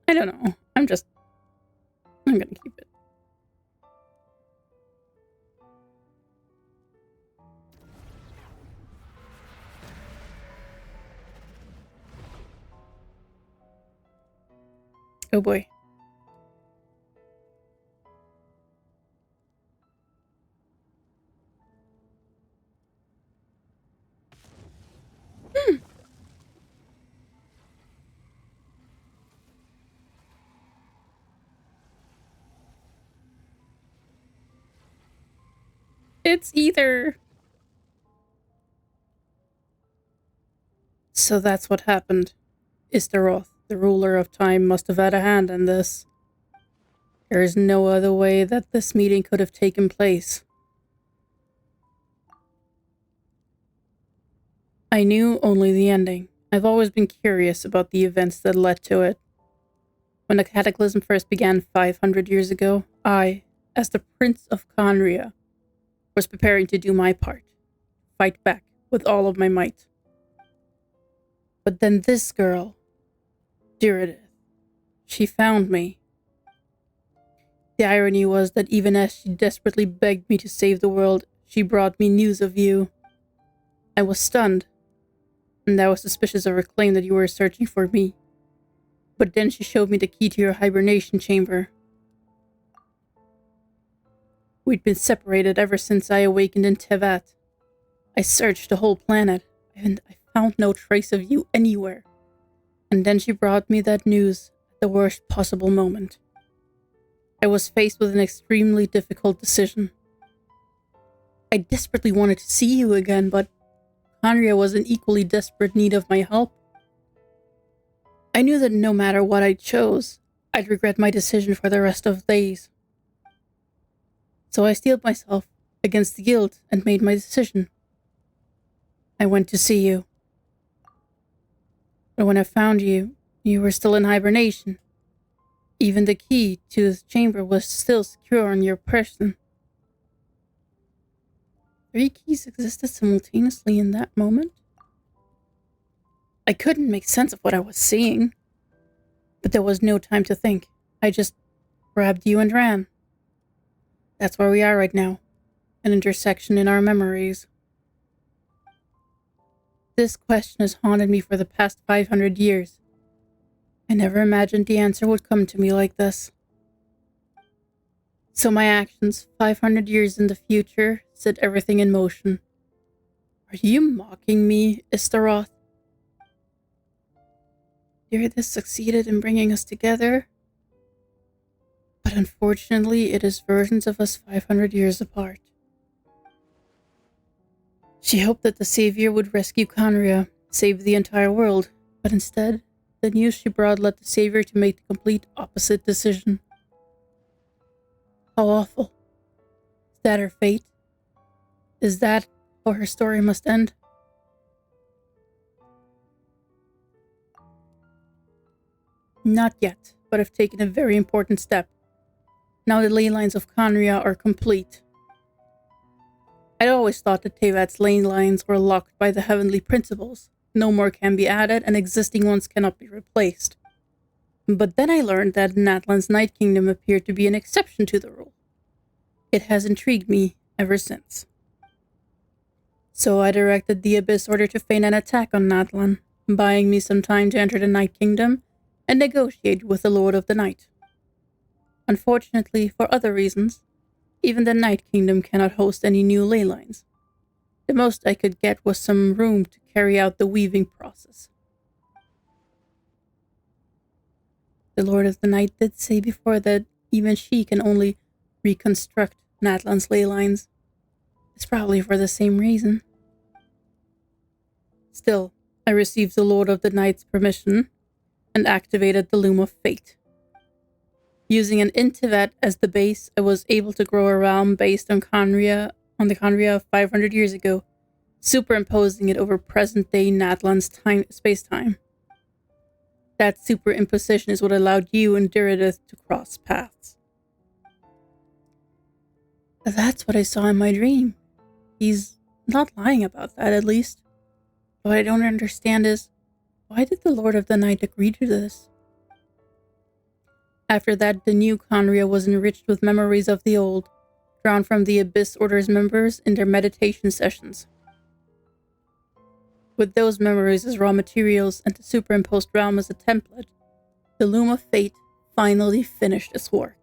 I don't know. I'm gonna keep it. Oh boy. It's either. So that's what happened. Istaroth, the ruler of time, must have had a hand in this. There is no other way that this meeting could have taken place. I knew only the ending, I've always been curious about the events that led to it. When the cataclysm first began 500 years ago, I, as the Prince of Conria, was preparing to do my part, fight back with all of my might. But then this girl, Diridith, she found me. The irony was that even as she desperately begged me to save the world, she brought me news of you. I was stunned, and I was suspicious of her claim that you were searching for me. But then she showed me the key to your hibernation chamber. We'd been separated ever since I awakened in Tevat. I searched the whole planet, and I found no trace of you anywhere. And then she brought me that news at the worst possible moment. I was faced with an extremely difficult decision. I desperately wanted to see you again, but Conria was in equally desperate need of my help. I knew that no matter what I chose, I'd regret my decision for the rest of the days. So I steeled myself against the guilt and made my decision. I went to see you. But when I found you, you were still in hibernation. Even the key to this chamber was still secure on your person. 3 keys existed simultaneously in that moment? I couldn't make sense of what I was seeing. But there was no time to think. I just grabbed you and ran. That's where we are right now. An intersection in our memories. This question has haunted me for the past 500 years. I never imagined the answer would come to me like this. So my actions, 500 years in the future, set everything in motion. Are you mocking me, Istaroth? This succeeded in bringing us together, but unfortunately it is versions of us 500 years apart. She hoped that the Savior would rescue Conria, save the entire world, but instead, the news she brought led the Savior to make the complete opposite decision. How awful. Is that her fate? Is that how her story must end? Not yet, but I've taken a very important step. Now the ley lines of Conria are complete. I'd always thought that Tevat's ley lines were locked by the heavenly principles. No more can be added, and existing ones cannot be replaced. But then I learned that Natlan's Night Kingdom appeared to be an exception to the rule. It has intrigued me ever since. So I directed the Abyss Order to feign an attack on Natlan, buying me some time to enter the Night Kingdom and negotiate with the Lord of the Night. Unfortunately, for other reasons, even the Night Kingdom cannot host any new ley lines. The most I could get was some room to carry out the weaving process. The Lord of the Night did say before that even she can only reconstruct Natlan's ley lines. It's probably for the same reason. Still, I received the Lord of the Night's permission and activated the Loom of Fate. Using an Intivat as the base, I was able to grow a realm based on the Conria of 500 years ago, superimposing it over present-day Natlan's space-time. That superimposition is what allowed you and Diridith to cross paths. That's what I saw in my dream. He's not lying about that, at least. What I don't understand is, why did the Lord of the Night agree to this? After that, the new Conria was enriched with memories of the old, drawn from the Abyss Order's members in their meditation sessions. With those memories as raw materials and the superimposed realm as a template, the Loom of Fate finally finished its work.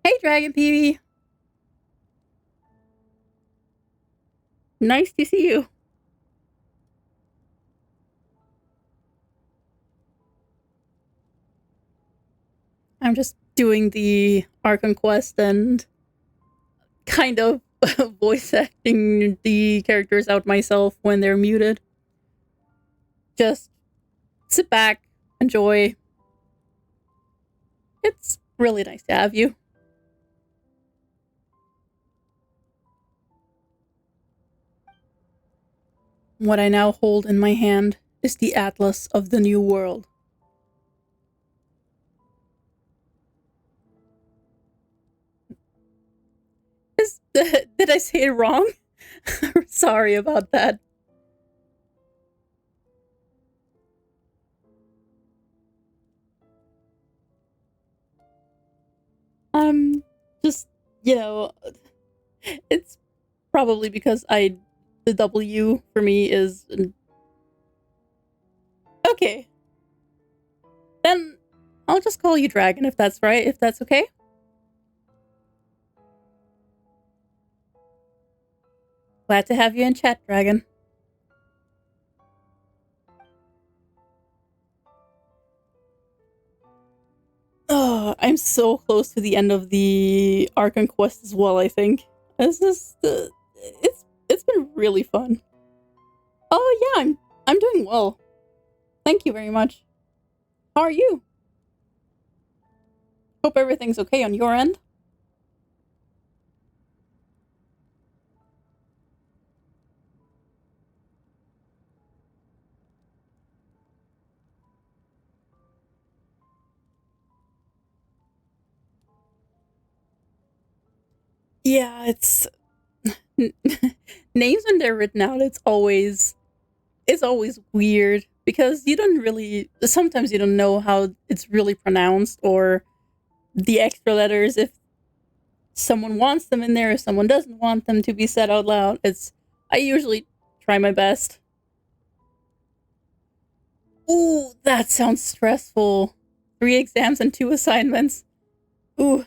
Hey, Dragon PB! Nice to see you. I'm just doing the Archon quest and kind of voice acting the characters out myself when they're muted. Just sit back, enjoy. It's really nice to have you. What I now hold in my hand is the Atlas of the New World. Did I say it wrong? Sorry about that. Just, it's probably because the W for me is... Okay. Then I'll just call you Dragon if that's right, if that's okay. Glad to have you in chat, Dragon. Oh, I'm so close to the end of the Archon quest as well, I think. It's been really fun. Oh yeah, I'm doing well. Thank you very much. How are you? Hope everything's okay on your end. Yeah, it's names when they're written out, it's always weird because sometimes you don't know how it's really pronounced or the extra letters, if someone wants them in there, if someone doesn't want them to be said out loud. I usually try my best. Ooh, that sounds stressful. 3 exams and 2 assignments. Ooh,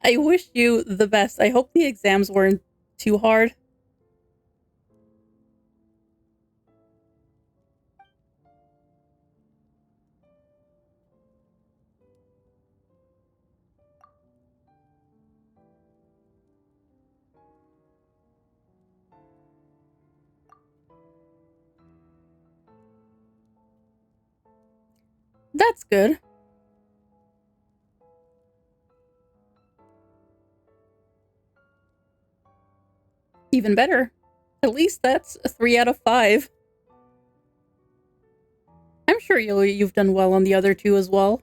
I wish you the best. I hope the exams weren't too hard. That's good. Even better. At least that's a 3 out of 5. I'm sure you've done well on the other 2 as well.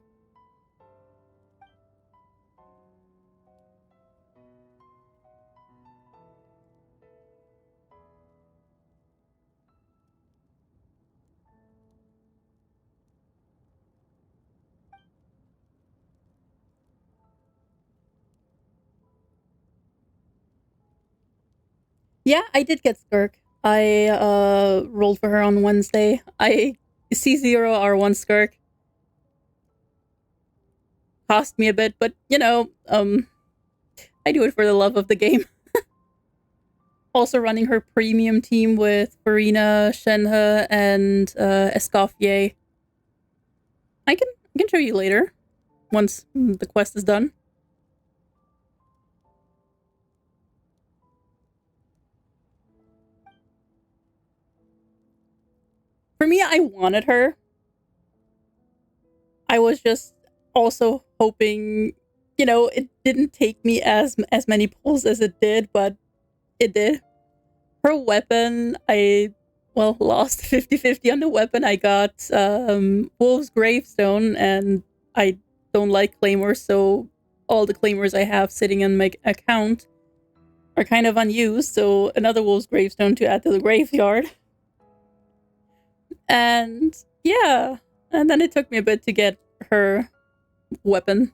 Yeah, I did get Skirk. I rolled for her on Wednesday. I C0 R1 Skirk. Cost me a bit, but I do it for the love of the game. Also running her premium team with Farina, Shenhe, and Escoffier. I can show you later, once the quest is done. For me, I wanted her. I was just also hoping, it didn't take me as many pulls as it did, but it did. Her weapon, I lost 50-50 on the weapon. I got Wolf's Gravestone, and I don't like claymores, so all the claymores I have sitting in my account are kind of unused, so another Wolf's Gravestone to add to the graveyard. And yeah, and then it took me a bit to get her weapon.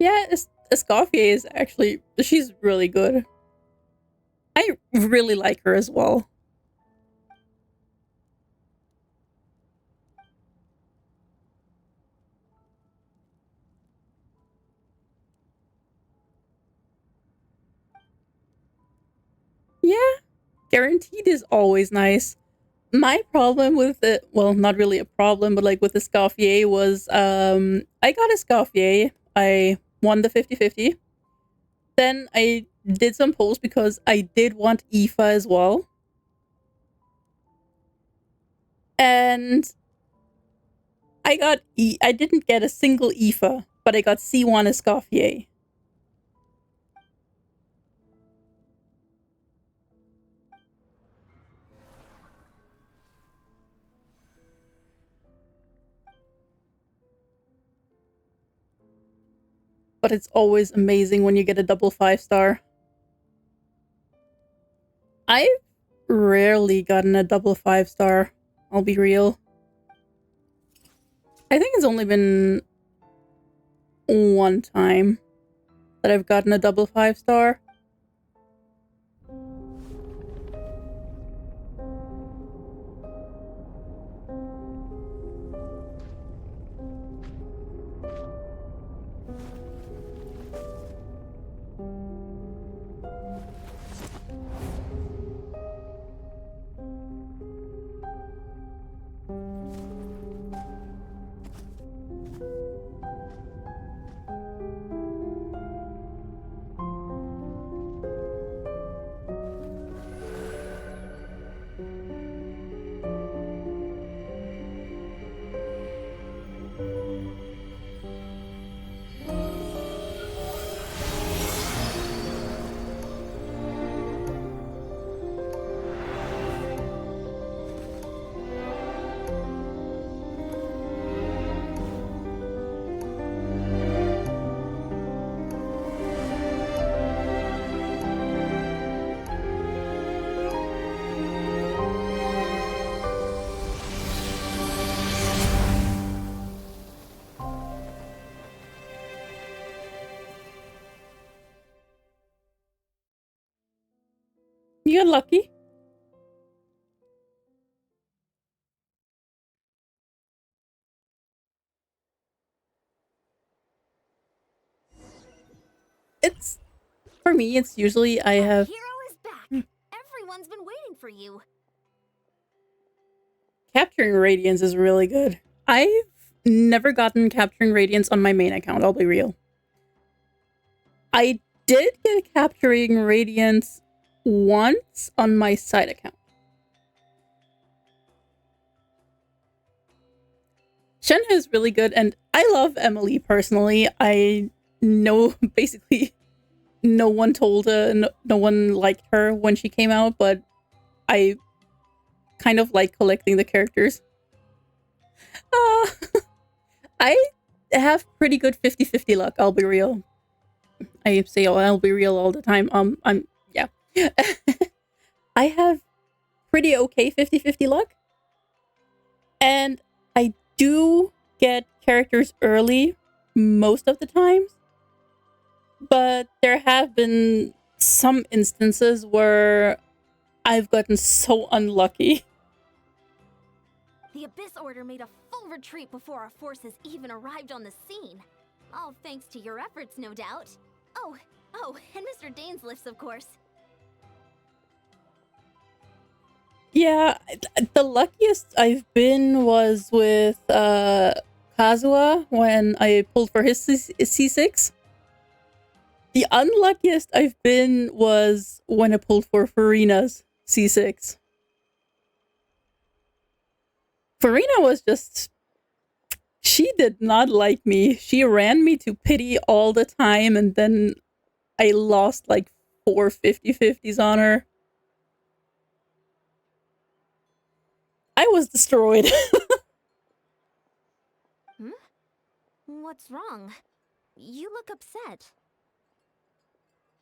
Yeah, Escoffier is actually, she's really good. I really like her as well. Yeah, guaranteed is always nice. My problem with it, well, not really a problem, but like with Escoffier was, I got Escoffier. I won the 50-50. Then I did some polls because I did want Aoife as well. And I didn't get a single IFA, but I got C1 Escoffier. But it's always amazing when you get a double 5-star. I've rarely gotten a double 5-star, I'll be real. I think it's only been one time that I've gotten a double 5-star. You got lucky. It's for me. It's usually I have. Hero is back. Everyone's been waiting for you. Capturing Radiance is really good. I've never gotten Capturing Radiance on my main account, I'll be real. I did get Capturing Radiance once on my side account. Shenhe is really good, and I love Emily personally. I know basically no one told no one liked her when she came out, but I kind of like collecting the characters. I have pretty good 50-50 luck, I'll be real. I say I'll be real all the time. Yeah. I have pretty okay 50-50 luck. And I do get characters early most of the times. But there have been some instances where I've gotten so unlucky. The Abyss Order made a full retreat before our forces even arrived on the scene. All thanks to your efforts, no doubt. Oh, and Mr. Dainsliff's, of course. Yeah, the luckiest I've been was with Kazuha when I pulled for his C6. The unluckiest I've been was when I pulled for Farina's C6. Farina was just... She did not like me. She ran me to pity all the time, and then I lost like 4 50-50s on her. I was destroyed. What's wrong? You look upset.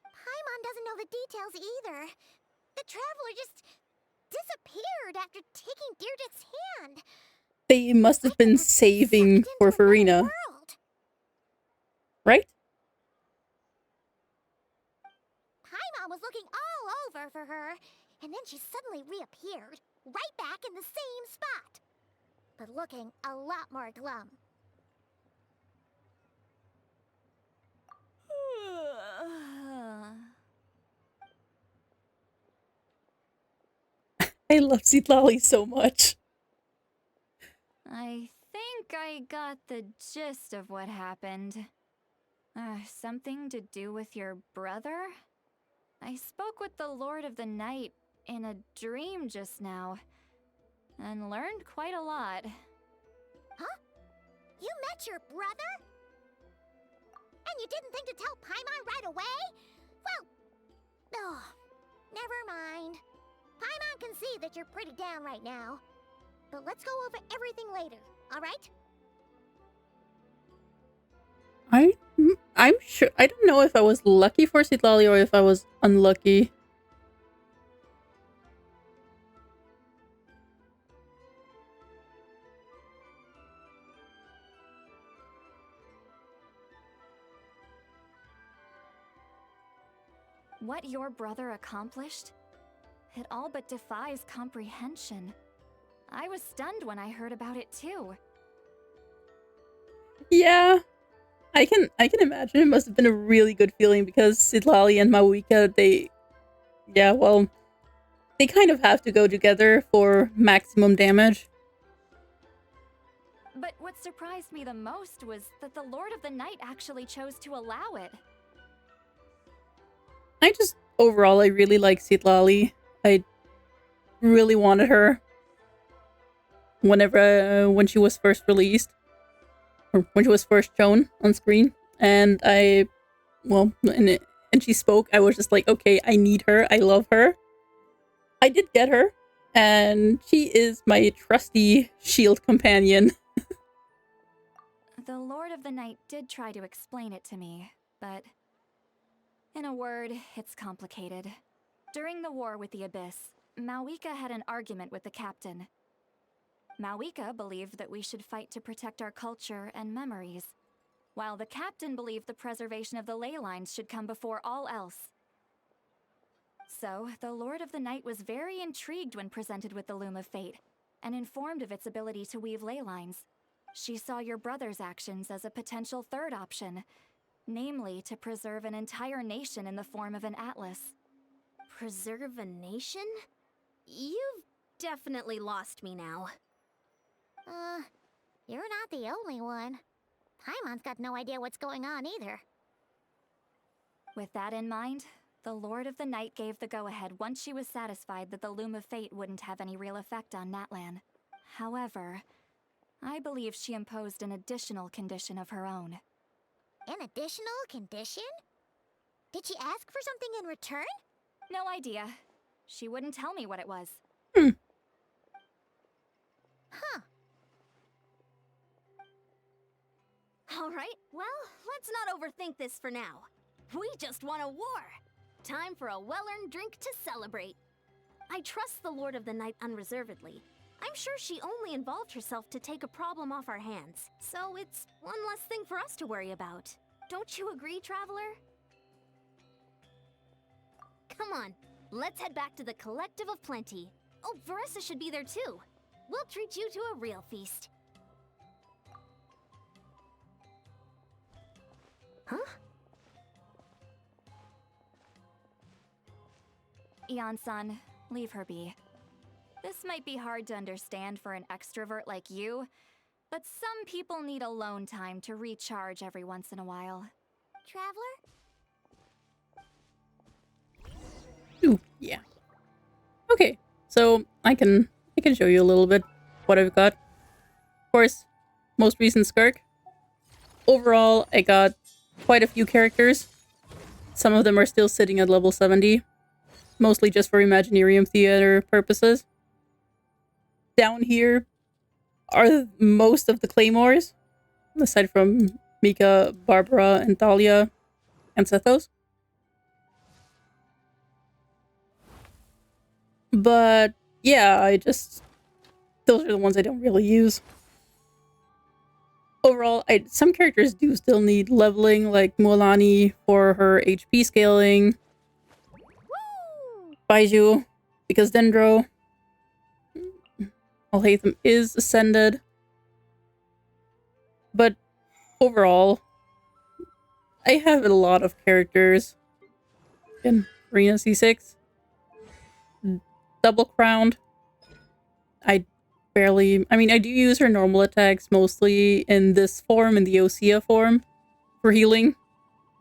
Paimon doesn't know the details either. The traveler just disappeared after taking Deirdre's hand. They must have been saving for Farina. Right? Paimon was looking all over for her, and then she suddenly reappeared, right back in the same spot. But looking a lot more glum. I love Citlali so much. I think I got the gist of what happened. Something to do with your brother? I spoke with the Lord of the Night in a dream just now, and learned quite a lot. Huh? You met your brother? And you didn't think to tell Paimon right away? Well, oh, never mind. Paimon can see that you're pretty down right now. But let's go over everything later, alright? I'm sure. I don't know if I was lucky for Citlali or if I was unlucky. What your brother accomplished? It all but defies comprehension. I was stunned when I heard about it too. Yeah, I can imagine it must have been a really good feeling because Citlali and Mawika, they kind of have to go together for maximum damage. But what surprised me the most was that the Lord of the Night actually chose to allow it. Overall, I really like Citlali. I really wanted her when she was first released. Or when she was first shown on screen. And and she spoke, I was just like, okay, I need her, I love her. I did get her, and she is my trusty shield companion. The Lord of the Night did try to explain it to me, but in a word, it's complicated. During the war with the Abyss, Mawika had an argument with the captain. Mawika believed that we should fight to protect our culture and memories, while the captain believed the preservation of the ley lines should come before all else. So, the Lord of the Night was very intrigued when presented with the Loom of Fate, and informed of its ability to weave ley lines. She saw your brother's actions as a potential third option, namely to preserve an entire nation in the form of an atlas. Preserve a nation? You've definitely lost me now. You're not the only one. Paimon's got no idea what's going on either. With that in mind, the Lord of the Night gave the go-ahead once she was satisfied that the Loom of Fate wouldn't have any real effect on Natlan. However, I believe she imposed an additional condition of her own. An additional condition? Did she ask for something in return? No idea. She wouldn't tell me what it was. Huh. Alright, well, let's not overthink this for now. We just won a war! Time for a well-earned drink to celebrate. I trust the Lord of the Night unreservedly. I'm sure she only involved herself to take a problem off our hands, so it's one less thing for us to worry about. Don't you agree, Traveler? Come on, let's head back to the Collective of Plenty. Oh, Veressa should be there too. We'll treat you to a real feast. Huh? Ian-san, leave her be. This might be hard to understand for an extrovert like you, but some people need alone time to recharge every once in a while. Traveler? Ooh, yeah. Okay, so I can show you a little bit what I've got. Of course, most recent Skirk. Overall, I got quite a few characters. Some of them are still sitting at level 70. Mostly just for Imaginarium Theater purposes. Down here are most of the Claymores. Aside from Mika, Barbara, and Thalia, and Sethos. But yeah, those are the ones I don't really use. Overall, some characters do still need leveling, like Mualani for her HP scaling. Baiju, because Dendro. Alhaitham is ascended. But overall, I have a lot of characters in Arena C6. Double crowned. I do use her normal attacks mostly in this form, in the Osea form, for healing.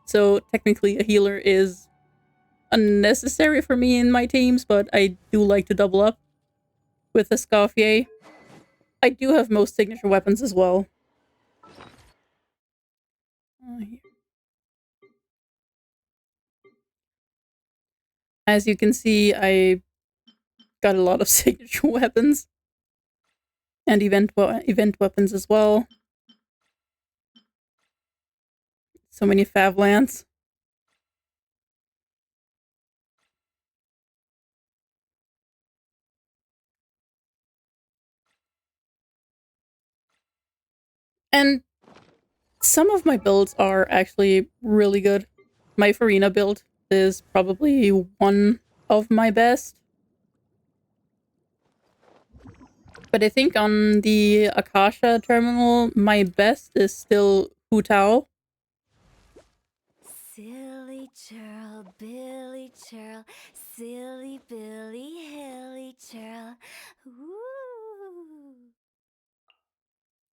So technically a healer is unnecessary for me in my teams, but I do like to double up with Escoffier. I do have most signature weapons as well. Here. As you can see, I got a lot of signature weapons and event weapons as well. So many favlans. And some of my builds are actually really good. My Farina build is probably one of my best. But I think on the Akasha terminal, my best is still Hu Tao. Silly churl, Billy churl, silly Billy, hilly churl. Ooh.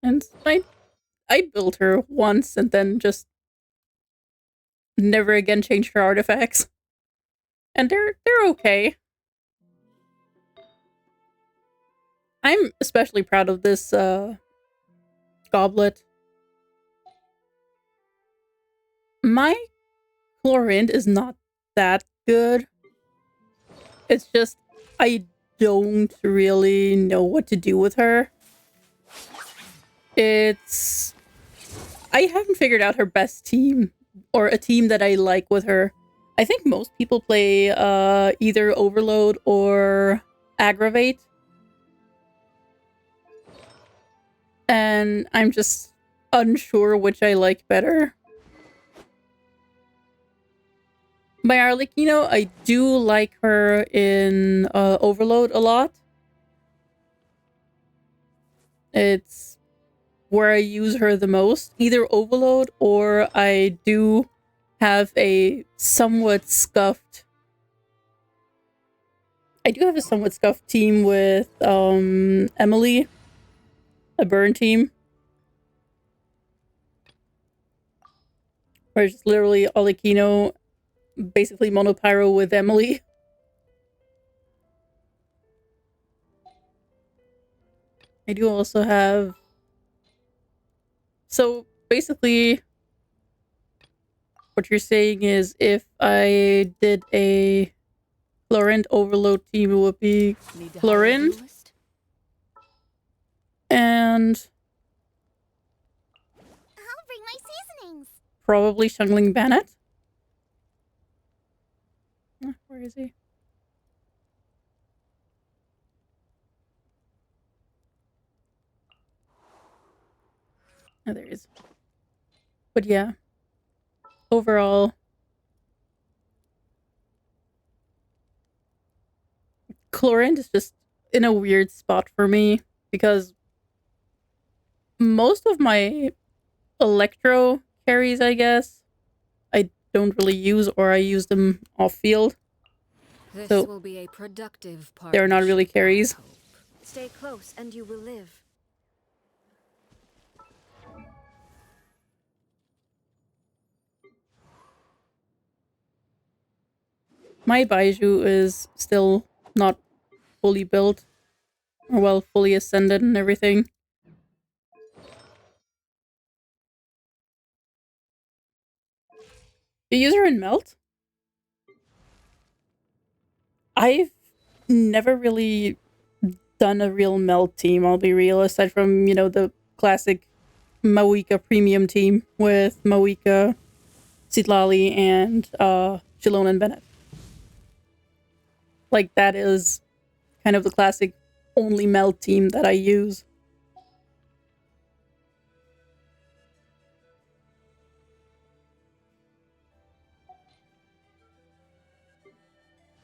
And I built her once and then just never again changed her artifacts. And they're okay. I'm especially proud of this goblet. My Chlorinde is not that good. It's just I don't really know what to do with her. It's I haven't figured out her best team or a team that I like with her. I think most people play either Overload or Aggravate. And I'm just unsure which I like better. By Arlecchino, I do like her in Overload a lot. It's where I use her the most. Either Overload or I do have a somewhat scuffed... I do have a somewhat scuffed team with Emily. A burn team. Where it's literally Arlecchino, basically monopyro with Emily. I do also have... So, basically, what you're saying is if I did a Chlorinde Overload team, it would be Chlorinde. And... I'll bring my seasonings. probably Shungling Bennett. Where is he? Oh, there he is. But yeah. Overall, Chlorinde is just in a weird spot for me because most of my Electro carries, I guess, I don't really use, or I use them off field. This So will be a productive part. they're not really carries. Stay close and you will live. My Baiju is still not fully built, or well, fully ascended and everything. You use her in Melt? I've never really done a real Melt team, I'll be real, aside from, you know, the classic Mawika premium team with Mawika, Citlali, and Shilona and Bennett. Like, that is kind of the classic only Melt team that I use.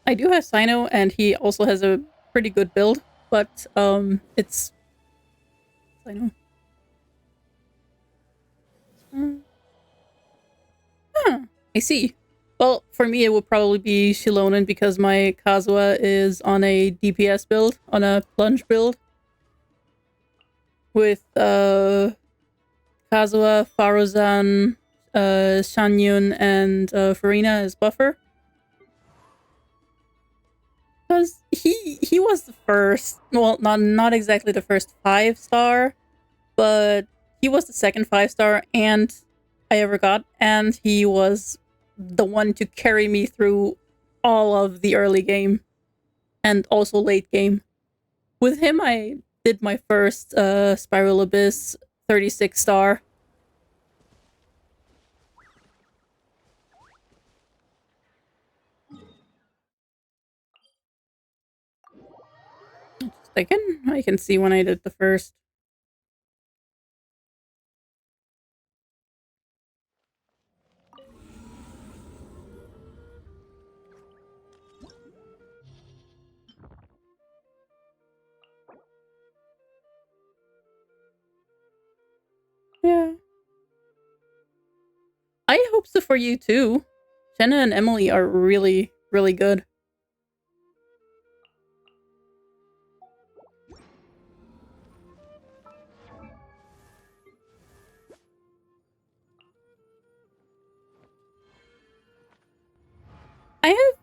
I do have Sino, and he also has a pretty good build, but it's Sino. I see. Well, for me, it would probably be Shilonen because my Kazuha is on a DPS build, on a plunge build. With Kazuha, Faruzan, Shanyun, and Farina as buffer. Because he was the first, well, not exactly the first 5-star, but he was the second 5-star, and I ever got, and he was the one to carry me through all of the early game and also late game. With him, I did my first Spiral Abyss 36 star. I can see when I did the first. Yeah. I hope so for you too. Jenna and Emily are really, really good. I have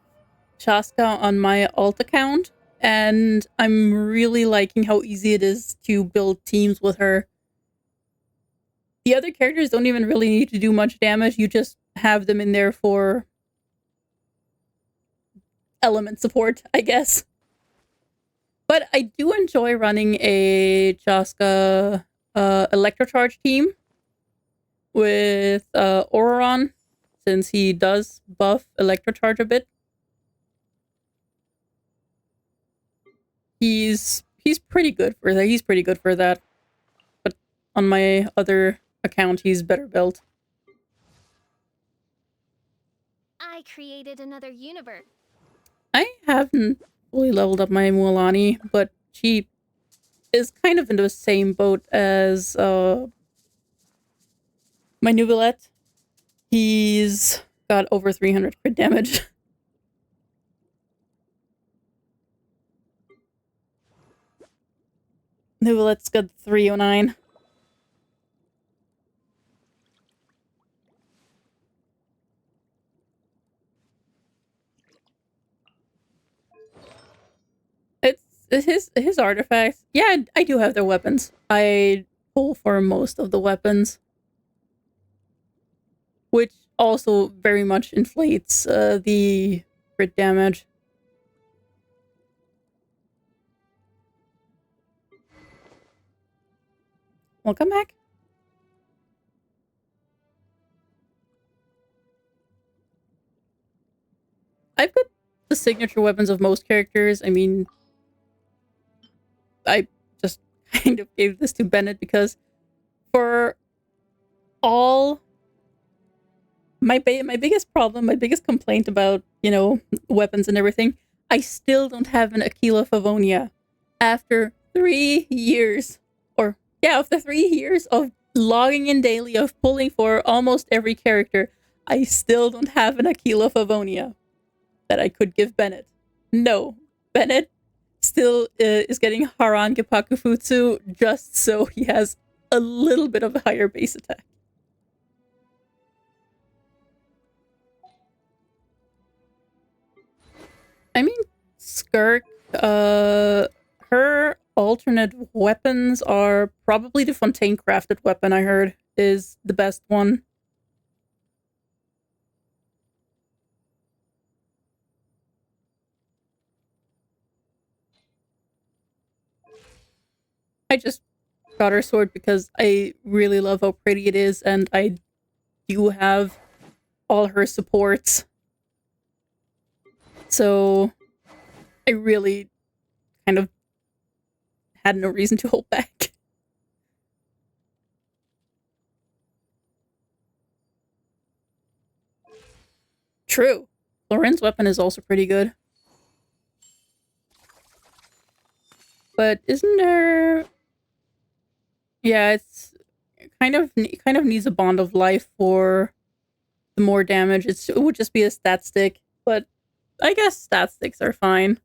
Shaska on my alt account, and I'm really liking how easy it is to build teams with her. The other characters don't even really need to do much damage, you just have them in there for element support, I guess. But I do enjoy running a Shaska Electrocharge team with Auroron, since he does buff Electrocharge a bit. He's pretty good for that. He's pretty good for that. But on my other account, he's better built. I created another universe. I haven't fully leveled up my Mualani, but she is kind of in the same boat as my Nubilette. He's got over 300 crit damage. Nubilette's got 309. It's his artifacts. Yeah, I do have their weapons. I pull for most of the weapons, which also very much inflates the crit damage. Welcome back. I've got the signature weapons of most characters. I mean, I just kind of gave this to Bennett because for all my biggest problem, my biggest complaint about, weapons and everything, I still don't have an Aquila Favonia. After 3 years, after 3 years of logging in daily, of pulling for almost every character, I still don't have an Aquila Favonia that I could give Bennett. No, Bennett still is getting Haran Geppaku Futsu just so he has a little bit of a higher base attack. I mean, Skirk, her alternate weapons are probably the Fontaine crafted weapon, I heard, is the best one. I just got her sword because I really love how pretty it is, and I do have all her supports. So I really kind of had no reason to hold back. True. Lauren's weapon is also pretty good. But isn't there... Yeah, it's kind of needs a bond of life for the more damage. It would just be a stat stick, but I guess stat sticks are fine.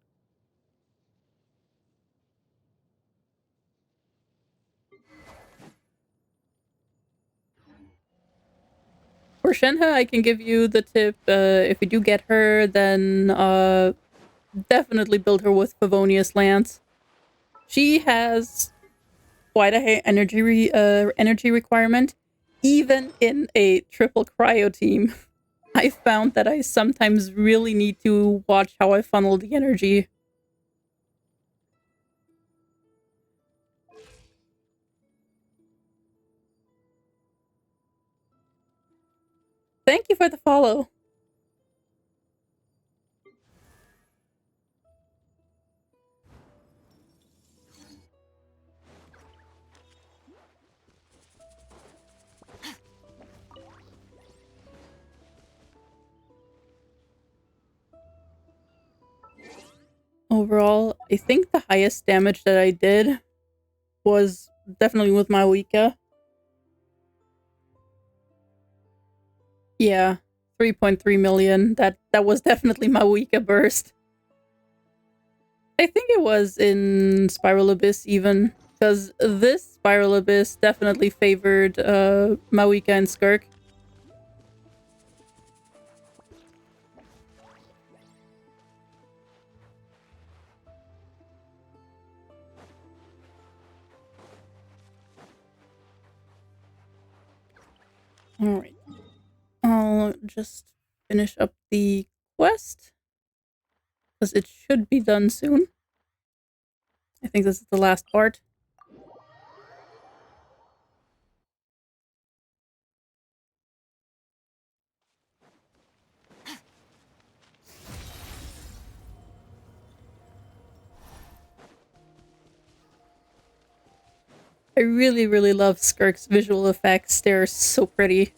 For Shenhe, I can give you the tip. If you do get her, then definitely build her with Favonius Lance. She has quite a high energy requirement, even in a triple cryo team, I found that I sometimes really need to watch how I funnel the energy. Thank you for the follow. Overall, I think the highest damage that I did was definitely with my Wika. Yeah, 3.3 million. That was definitely my Wika burst. I think it was in Spiral Abyss even, because this Spiral Abyss definitely favored Mawika and Skirk. Alright. I'll just finish up the quest, because it should be done soon. I think this is the last part. I really, really love Skirk's visual effects. They're so pretty.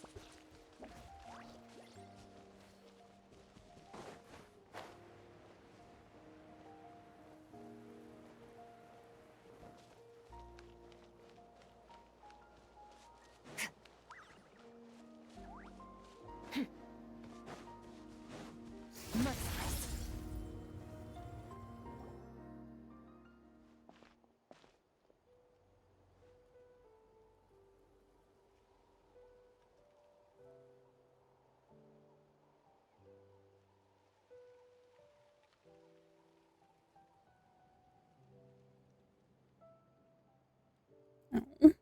Oh,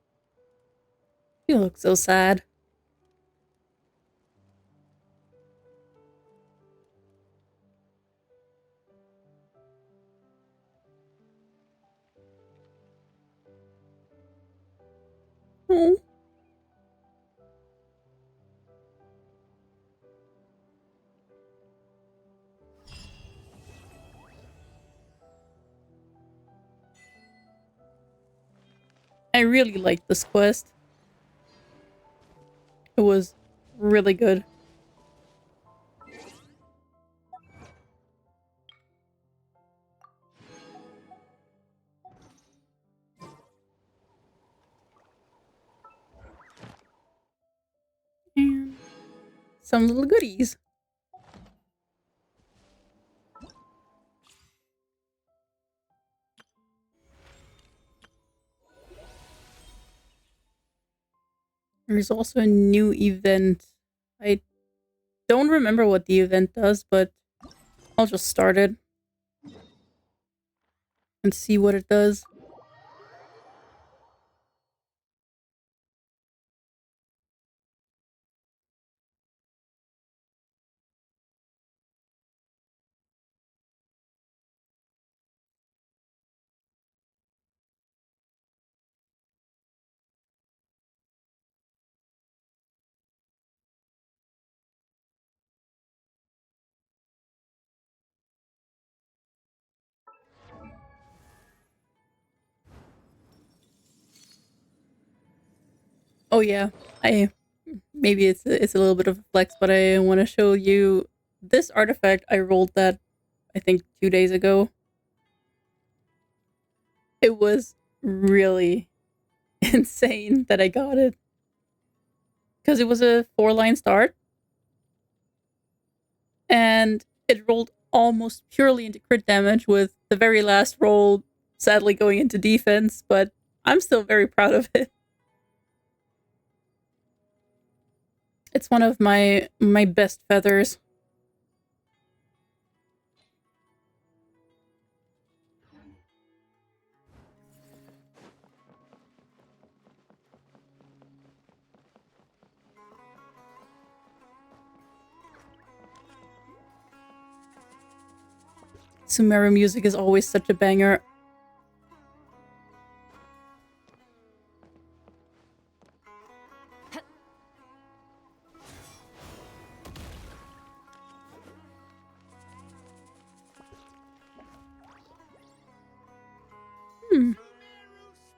you look so sad. Oh. I really liked this quest. It was really good. And some little goodies. There's also a new event. I don't remember what the event does, but I'll just start it and see what it does. Oh yeah, maybe it's a little bit of a flex, but I want to show you this artifact. I rolled that I think 2 days ago. It was really insane that I got it because it was a 4-line start and it rolled almost purely into crit damage, with the very last roll sadly going into defense, but I'm still very proud of it. It's one of my best feathers. Sumeru music is always such a banger.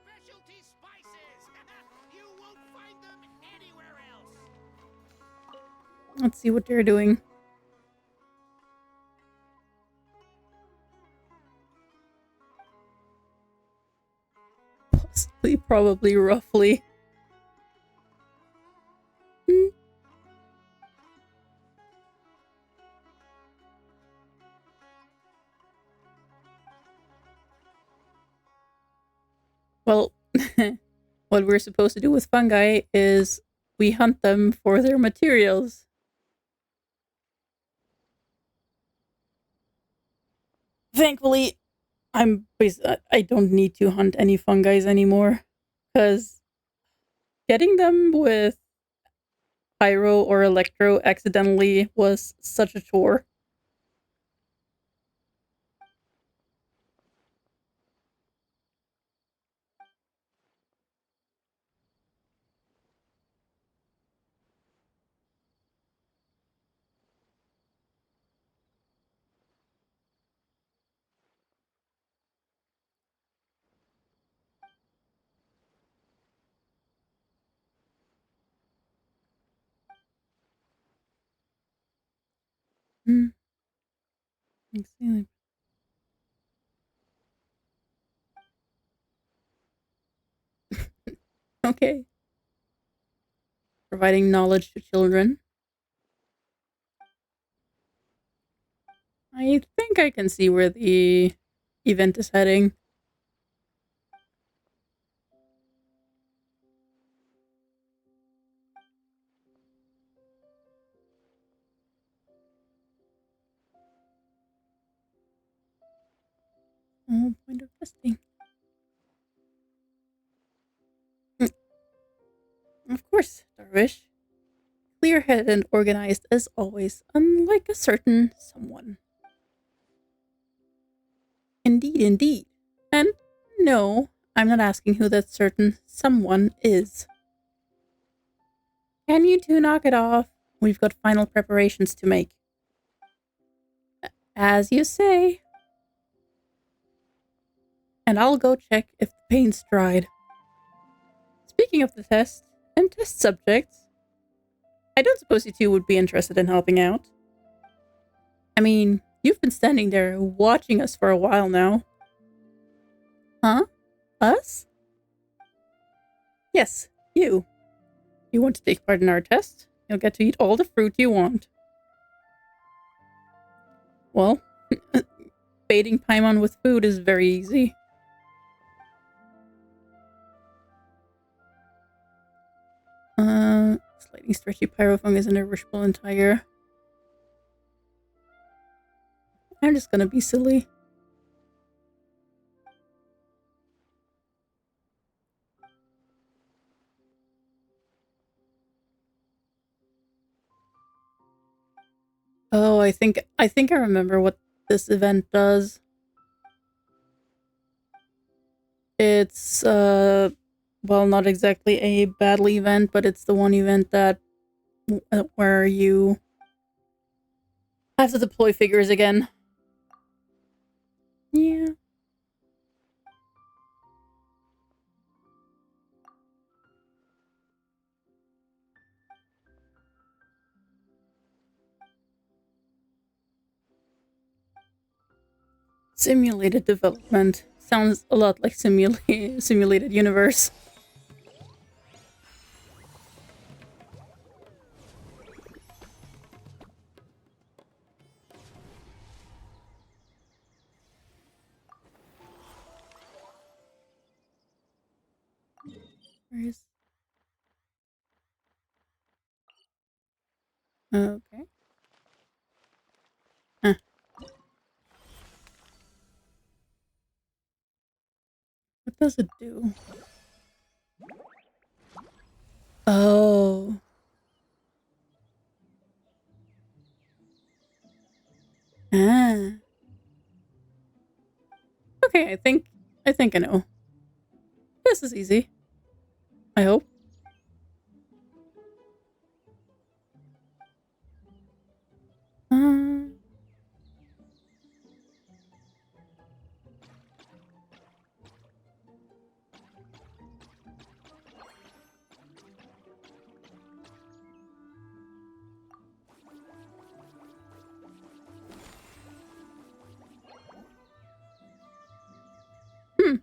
Specialty spices. You won't find them anywhere else. Let's see what they're doing. Possibly, probably, roughly. Well, what we're supposed to do with fungi is we hunt them for their materials. Thankfully, I don't need to hunt any fungi anymore, because getting them with pyro or electro accidentally was such a chore. Hmm. Okay. Providing knowledge to children. I think I can see where the event is heading. Oh, point of testing. Of course, Darvish. Clear-headed and organized as always, unlike a certain someone. Indeed, indeed. And no, I'm not asking who that certain someone is. Can you two knock it off? We've got final preparations to make. As you say. And I'll go check if the paint's dried. Speaking of the test and test subjects, I don't suppose you two would be interested in helping out. I mean, you've been standing there watching us for a while now. Huh? Us? Yes, you. You want to take part in our test? You'll get to eat all the fruit you want. Well, baiting Paimon with food is very easy. Sliding stretchy pyrofungus and a wishbone and tiger. I'm just gonna be silly. Oh, I think I remember what this event does. It's well, not exactly a battle event, but it's the one event that where you have to deploy figures again. Yeah. Simulated development. Sounds a lot like simulated universe. Where is... Okay. Huh. What does it do? Oh. Ah. Okay, I think I know. This is easy. I hope. Uh, hmm.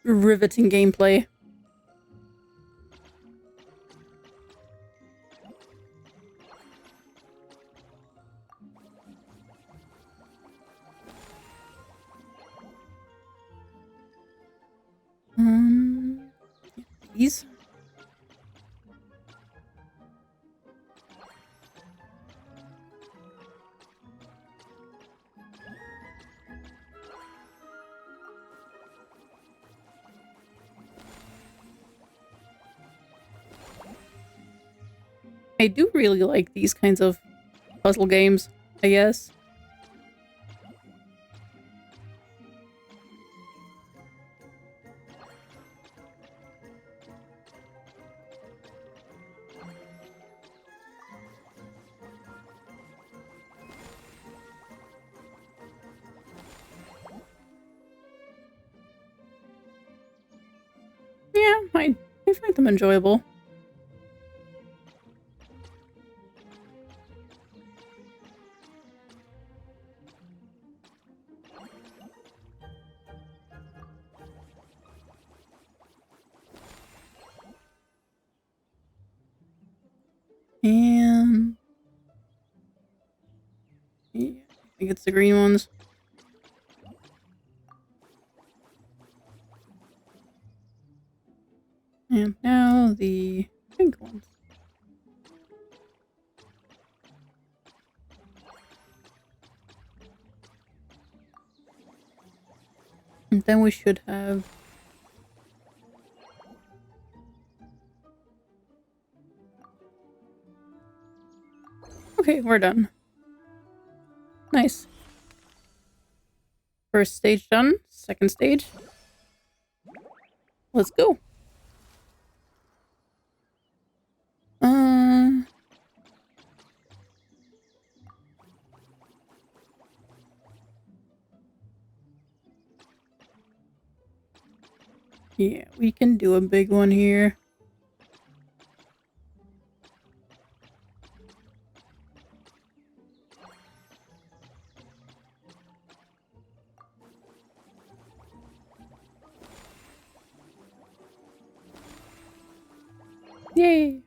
Riveting gameplay. These. I do really like these kinds of puzzle games, I guess. Yeah, I find them enjoyable. And yeah, I think it's the green ones. And now the pink ones. And then we should have... Okay, we're done. Nice. First stage done. Second stage. Let's go. Yeah, we can do a big one here. Yay!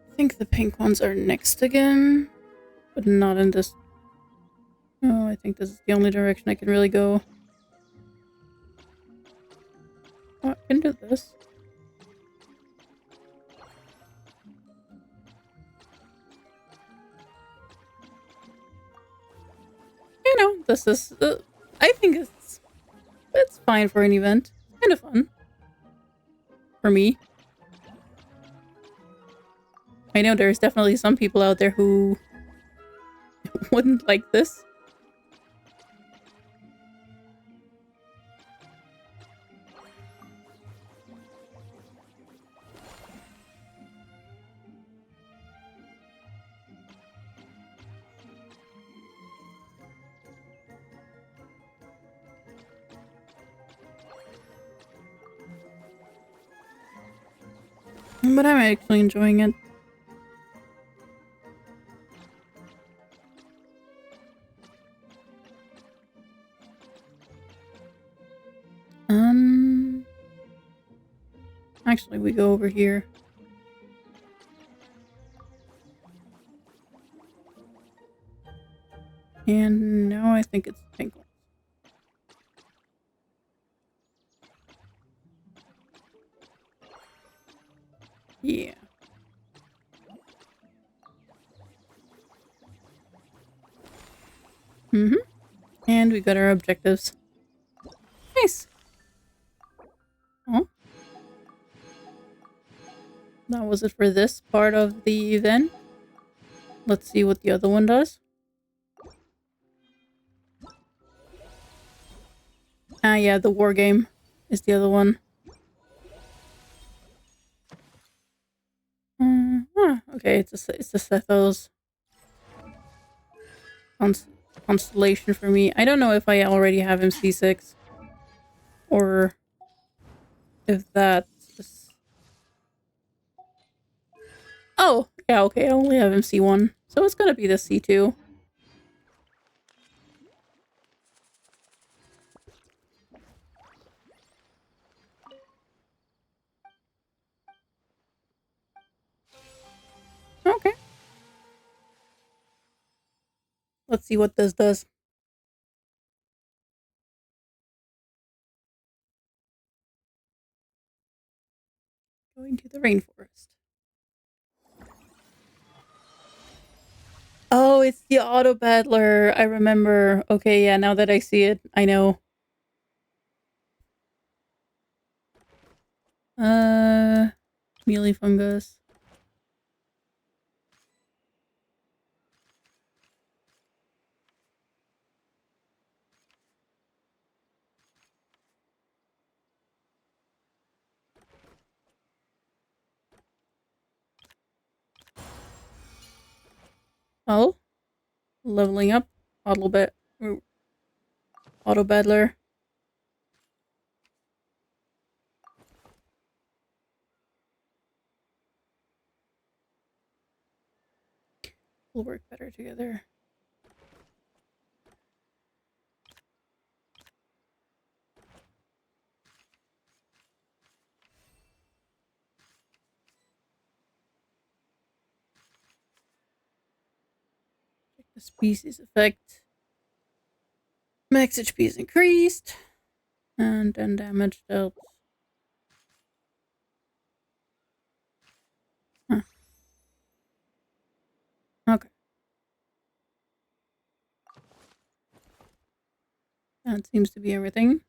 I think the pink ones are next again, but not in this. Oh, I think this is the only direction I can really go. Oh, I can do this. You know, this is... I think it's fine for an event. Kind of fun. For me. I know there's definitely some people out there who wouldn't like this. But I'm actually enjoying it. Actually, we go over here. And now I think it's pink one. Yeah. Mm-hmm. And we got our objectives. Nice. Oh. That was it for this part of the event. Let's see what the other one does. Ah, yeah, the war game is the other one. Okay, it's a Sethos constellation for me. I don't know if I already have him C6 or if that's just... Oh, yeah, okay, I only have him C1, so it's gonna be the C2. Okay. Let's see what this does. Going to the rainforest. Oh, it's the auto battler. I remember. Okay, yeah, now that I see it, I know. Mealy fungus. Oh, leveling up a little bit. Auto battler. Will work better together. Check the species effect. Max HP is increased. And then damage dealt. Huh. Okay. That seems to be everything.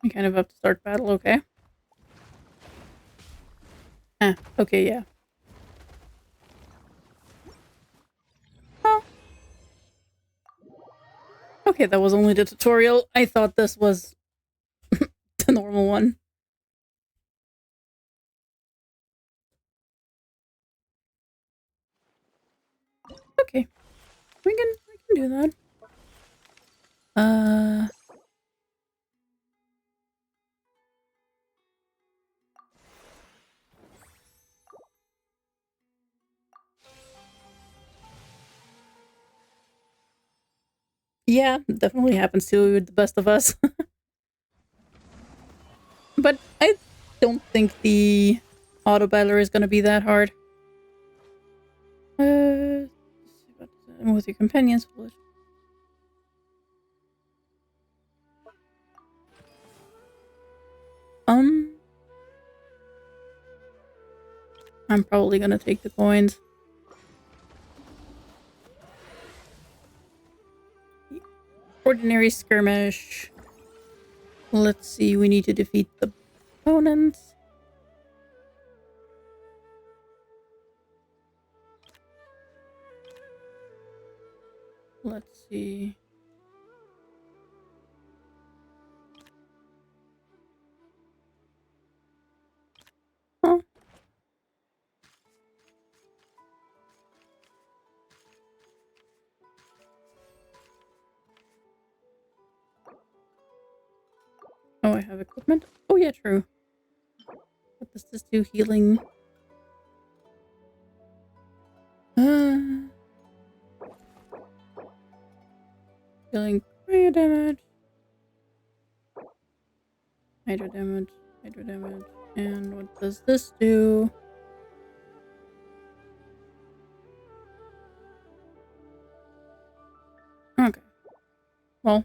I kind of have to start battle, okay? Ah, okay, yeah. Oh. Okay, that was only the tutorial. I thought this was the normal one. Okay. We can do that. Yeah, definitely happens to the best of us. But I don't think the auto battler is gonna be that hard. With your companions. I'm probably gonna take the coins. Ordinary skirmish. Let's see, we need to defeat the opponents. Let's see. Oh. Oh, I have equipment. Oh yeah, true. What does this do? Healing. Healing fire damage. Hydro damage. Hydro damage. And what does this do? Okay. Well.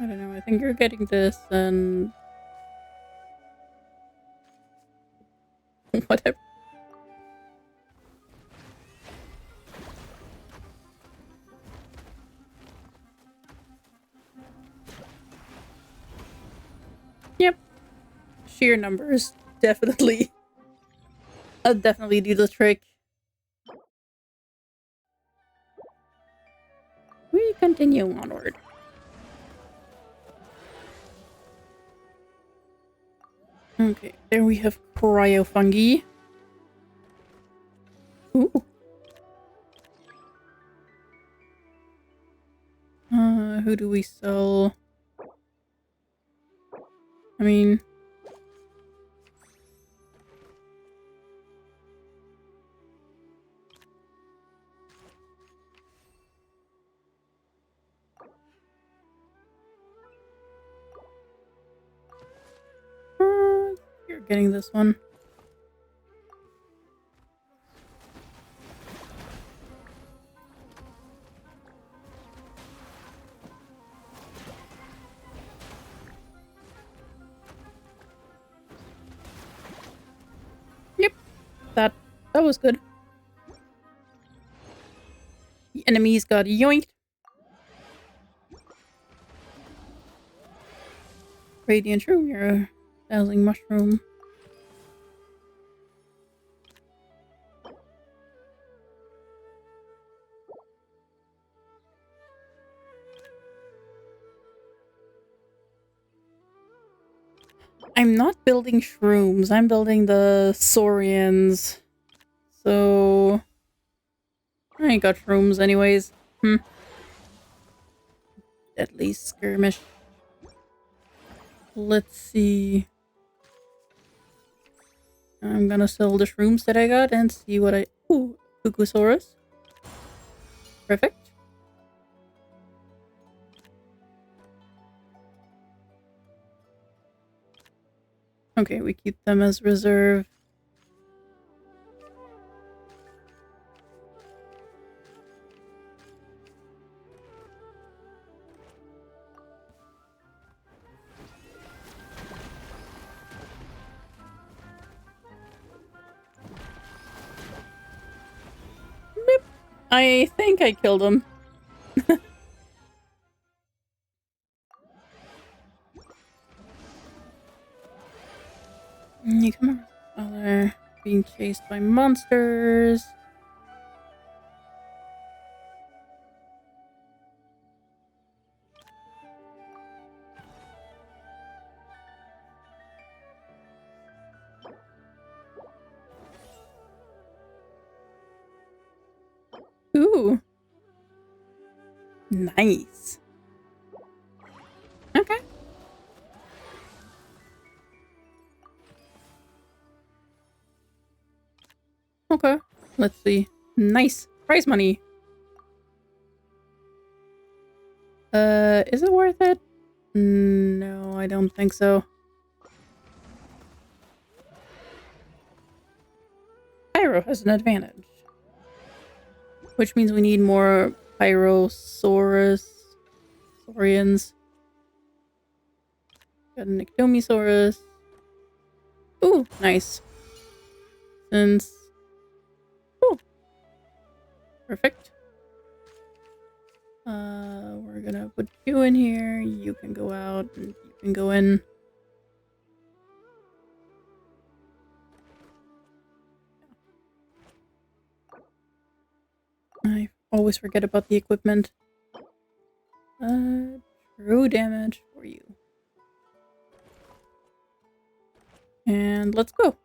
I don't know. I think you're getting this and... whatever. Yep. Sheer numbers. Definitely. I'll definitely do the trick. We continue onward. Okay, there we have cryofungi. Ooh. Who do we sell? I mean... you're getting this one. Yep. That was good. The enemies got yoinked. Radiant room, you're a dazzling mushroom. I'm not building shrooms, I'm building the saurians. So... I ain't got shrooms anyways. Deadly skirmish. Let's see. I'm gonna sell the shrooms that I got and see what I... Ooh, Cucusaurus. Perfect. Okay, we keep them as reserve. Beep. I think I killed him. You come on. Oh, they're being chased by monsters. Ooh. Nice. Okay. Okay. Let's see. Nice. Prize money. Is it worth it? No, I don't think so. Pyro has an advantage. Which means we need more Pyrosaurus. Saurians. Got an Ectomisaurus. Ooh, nice. Since... Ooh. Perfect. We're gonna put you in here. You can go out and you can go in. I always forget about the equipment. True damage for you. And let's go.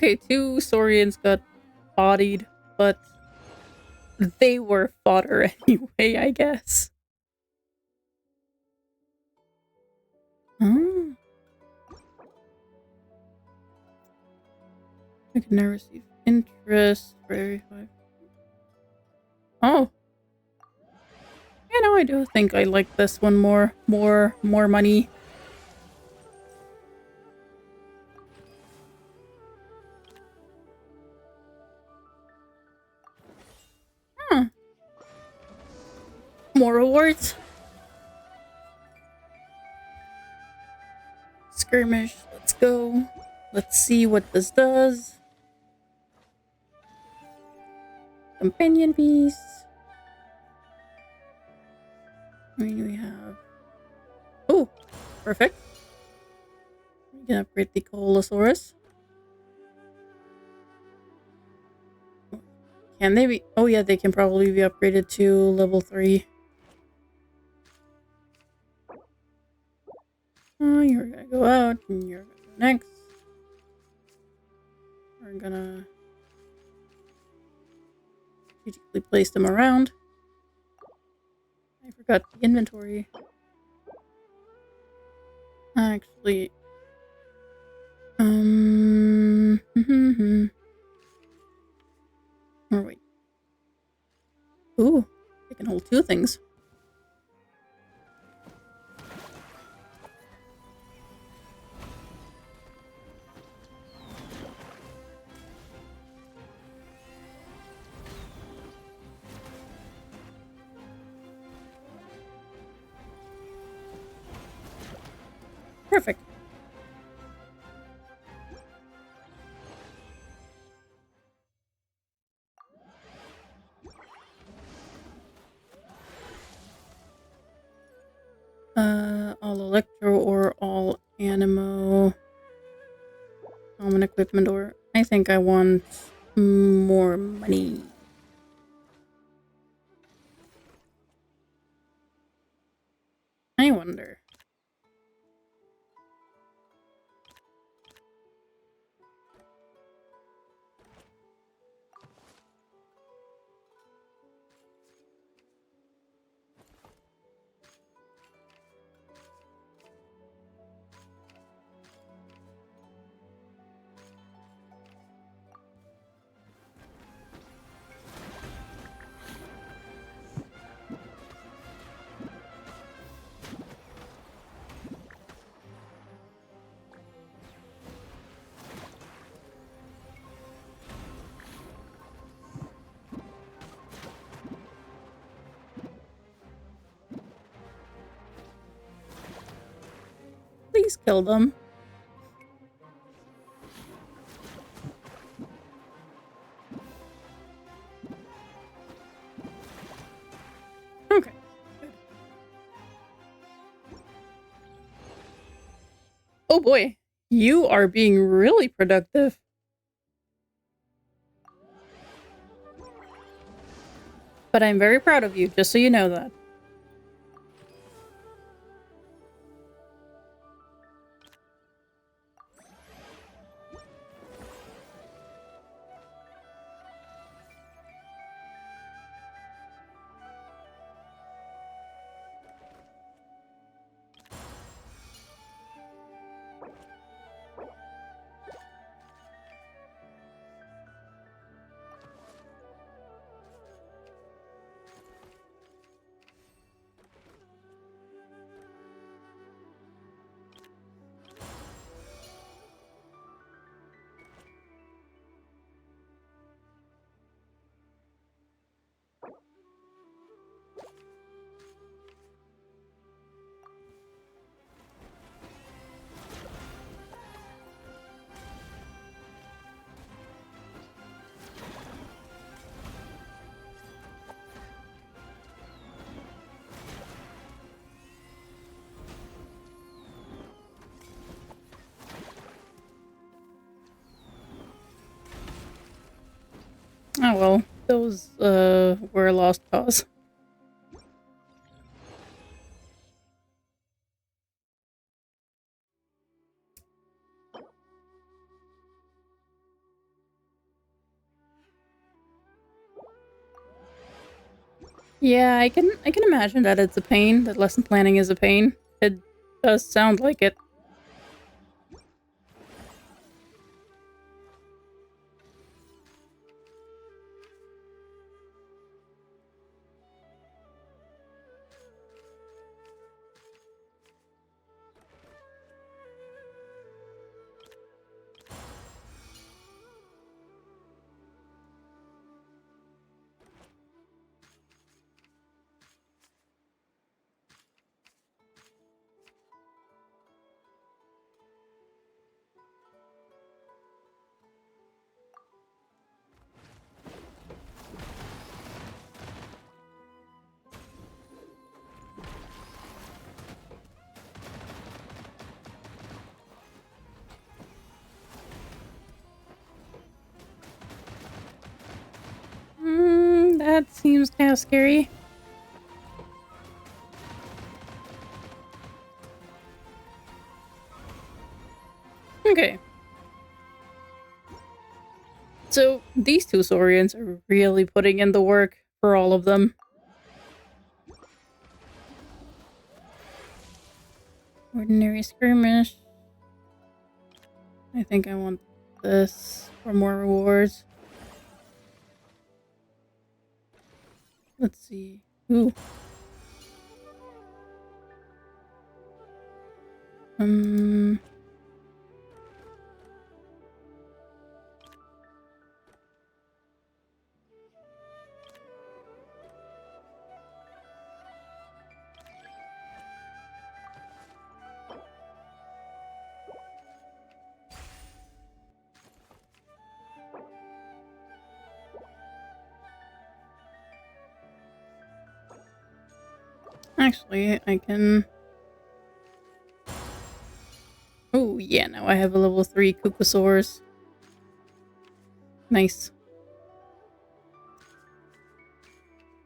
Okay, 2 Saurians got bodied, but they were fodder anyway, I guess. Oh. I can now receive interest for every 5. Oh. You know, I do think I like this one more. More money. Huh. More rewards. Skirmish. Let's go. Let's see what this does. Companion piece. I mean, we have... Oh, perfect. We can upgrade the Coalosaurus. Can they be... Oh yeah, they can probably be upgraded to level 3. You're gonna go out, and you're gonna go next. We're gonna strategically place them around. I forgot the inventory. Actually... Or wait. Ooh, they can hold 2 things. Perfect. All electro or all animo. Common equipment, or I think I want more money. I wonder. Please kill them. Okay. Good. Oh boy. You are being really productive. But I'm very proud of you, just so you know that. Oh well, those were a lost cause. Yeah, I can imagine that it's a pain, that lesson planning is a pain. It does sound like it. That seems kind of scary. Okay. So, these two Saurians are really putting in the work for all of them. Ordinary skirmish. I think I want this for more rewards. Let's see. Ooh. Actually, I can... Oh, yeah, now I have a level 3 Kukusaurus. Nice.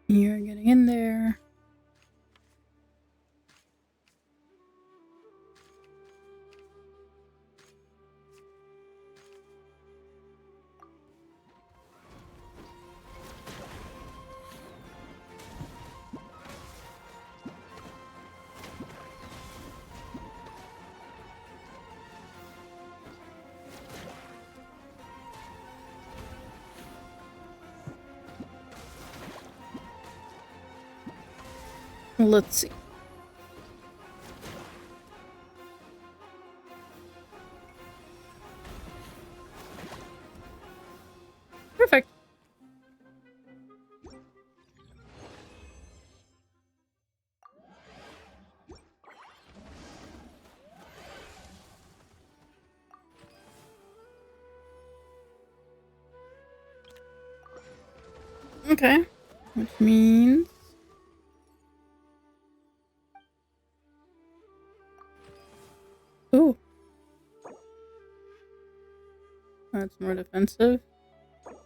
You're getting in there. Let's see. Perfect. Okay. Which means... Ooh. That's more defensive.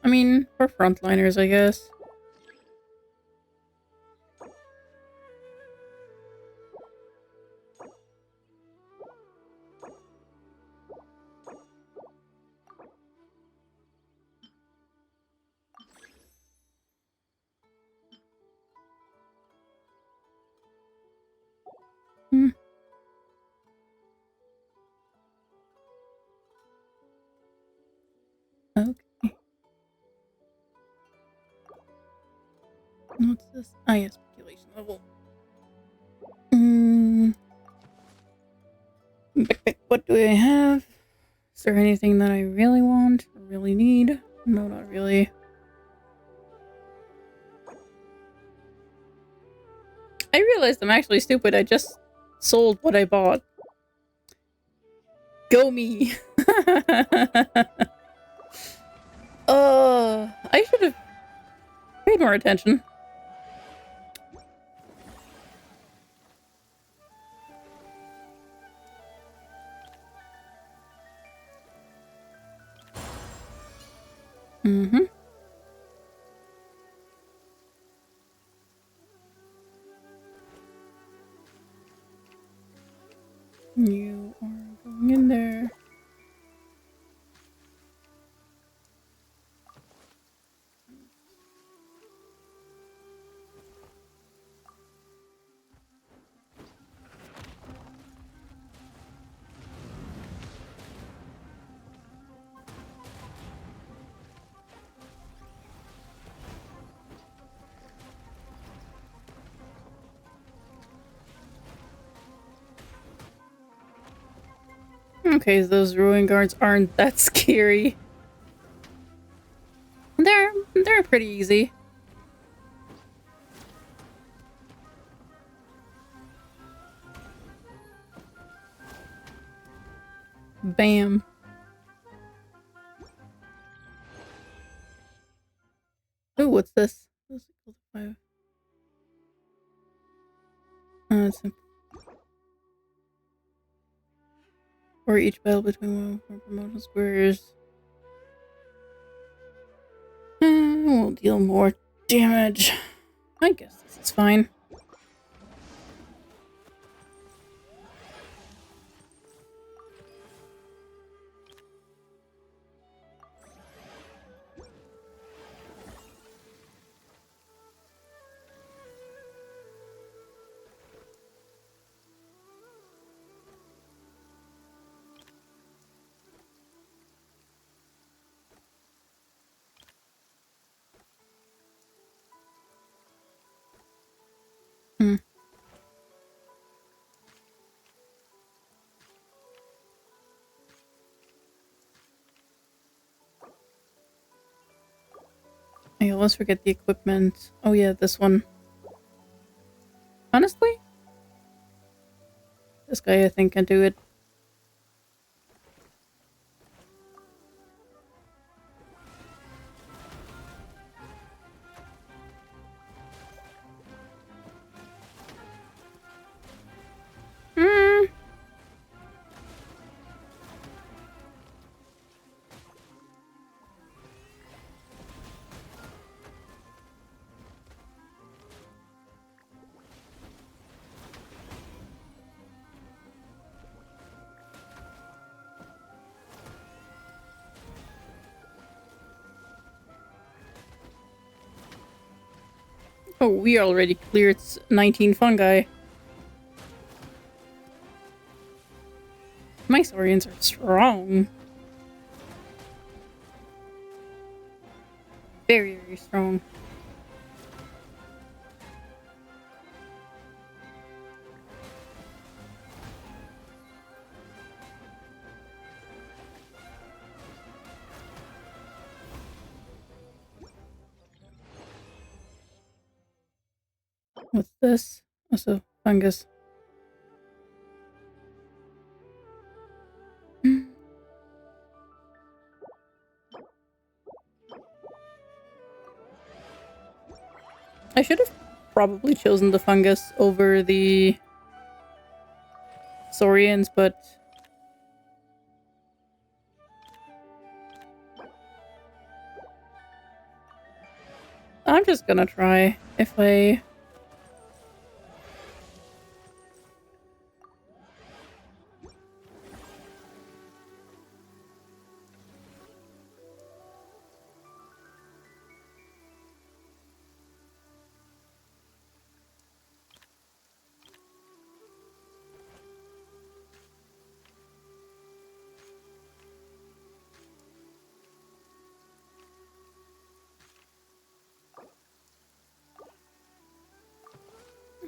I mean, for frontliners, I guess. Hmm. Okay. What's this? Ah, yes, speculation level. Backpack, what do I have? Is there anything that I really want or really need? No, not really. I realized I'm actually stupid. I just sold what I bought. Go me! I should have paid more attention. Mm-hmm. You are going in there. Okay, those ruin guards aren't that scary. They're pretty easy. Bam. Ooh, what's this? It's for each battle between one promotion squares. We'll deal more damage. I guess this is fine. Hmm. I always forget the equipment. Oh yeah, this one. Honestly, this guy I think can do it. Hmm. Oh, we already cleared 19 fungi. My Saurians are strong. Very, very strong. What's this? Also, fungus. I should have probably chosen the fungus over the Saurians, but I'm just gonna try. If I...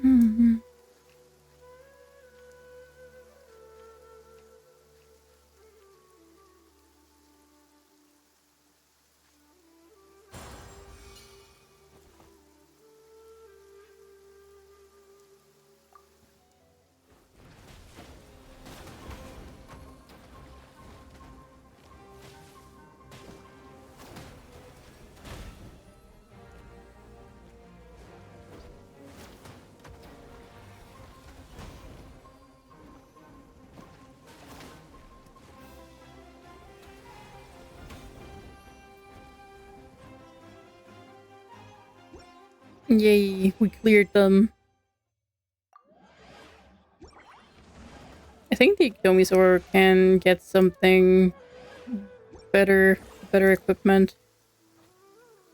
Mhm. Yay, we cleared them. I think the Ikomisaur can get something better equipment.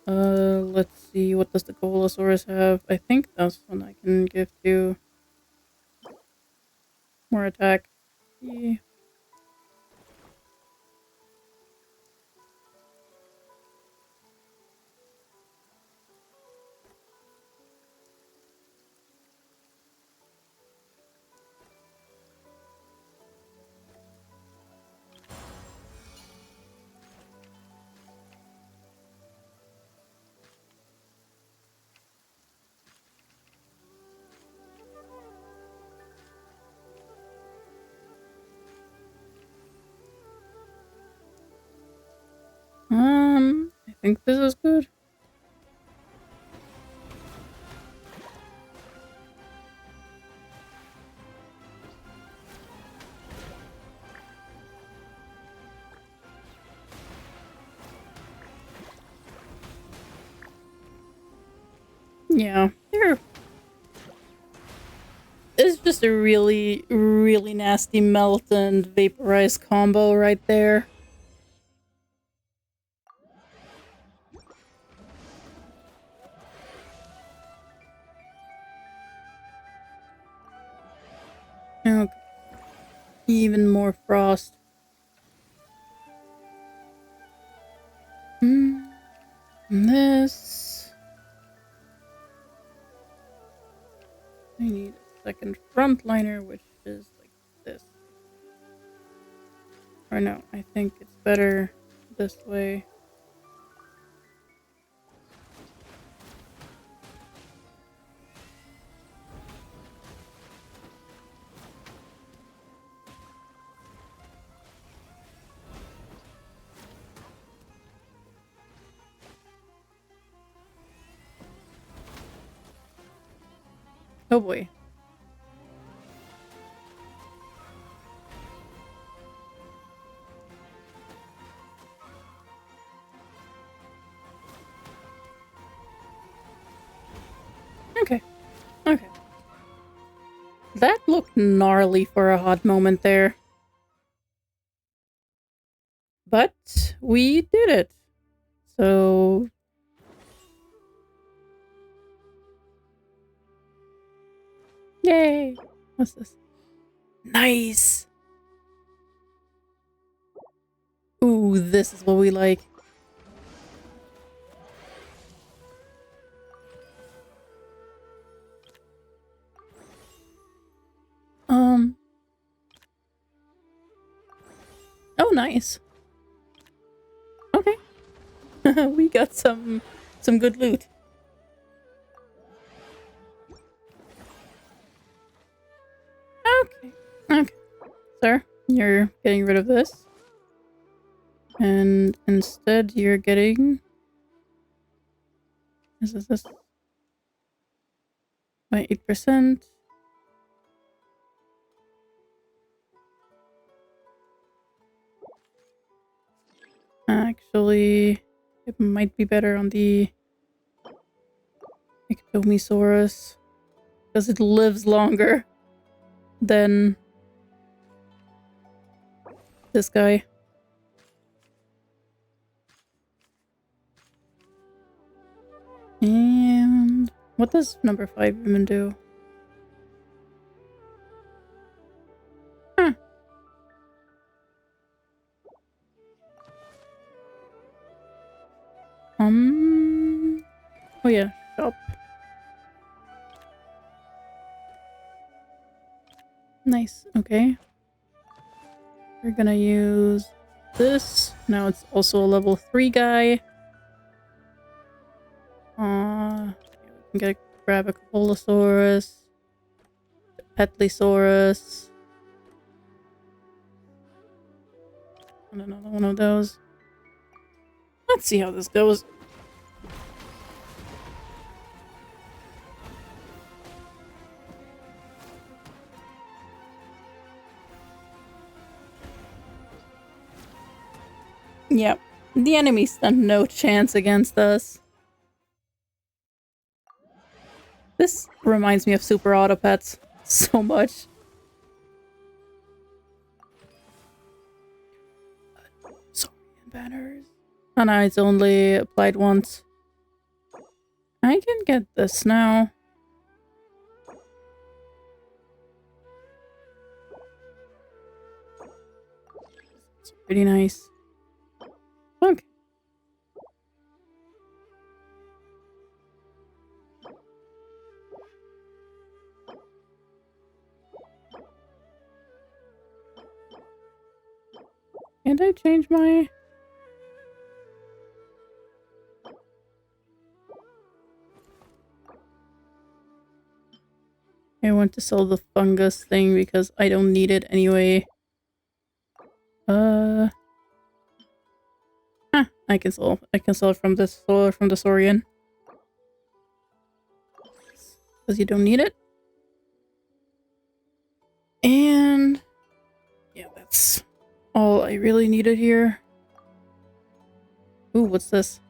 Let's see, what does the Golosaurus have? I think that's one I can give to more attack. Yeah. think this is good. Yeah, it's just a really, really nasty melt and vaporize combo right there. Okay. Even more frost. This. I need a second frontliner, which is like this. Or no, I think it's better this way. Oh boy. Okay. Okay. That looked gnarly for a hot moment there. But we did it. So yay. What's this? Nice. Ooh, this is what we like. Oh, nice. Okay. We got some good loot. Okay. Okay. Sir, you're getting rid of this. And instead you're getting... Is this? By 8%. Actually, it might be better on the Ectomisaurus. Because it lives longer than this guy. And what does number 5 even do? Huh. Oh yeah, shop. Nice, okay. We're gonna use this. Now it's also a level 3 guy. We can grab a Colosaurus, a Petlisaurus, and another one of those. Let's see how this goes. Yep, the enemy stand no chance against us. This reminds me of Super Autopets so much. Saurian banners. Oh no, it's only applied once. I can get this now. It's pretty nice. Okay. Can't I change my... I want to sell the fungus thing because I don't need it anyway. I can sell it from this Saurian. Because you don't need it. And yeah, that's all I really needed here. Ooh, what's this?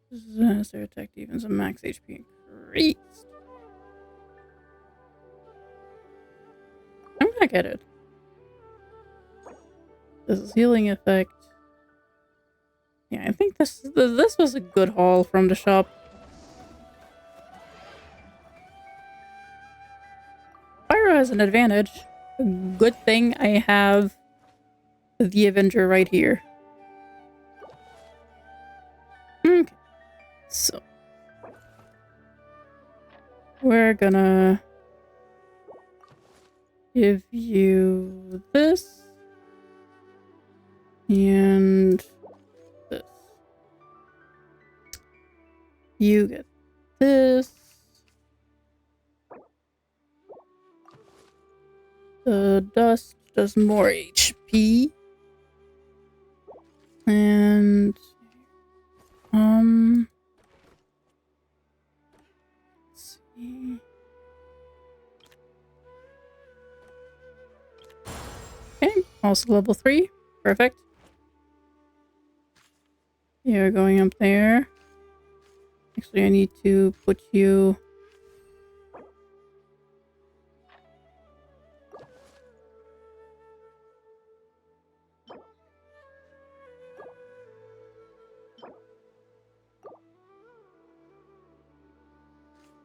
Their attack defense and max HP increased. I'm gonna get it. This is healing effect. Yeah, I think this was a good haul from the shop. Pyro has an advantage. A good thing I have the Avenger right here. Okay. So we're gonna give you this and this. You get this. The dust does more HP. And let's see. Okay, also level 3. Perfect. You're going up there. Actually, I need to put you...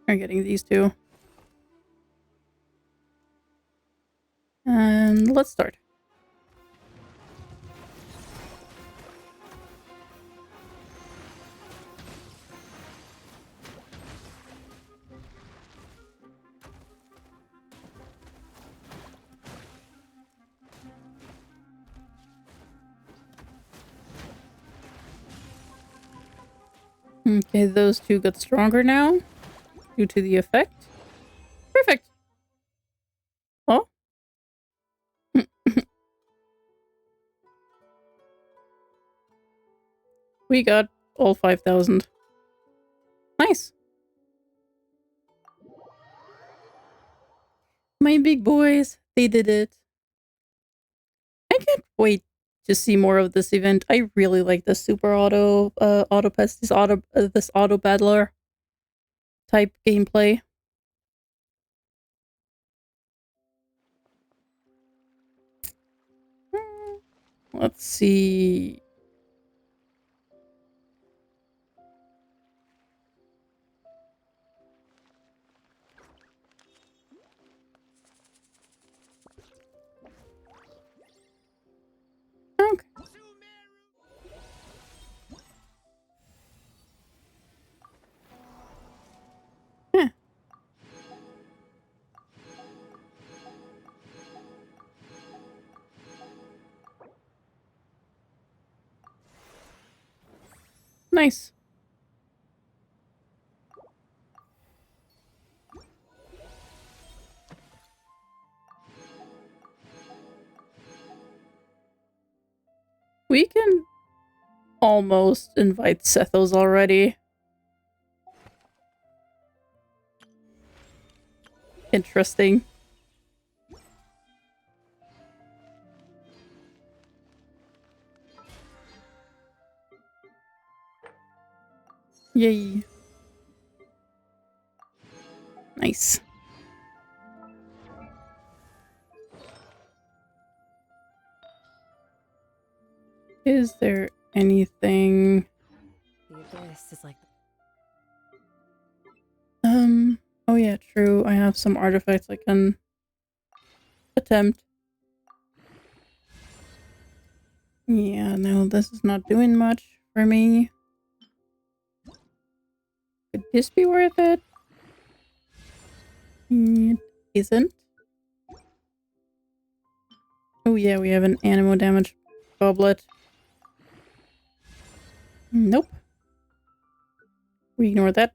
I'm getting these two. And let's start. Okay, those two got stronger now due to the effect. Perfect. Oh. We got all 5,000. Nice. My big boys, they did it. I can't wait to see more of this event. I really like the super auto pest, this auto battler type gameplay. Let's see. Okay. Yeah. Nice. We can almost invite Sethos already. Interesting. Yay. Nice. Is there anything... The abyss is like... Oh yeah, true. I have some artifacts I can attempt. Yeah, no, this is not doing much for me. Could this be worth it? It isn't. Oh yeah, we have an animal damage goblet. Nope. We ignore that.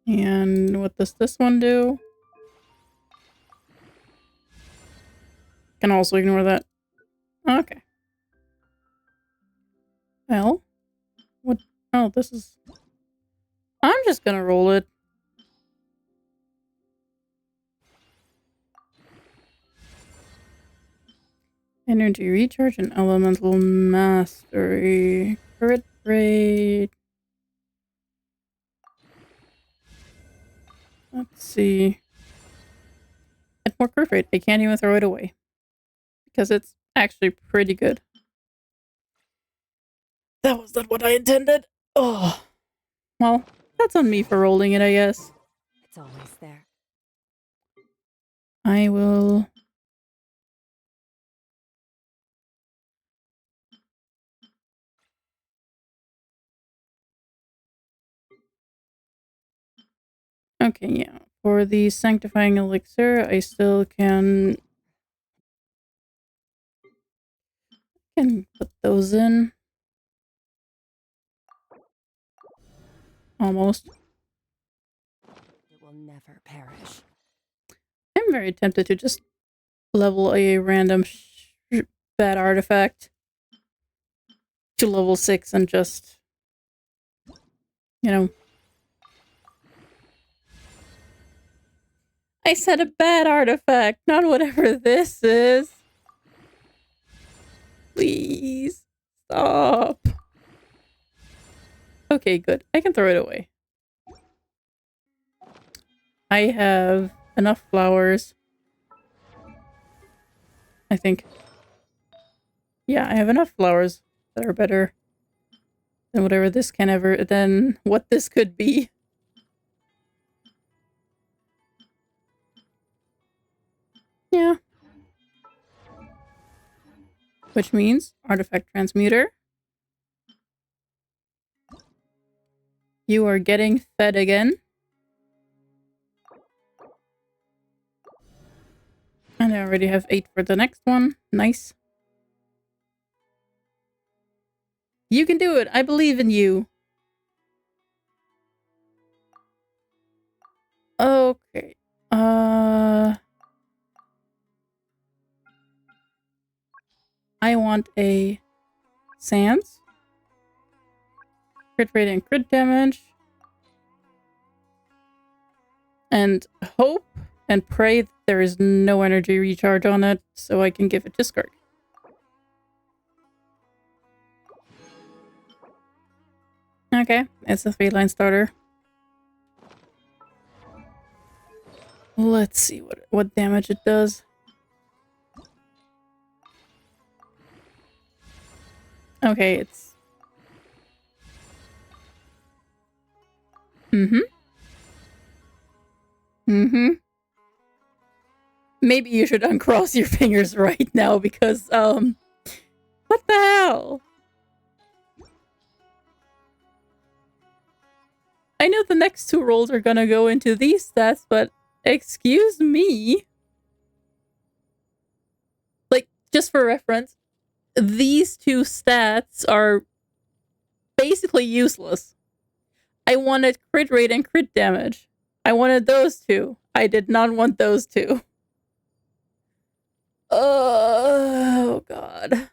And what does this one do? Can also ignore that. Okay. Well, what? Oh, this is... I'm just gonna roll it. Energy recharge and elemental mastery. Crit rate. Let's see. It's more crit rate. I can't even throw it away. Because it's actually pretty good. That was not what I intended. Oh. Well, that's on me for rolling it, I guess. It's always there. I will... Okay, yeah. For the sanctifying elixir, I still can put those in. Almost. It will never perish. I'm very tempted to just level a random bad artifact to level 6 and just, you know. I said a bad artifact, not whatever this is. Please stop. Okay, good. I can throw it away. I have enough flowers. I think. Yeah, I have enough flowers that are better than whatever this can ever, than what this could be. Yeah. Which means artifact transmuter. You are getting fed again. And I already have 8 for the next one. Nice. You can do it. I believe in you. Okay. I want a Sans. Crit rate and crit damage. And hope and pray that there is no energy recharge on it, so I can give it to Skirk. Okay, it's a 3-line starter. Let's see what damage it does. Okay, it's... Maybe you should uncross your fingers right now because, what the hell? I know the next 2 rolls are gonna go into these stats, but excuse me? Like, just for reference, these 2 stats are basically useless. I wanted crit rate and crit damage. I wanted those 2. I did not want those 2. Oh, God.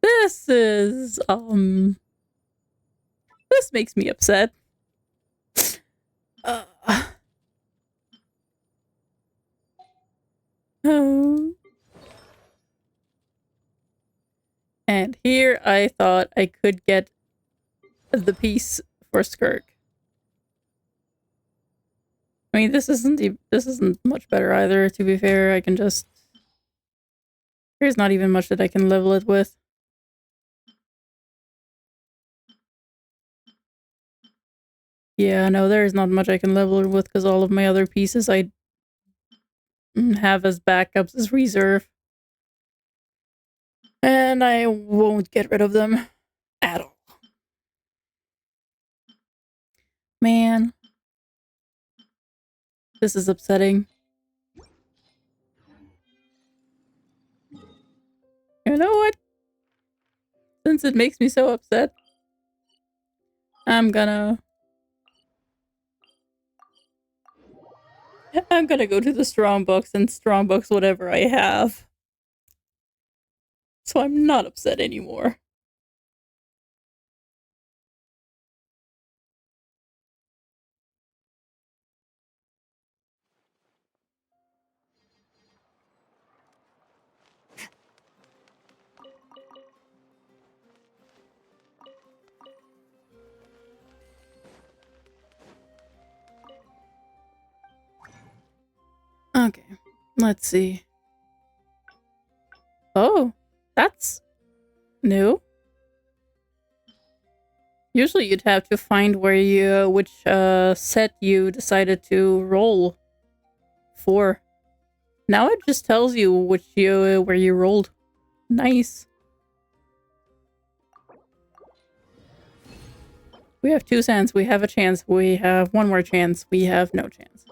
This is, this makes me upset. Oh. And here I thought I could get the piece for Skirk. I mean, this isn't much better either, to be fair. I can just... There's not even much that I can level it with. Yeah, no, there's not much I can level it with because all of my other pieces I have as backups as reserve. And I won't get rid of them at all. Man. This is upsetting. You know what? Since it makes me so upset, I'm gonna go to the strong books and strong books whatever I have. So I'm not upset anymore. Okay, let's see. Oh, that's new. Usually you'd have to find which set you decided to roll for. Now it just tells you where you rolled. Nice. We have 2 cents. We have a chance. We have 1 more chance. We have no chance.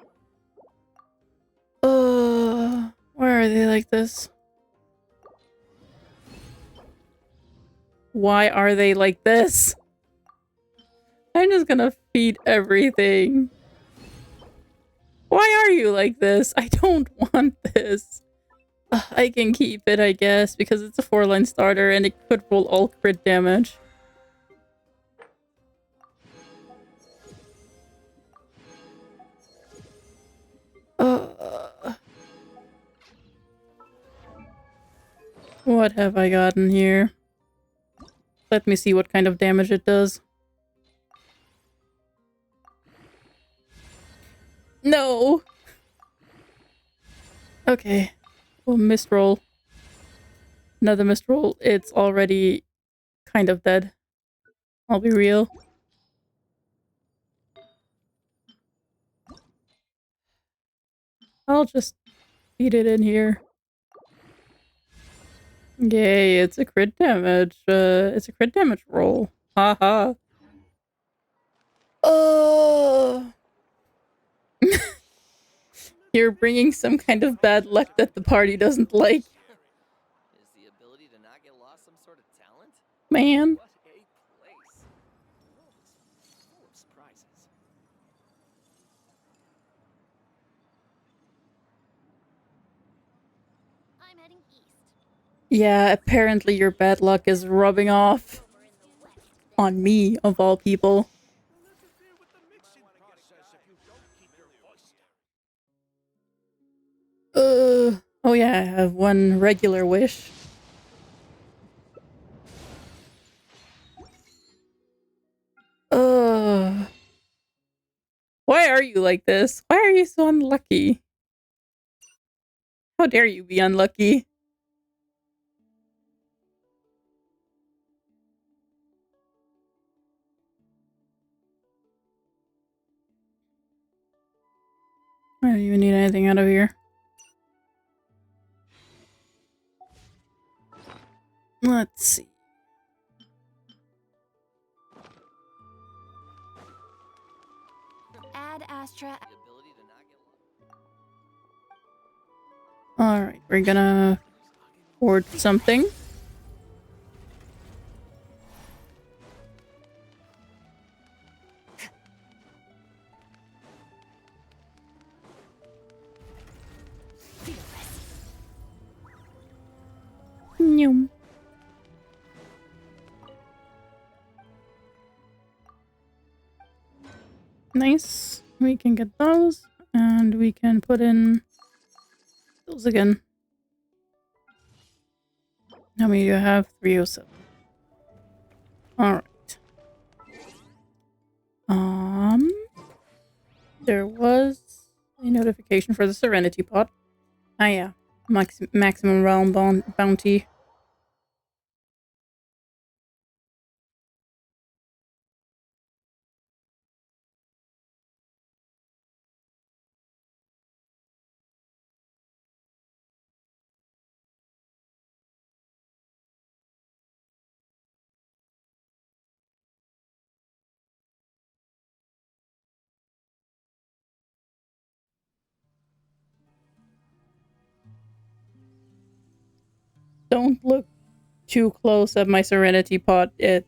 Why are they like this? Why are they like this? I'm just gonna feed everything. Why are you like this? I don't want this. I can keep it, I guess, because it's a 4-line starter and it could roll all crit damage. What have I gotten here? Let me see what kind of damage it does. No! Okay. Well, mist roll. Another mist roll. It's already kind of dead. I'll be real. I'll just feed it in here. Yay, it's a crit damage. It's a crit damage roll. Haha. Oh. You're bringing some kind of bad luck that the party doesn't like. Is the ability to not get lost some sort of talent? Man. What a place. The world is full of surprises. I'm heading east. Yeah, apparently your bad luck is rubbing off on me, of all people. Oh yeah, I have 1 regular wish. Why are you like this? Why are you so unlucky? How dare you be unlucky? I don't even need anything out of here. Let's see. Add Astra. Alright, we're gonna hoard something. Nyum. Nice. We can get those, and we can put in those again. How many do I have? 307. Alright. There was a notification for the Serenity Pot. Ah yeah. Maximum realm bounty. Don't look too close at my Serenity Pot. I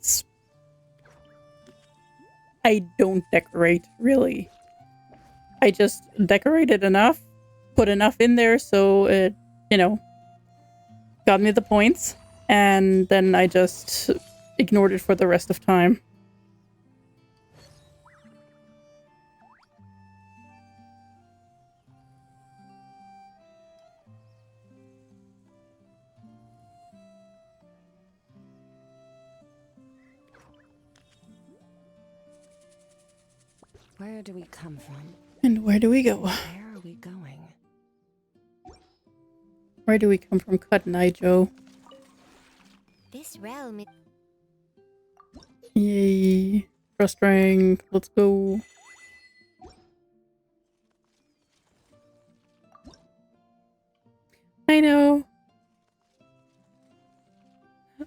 don't decorate, really. I just decorated enough, put enough in there so it, got me the points, and then I just ignored it for the rest of time. Where do we come from? And where do we go? Where are we going? Where do we come from, Cut and Eye Joe? This realm is... Yay. Trust rank. Let's go. I know.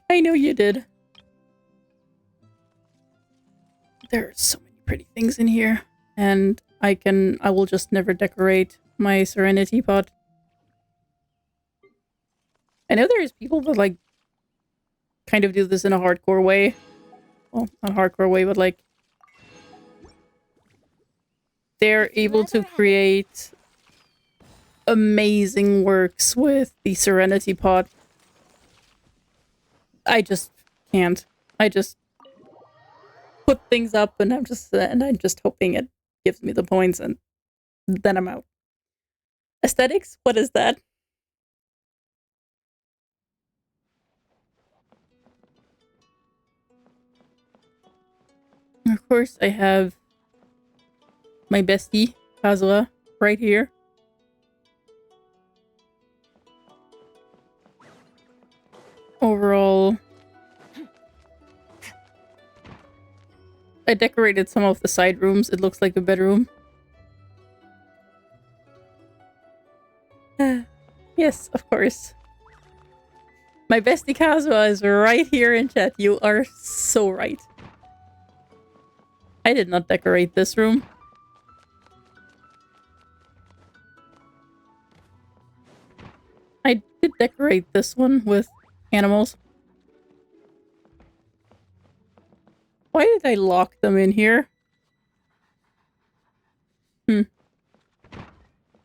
I know you did. There are so many pretty things in here. And I will just never decorate my Serenity pot. I know there's people that like kind of do this in a hardcore way. Well, not hardcore way, but like they're able to create amazing works with the Serenity pot. I just can't. I just put things up and I'm just hoping it gives me the points and then I'm out. Aesthetics? What is that? Of course, I have my bestie, Kazuha, right here. Overall, I decorated some of the side rooms. It looks like a bedroom. Yes, of course. My bestie Kazuha is right here in chat. You are so right. I did not decorate this room. I did decorate this one with animals. Why did I lock them in here?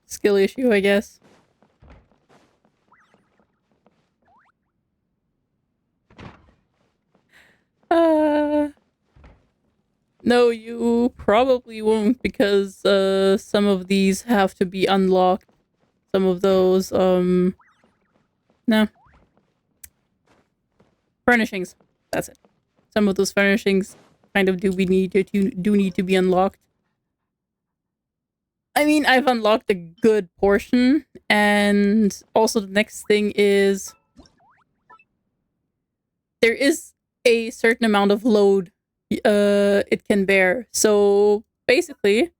Skill issue, I guess. No, you probably won't because some of these have to be unlocked. Some of those, no. Furnishings. That's it. Some of those furnishings kind of do need to be unlocked. I mean, I've unlocked a good portion, and also the next thing is there is a certain amount of load it can bear. So basically,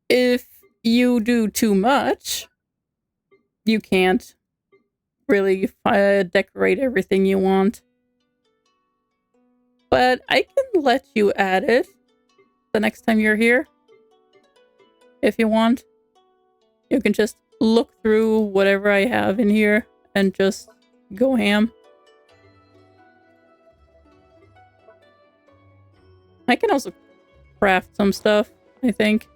if you do too much, you can't really decorate everything you want. But I can let you add it the next time you're here. If you want. You can just look through whatever I have in here and just go ham. I can also craft some stuff, I think.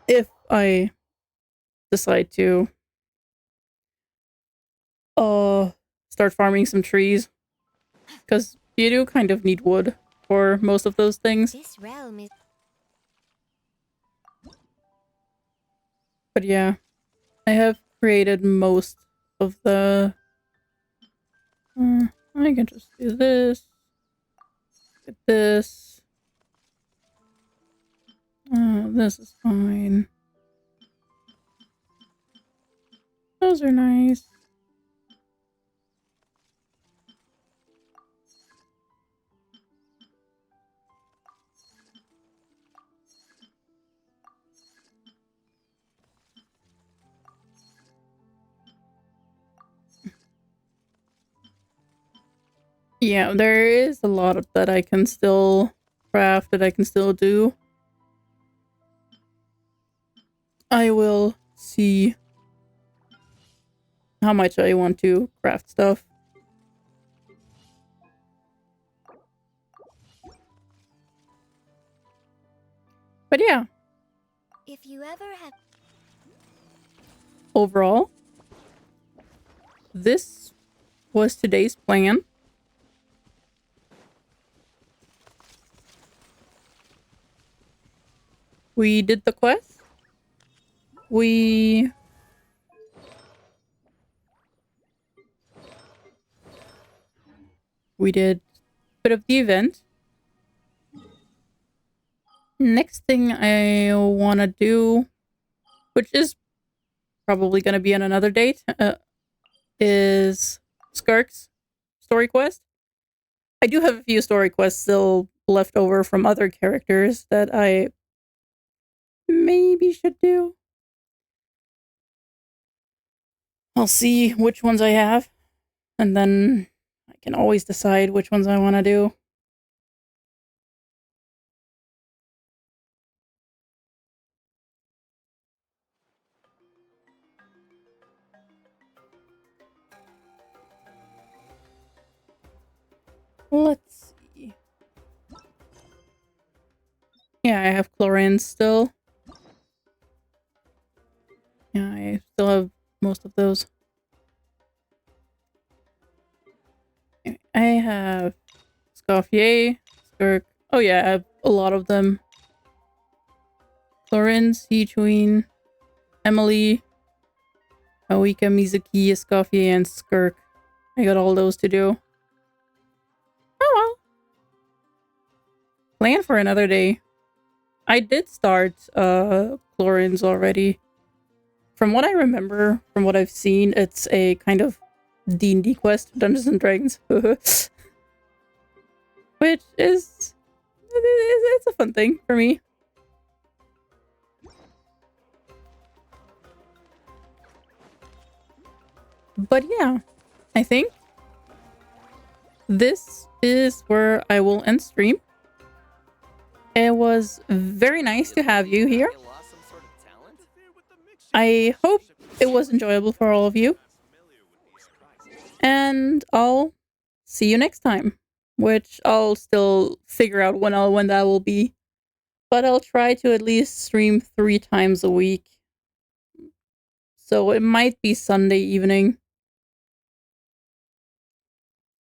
If I decide to start farming some trees. Because you do kind of need wood for most of those things. This realm is... But yeah, I have created most of the... I can just do this. Get this. This is fine. Those are nice. Yeah, there is a lot of that I can still craft, that I can still do. I will see how much I want to craft stuff. But yeah. If you ever have... Overall, this was today's plan. We did the quest. We did a bit of the event. Next thing I want to do, which is probably going to be on another date, is Skirk's story quest. I do have a few story quests still left over from other characters that I maybe should do. I'll see which ones I have, and then I can always decide which ones I want to do. Let's see. Yeah, I have chlorine still. Yeah, I still have most of those. I have Scoffier, Skirk. Oh yeah, I have a lot of them. Chlorine, Sichuin, Emily, Aoika, Mizuki, Escoffier, and Skirk. I got all those to do. Oh well. Plan for another day. I did start Chlorines already. From what I remember, from what I've seen, it's a kind of D&D quest, Dungeons and Dragons. Which is... it's a fun thing for me. But yeah, I think this is where I will end stream. It was very nice to have you here. I hope it was enjoyable for all of you. And I'll see you next time, which I'll still figure out when that will be. But I'll try to at least stream 3 times a week. So it might be Sunday evening.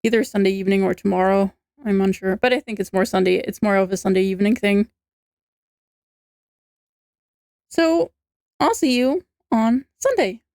Either Sunday evening or tomorrow. I'm unsure. But I think it's more Sunday. It's more of a Sunday evening thing. So I'll see you on Sunday.